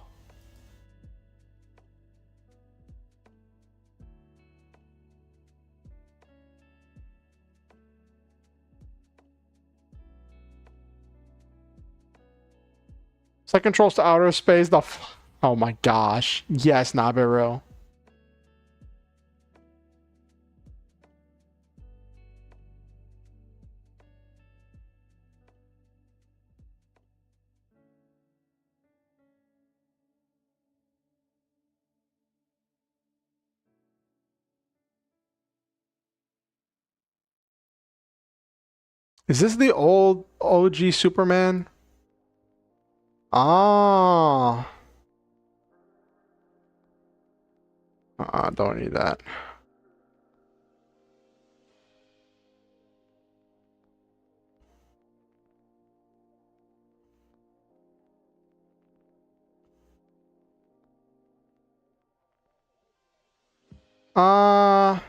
[SPEAKER 1] Set controls to outer space. Oh my gosh. Yes, Nabiru. Is this the old OG Superman? Ah. Don't need that. Uh,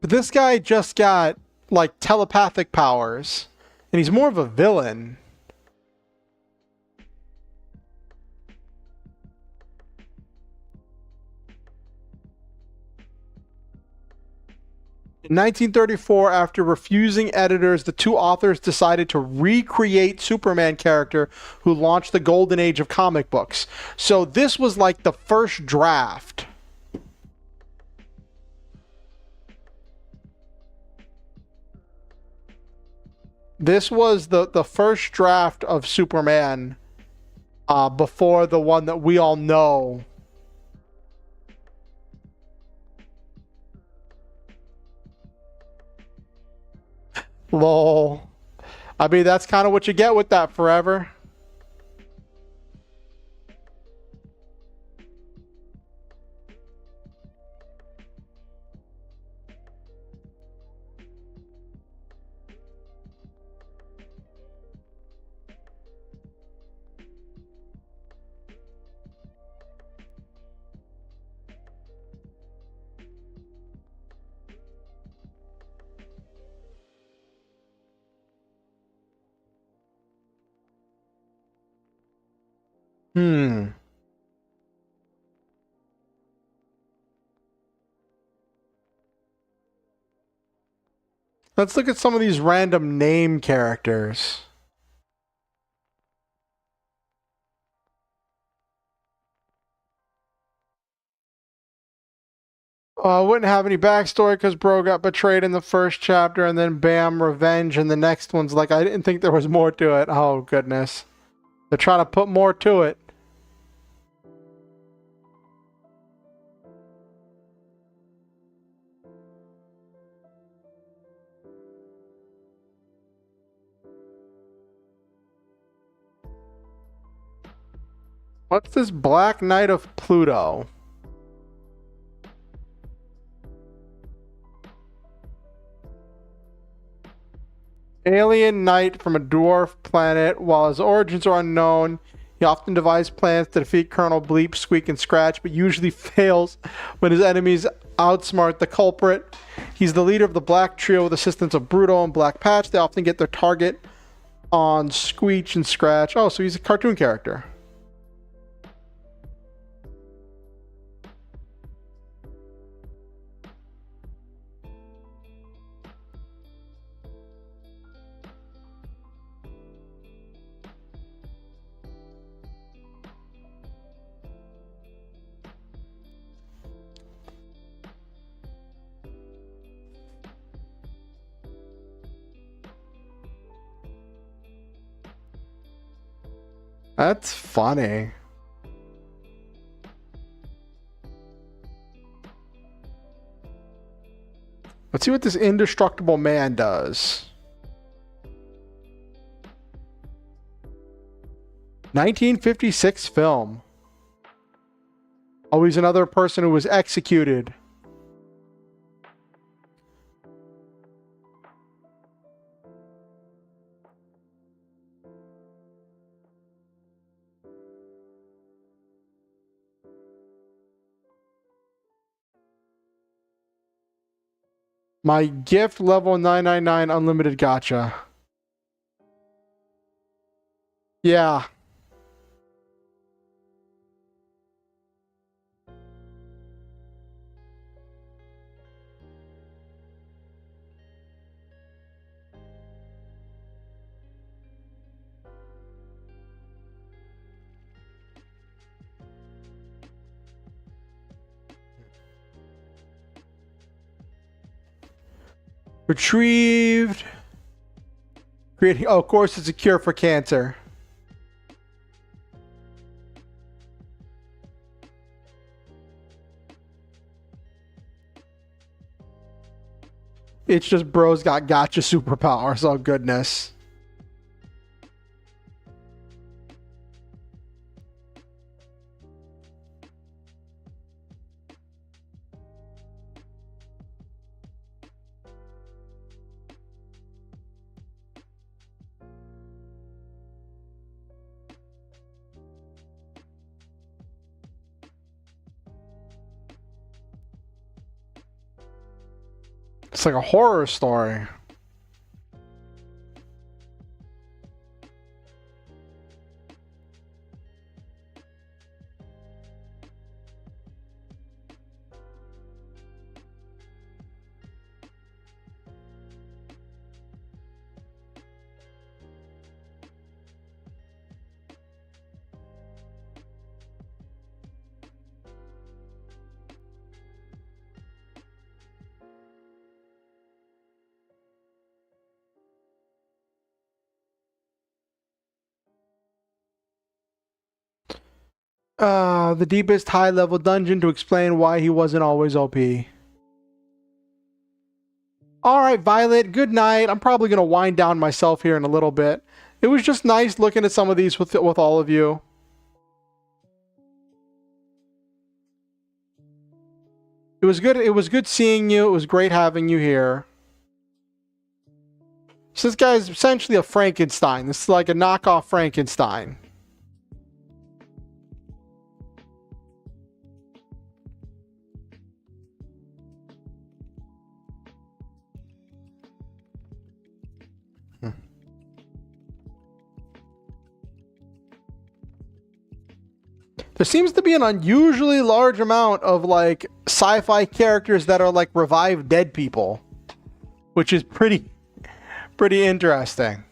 [SPEAKER 1] but this guy just got like telepathic powers, and he's more of a villain. In 1934, after refusing editors, the two authors decided to recreate Superman character who launched the golden age of comic books. So this was like the first draft. This was the first draft of Superman before the one that we all know. Lol. I mean, that's kind of what you get with that forever. Hmm. Let's look at some of these random name characters. Wouldn't have any backstory because bro got betrayed in the first chapter and then bam, revenge, and the next one's like, I didn't think there was more to it. Oh, goodness. They're trying to put more to it. What's this Black Knight of Pluto? Alien knight from a dwarf planet. While his origins are unknown, he often devised plans to defeat Colonel Bleep, Squeak, and Scratch, but usually fails when his enemies outsmart the culprit. He's the leader of the Black Trio with assistance of Bruto and Black Patch. They often get their target on Squeech and Scratch. Oh, so he's a cartoon character. That's funny. Let's see what this indestructible man does. 1956 film. Oh, he's another person who was executed. My gift level 999 unlimited gacha. Yeah. Retrieved. Creating. Oh, of course, it's a cure for cancer. It's just bro's got gotcha superpowers. Oh, goodness. It's like a horror story. The deepest high-level dungeon to explain why he wasn't always OP. Alright, Violet, good night. I'm probably going to wind down myself here in a little bit. It was just nice looking at some of these with all of you. It was good seeing you. It was great having you here. So this guy's essentially a Frankenstein. This is like a knockoff Frankenstein. There seems to be an unusually large amount of like sci-fi characters that are like revived dead people, which is pretty interesting.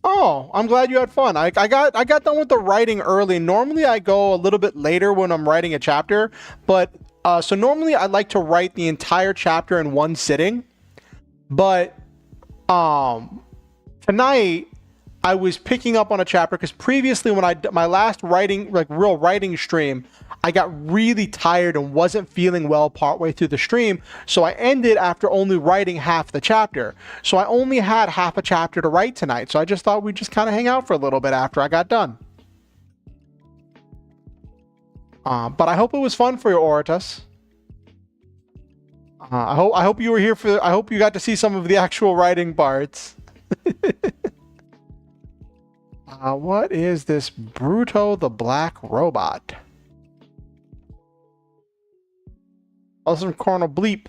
[SPEAKER 1] Oh, I'm glad you had fun. I got done with the writing early. Normally I go a little bit later when I'm writing a chapter, but so normally I like to write the entire chapter in one sitting, but tonight I was picking up on a chapter because previously when my last writing, like real writing stream, I got really tired and wasn't feeling well partway through the stream, so I ended after only writing half the chapter. So I only had half a chapter to write tonight, so I just thought we'd just kind of hang out for a little bit after I got done. But I hope it was fun for your Oratus. I hope you were here for. I hope you got to see some of the actual writing parts. What is this Bruto the Black Robot? Oh, this is from Colonel Bleep.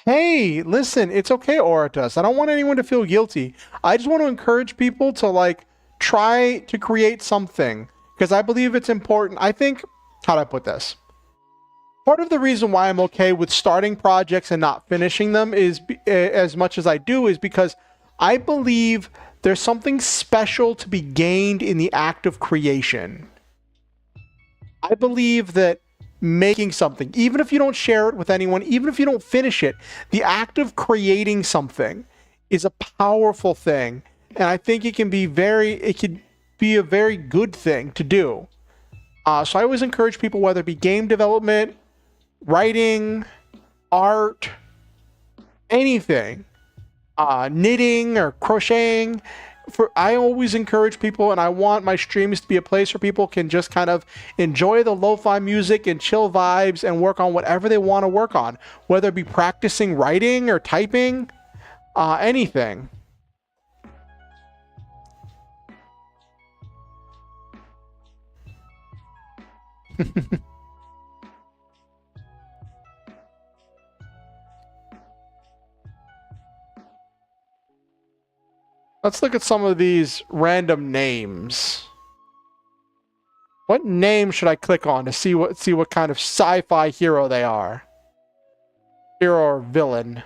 [SPEAKER 1] Hey, listen, it's okay, Oratus. I don't want anyone to feel guilty. I just want to encourage people to like try to create something because I believe it's important. I think, how do I put this? Part of the reason why I'm okay with starting projects and not finishing them is as much as I do is because I believe there's something special to be gained in the act of creation. I believe that making something, even if you don't share it with anyone, even if you don't finish it, the act of creating something is a powerful thing. And I think it could be a very good thing to do. So I always encourage people, whether it be game development, writing, art, anything, knitting or crocheting. I always encourage people, and I want my streams to be a place where people can just kind of enjoy the lo-fi music and chill vibes and work on whatever they want to work on, whether it be practicing writing or typing, anything. Let's look at some of these random names. What name should I click on to see what kind of sci-fi hero they are? Hero or villain?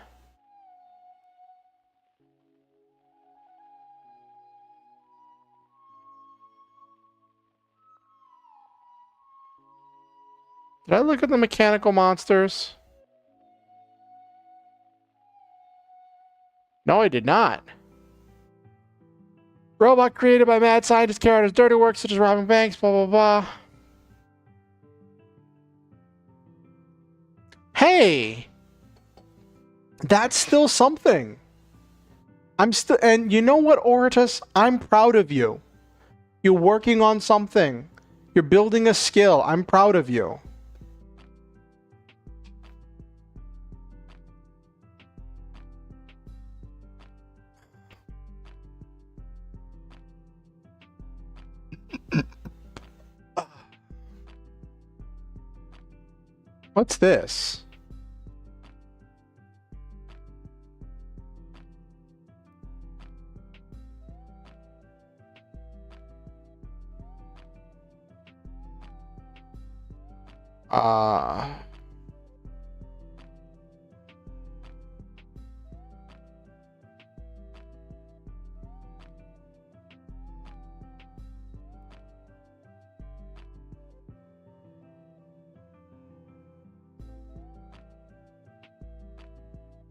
[SPEAKER 1] Did I look at the mechanical monsters? No, I did not. Robot created by mad scientists carried out his dirty work such as robbing banks, blah, blah, blah. Hey! That's still something. And you know what, Oritus? I'm proud of you. You're working on something. You're building a skill. I'm proud of you. What's this?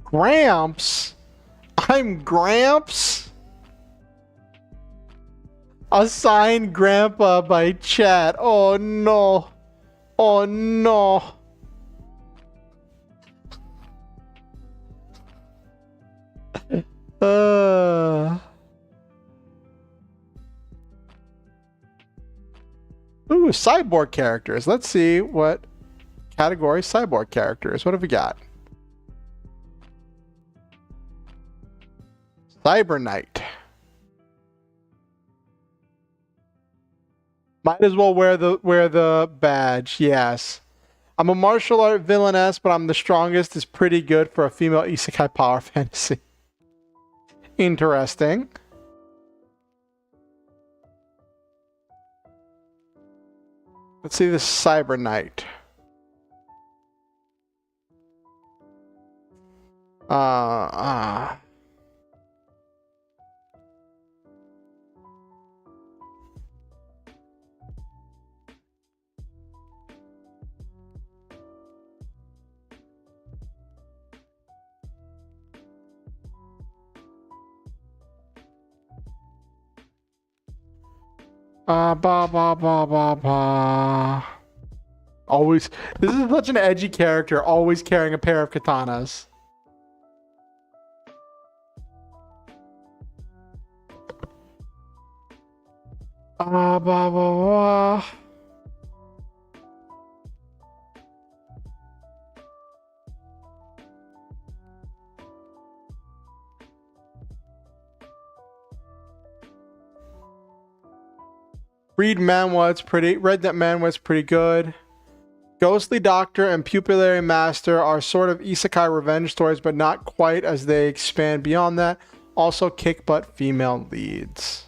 [SPEAKER 1] Gramps? I'm Gramps? Assigned Grandpa by chat. Oh no. Oh no. Ooh, cyborg characters. Let's see what category cyborg characters. What have we got? Cyber Knight. Might as well wear the badge. Yes. I'm a martial art villainess, but I'm the strongest is pretty good for a female isekai power fantasy. Interesting. Let's see this Cyber Knight. Always, this is such an edgy character, always carrying a pair of katanas. Read manhwa, it's pretty. Read that manhwa, it's pretty good. Ghostly Doctor and Pupillary Master are sort of isekai revenge stories, but not quite as they expand beyond that. Also kick butt female leads.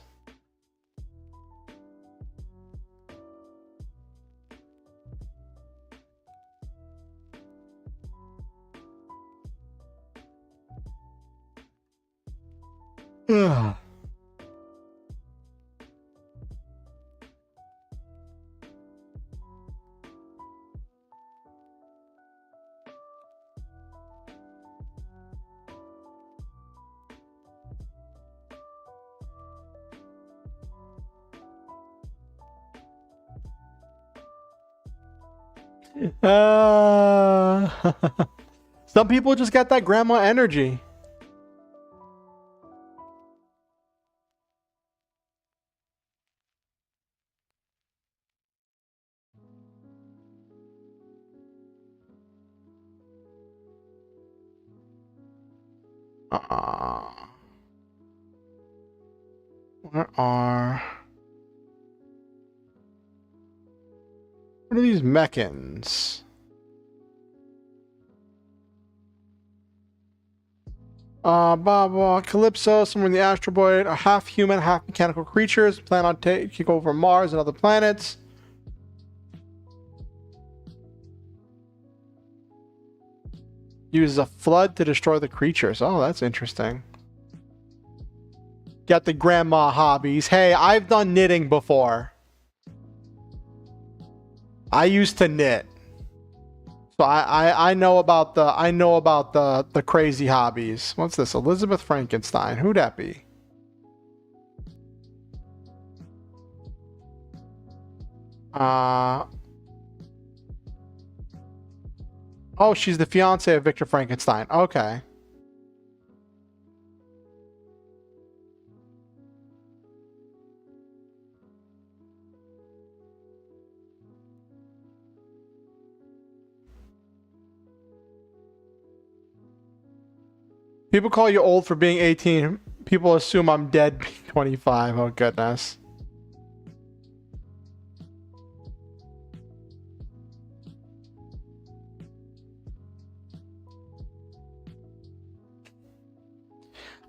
[SPEAKER 1] Ugh. Some people just got that grandma energy. What are these mechans? Calypso, somewhere in the Astral Void, are half human, half mechanical creatures, plan on taking over Mars and other planets. Use a flood to destroy the creatures. Oh, that's interesting. Got the grandma hobbies. Hey, I've done knitting before. I used to knit. So I know about the crazy hobbies. What's this? Elizabeth Frankenstein. Who'd that be? Oh, she's the fiance of Victor Frankenstein. Okay. People call you old for being 18. People assume I'm dead being 25. Oh, goodness.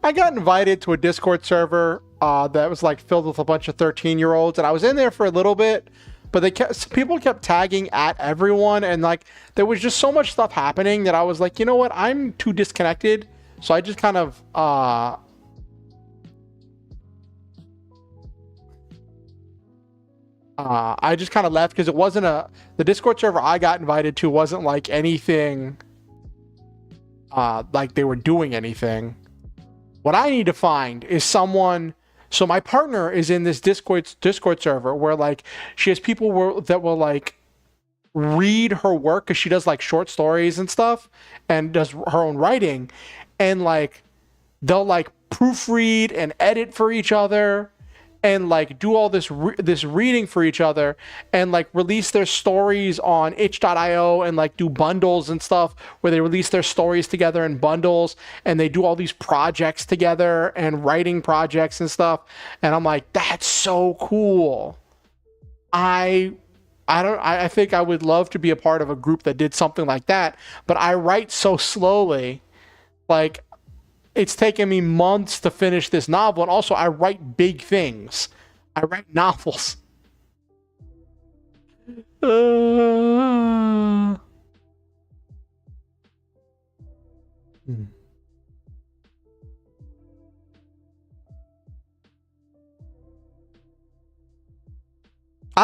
[SPEAKER 1] I got invited to a Discord server that was like filled with a bunch of 13-year-olds, and I was in there for a little bit, but people kept tagging at everyone, and like there was just so much stuff happening that I was like, you know what, I'm too disconnected, so I just kind of left because it wasn't the Discord server I got invited to wasn't like anything like they were doing anything. What I need to find is someone. So my partner is in this Discord server where like she has people that will like read her work because she does like short stories and stuff and does her own writing, and like they'll like proofread and edit for each other and like do all this reading for each other and like release their stories on itch.io and like do bundles and stuff where they release their stories together in bundles, and they do all these projects together and writing projects and stuff. And I'm like, that's so cool. I think I would love to be a part of a group that did something like that, but I write so slowly. Like, it's taken me months to finish this novel, and also I write big things. I write novels. I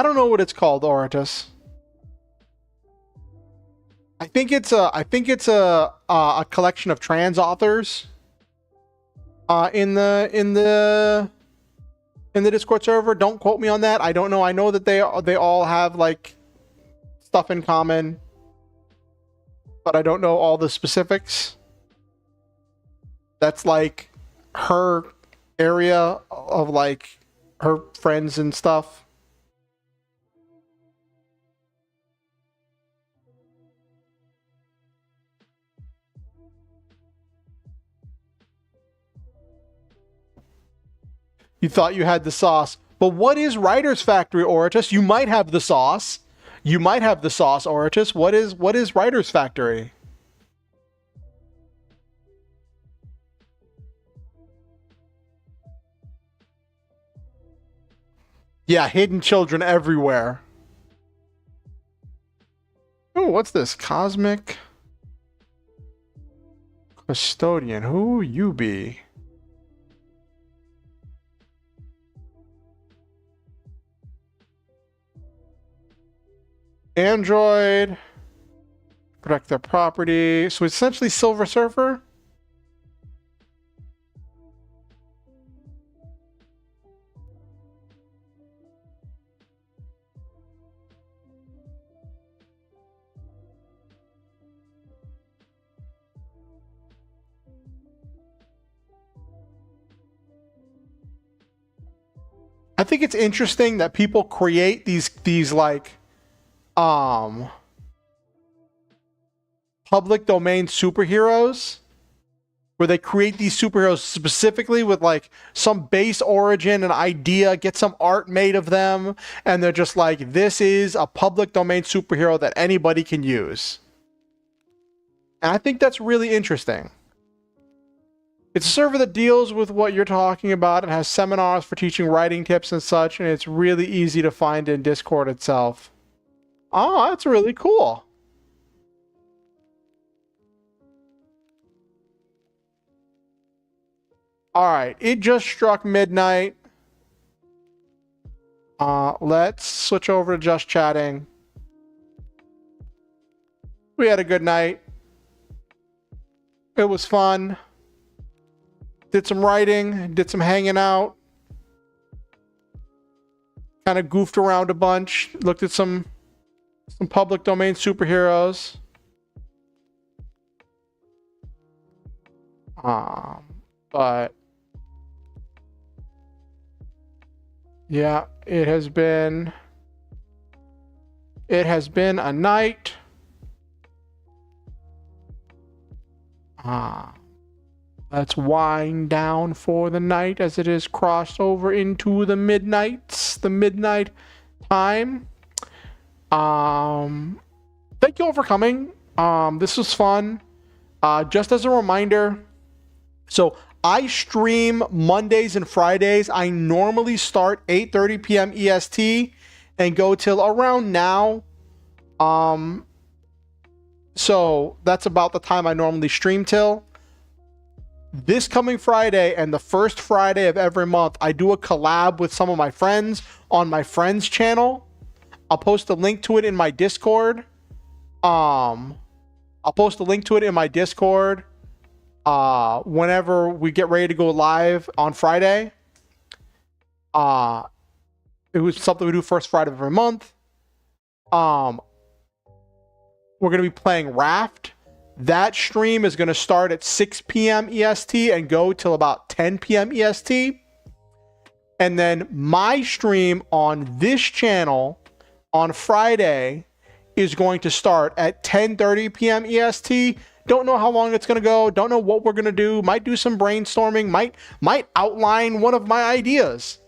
[SPEAKER 1] don't know what it's called, Oratus. I think it's a collection of trans authors. In the Discord server. Don't quote me on that. I don't know. I know that they all have like stuff in common, but I don't know all the specifics. That's like her area of like her friends and stuff. You thought you had the sauce. But what is Writer's Factory, Oratus? You might have the sauce. You might have the sauce, Oratus. What is Writer's Factory? Yeah, hidden children everywhere. Oh, what's this? Cosmic Custodian. Who you be? Android, protect their property. So essentially Silver Surfer. I think it's interesting that people create these like public domain superheroes, where they create these superheroes specifically with like some base origin and idea, get some art made of them, and they're just like, this is a public domain superhero that anybody can use. And I think that's really interesting. It's a server that deals with what you're talking about and has seminars for teaching writing tips and such, and it's really easy to find in Discord itself. Oh, that's really cool. All right, it just struck midnight. Let's switch over to just chatting. We had a good night. It was fun. Did some writing, did some hanging out. Kind of goofed around a bunch. Looked at some public domain superheroes. But yeah, it has been a night. Let's wind down for the night as it is crossed over into the midnight time. Thank you all for coming. This was fun. Just as a reminder, so I stream Mondays and Fridays. I normally start 8:30 p.m. EST and go till around now. So that's about the time I normally stream till. This coming Friday and the first Friday of every month, I do a collab with some of my friends on my friends channel. I'll post a link to it in my Discord. Whenever we get ready to go live on Friday. It was something we do first Friday of every month. We're going to be playing Raft. That stream is going to start at 6 p.m. EST and go till about 10 p.m. EST. And then my stream on this channel on Friday is going to start at 10:30 p.m. EST. Don't know how long it's going to go. Don't know what we're going to do. Might do some brainstorming. Might outline one of my ideas.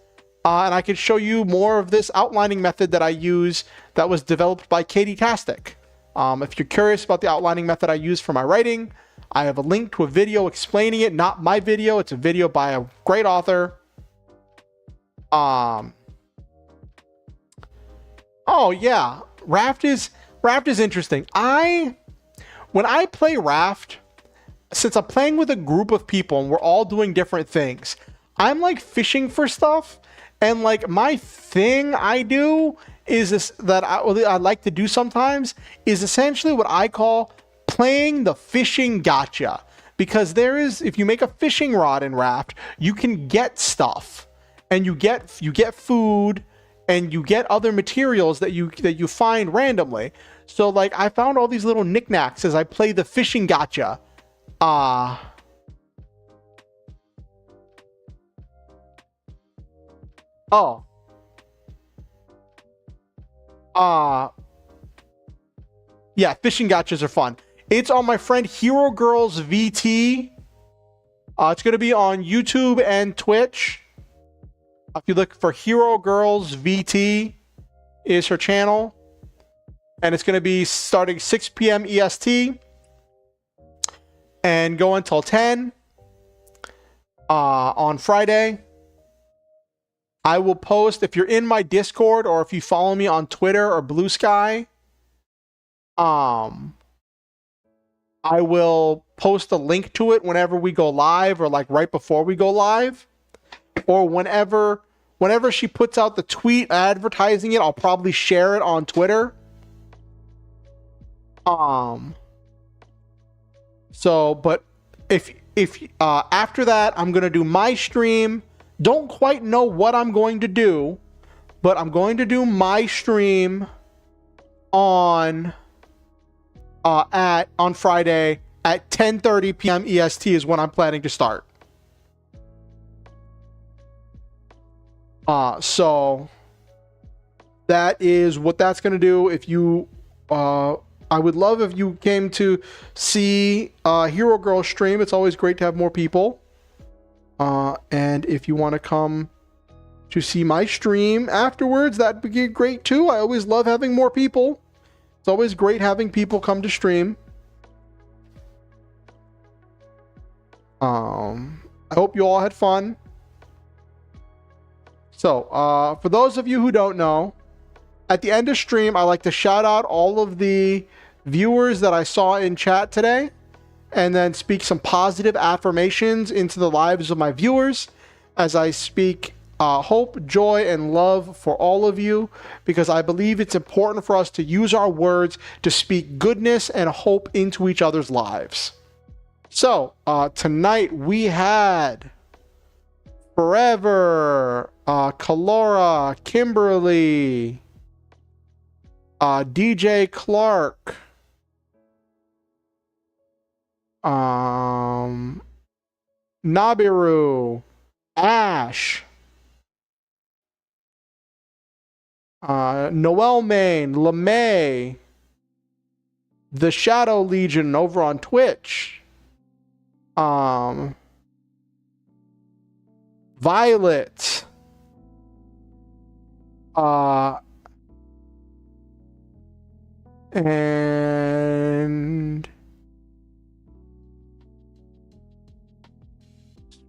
[SPEAKER 1] And I can show you more of this outlining method that I use that was developed by Katie Tastic. If you're curious about the outlining method I use for my writing, I have a link to a video explaining it. Not my video. It's a video by a great author. Oh yeah, Raft is interesting. When I play Raft, since I'm playing with a group of people and we're all doing different things, I'm like fishing for stuff, and like my thing I do is this that I like to do sometimes is essentially what I call playing the fishing gotcha. Because if you make a fishing rod in Raft, you can get stuff, and you get food, and you get other materials that you find randomly. So like I found all these little knickknacks as I play the fishing gotcha. Yeah, fishing gotchas are fun. It's on my friend Hero Girls VT. It's going to be on YouTube and Twitch. If you look for Hero Girls VT is her channel. And it's going to be starting 6 p.m. EST and go until 10 on Friday. I will post, if you're in my Discord or if you follow me on Twitter or Blue Sky, I will post a link to it whenever we go live, or like right before we go live, or whenever she puts out the tweet advertising it, I'll probably share it on Twitter. But if after that, I'm going to do my stream. Don't quite know what I'm going to do, but I'm going to do my stream on Friday at 10:30 p.m. EST is when I'm planning to start. So that is what that's going to do. If you I would love if you came to see Hero Girl stream. It's always great to have more people. And if you want to come to see my stream afterwards, that'd be great too. I always love having more people. It's always great having people come to stream. I hope you all had fun. So, for those of you who don't know, at the end of stream, I like to shout out all of the viewers that I saw in chat today. and then speak some positive affirmations into the lives of my viewers as I speak hope, joy, and love for all of you, because I believe it's important for us to use our words to speak goodness and hope into each other's lives. So, tonight we had Forever, Kalora, Kimberly, DJ Clark, Nabiru, Ash, Noel Main, LeMay, the Shadow Legion over on Twitch, Violet, and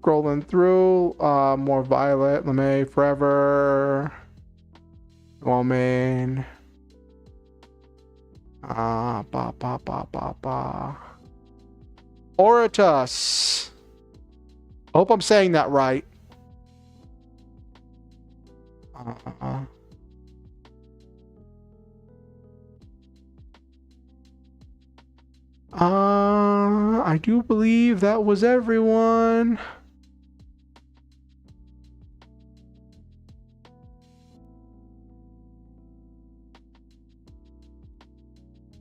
[SPEAKER 1] scrolling through, more Violet, LeMay, Forever, Woman, Oratus. I hope I'm saying that right. I do believe that was everyone.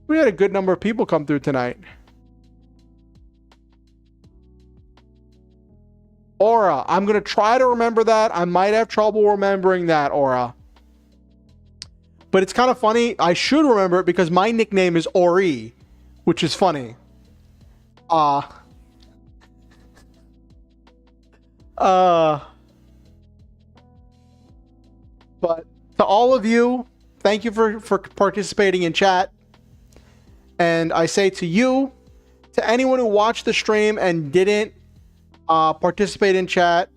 [SPEAKER 1] We had a good number of people come through tonight. Aura. I'm going to try to remember that. I might have trouble remembering that, Aura. But it's kind of funny. I should remember it because my nickname is Ori, which is funny. But to all of you, thank you for participating in chat. And I say to you, to anyone who watched the stream and didn't participate in chat.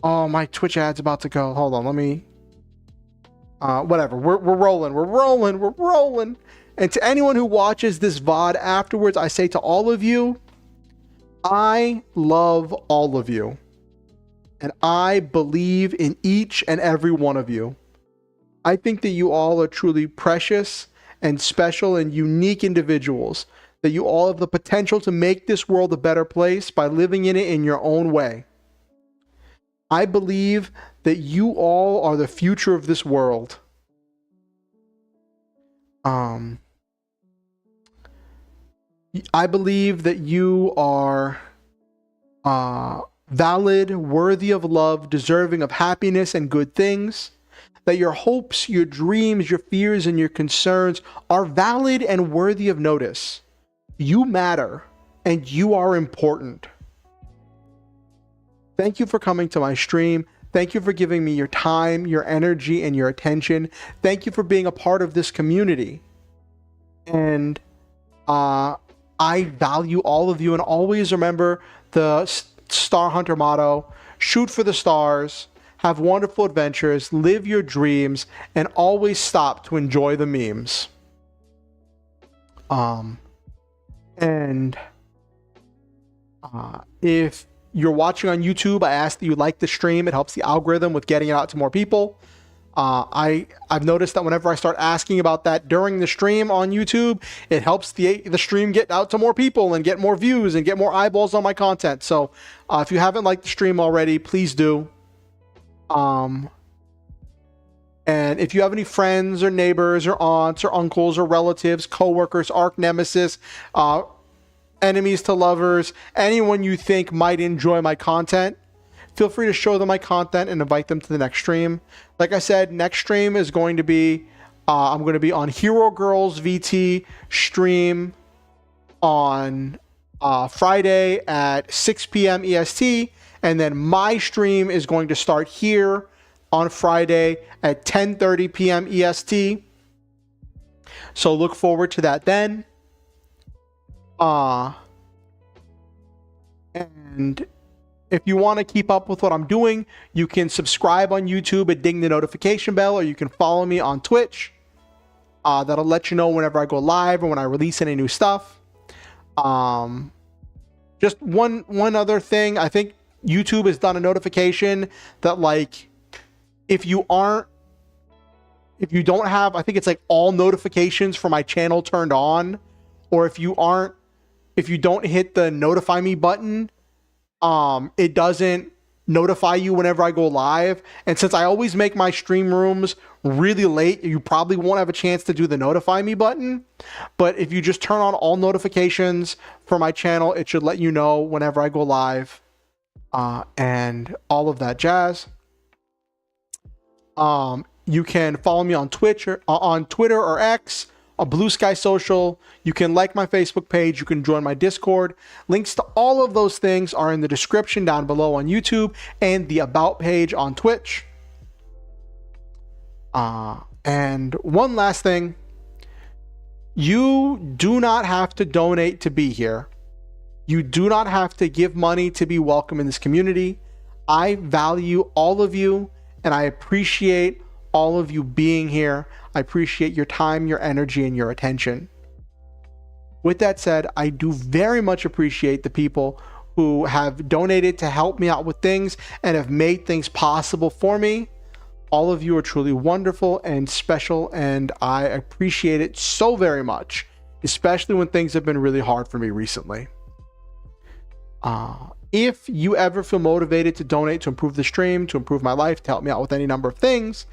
[SPEAKER 1] Oh, my Twitch ad's about to go. Hold on, let me. Whatever. We're rolling. And to anyone who watches this VOD afterwards, I say to all of you, I love all of you. And I believe in each and every one of you. I think that you all are truly precious and special and unique individuals, that you all have the potential to make this world a better place by living in it in your own way. I believe that you all are the future of this world. I believe that you are valid, worthy of love, deserving of happiness and good things. That your hopes, your dreams, your fears, and your concerns are valid and worthy of notice. You matter, and you are important. Thank you for coming to my stream. Thank you for giving me your time, your energy, and your attention. Thank you for being a part of this community. And I value all of you, and always remember the Star Hunter motto: shoot for the stars, have wonderful adventures, live your dreams, and always stop to enjoy the memes. If you're watching on YouTube, I ask that you like the stream. It helps the algorithm with getting it out to more people. I've noticed that whenever I start asking about that during the stream on YouTube, it helps the stream get out to more people and get more views and get more eyeballs on my content. So if you haven't liked the stream already, please do. And if you have any friends or neighbors or aunts or uncles or relatives, coworkers, arch nemesis, enemies to lovers, anyone you think might enjoy my content, feel free to show them my content and invite them to the next stream. Like I said, next stream is going to be, I'm going to be on Hero Girls VT stream on Friday at 6 p.m. EST. And then my stream is going to start here on Friday at 10:30 p.m. EST. So look forward to that then. And if you want to keep up with what I'm doing, you can subscribe on YouTube and ding the notification bell, or you can follow me on Twitch. That'll let you know whenever I go live or when I release any new stuff. Just one other thing. I think YouTube has done a notification that like if you don't have, I think it's like all notifications for my channel turned on, or if you don't hit the notify me button, it doesn't notify you whenever I go live. And since I always make my stream rooms really late, you probably won't have a chance to do the notify me button. But if you just turn on all notifications for my channel, it should let you know whenever I go live, and all of that jazz. You can follow me on Twitch or on Twitter or X, a Blue Sky Social. You can like my Facebook page. You can join my Discord. Links to all of those things are in the description down below on YouTube and the About page on Twitch. And one last thing. You do not have to donate to be here. You do not have to give money to be welcome in this community. I value all of you, and I appreciate all of you being here. I appreciate your time, your energy, and your attention. With that said, I do very much appreciate the people who have donated to help me out with things and have made things possible for me. All of you are truly wonderful and special, and I appreciate it so very much, especially when things have been really hard for me recently. If you ever feel motivated to donate to improve the stream, to improve my life, to help me out with any number of things,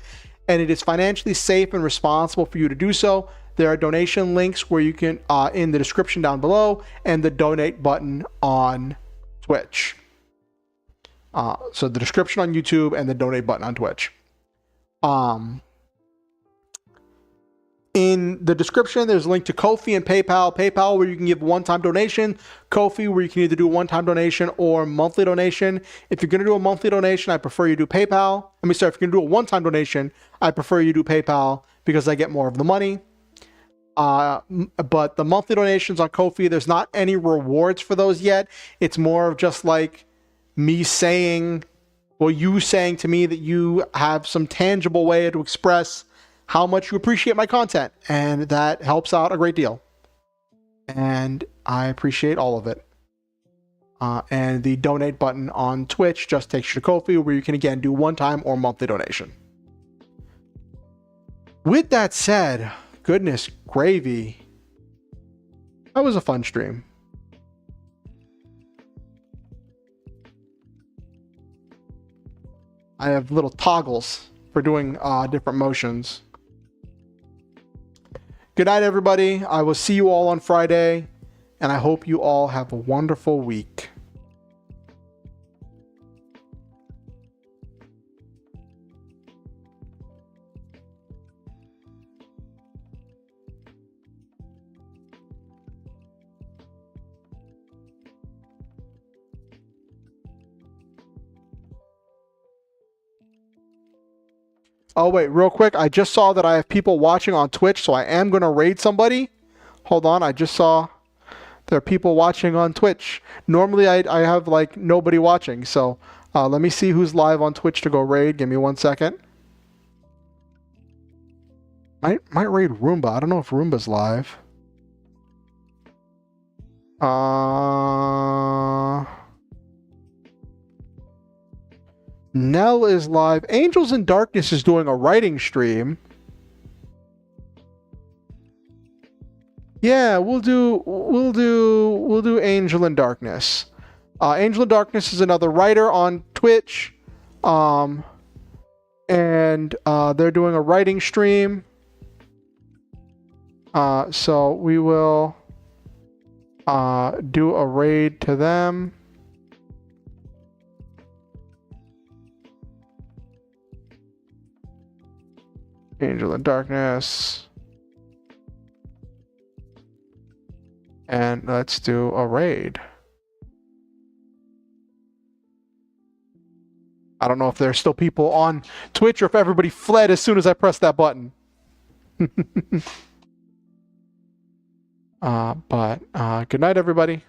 [SPEAKER 1] and it is financially safe and responsible for you to do so, there are donation links where you can in the description down below and the donate button on Twitch. So the description on YouTube and the donate button on Twitch. In the description, there's a link to Ko-fi and PayPal. PayPal, where you can give a one-time donation. Ko-fi, where you can either do a one-time donation or monthly donation. If you're going to do a monthly donation, I prefer you do PayPal. If you're going to do a one-time donation, I prefer you do PayPal because I get more of the money. But the monthly donations on Ko-fi, there's not any rewards for those yet. It's more of just like me saying, well, you saying to me that you have some tangible way to express how much you appreciate my content, and that helps out a great deal, and I appreciate all of it. And the donate button on Twitch just takes you to Ko-fi, where you can again do one-time or monthly donation. With that said, goodness gravy, that was a fun stream. I have little toggles for doing different motions. Good night, everybody. I will see you all on Friday, and I hope you all have a wonderful week. Oh, wait, real quick. I just saw that I have people watching on Twitch, so I am going to raid somebody. Hold on. I just saw there are people watching on Twitch. Normally, I have, like, nobody watching. So let me see who's live on Twitch to go raid. Give me 1 second. Might raid Roomba. I don't know if Roomba's live. Nell is live. Angels in Darkness is doing a writing stream. Yeah, we'll do Angel in Darkness. Angel in Darkness is another writer on Twitch. And they're doing a writing stream. So we will do a raid to them. Angel in Darkness. And let's do a raid. I don't know if there's still people on Twitch or if everybody fled as soon as I pressed that button. But good night, everybody.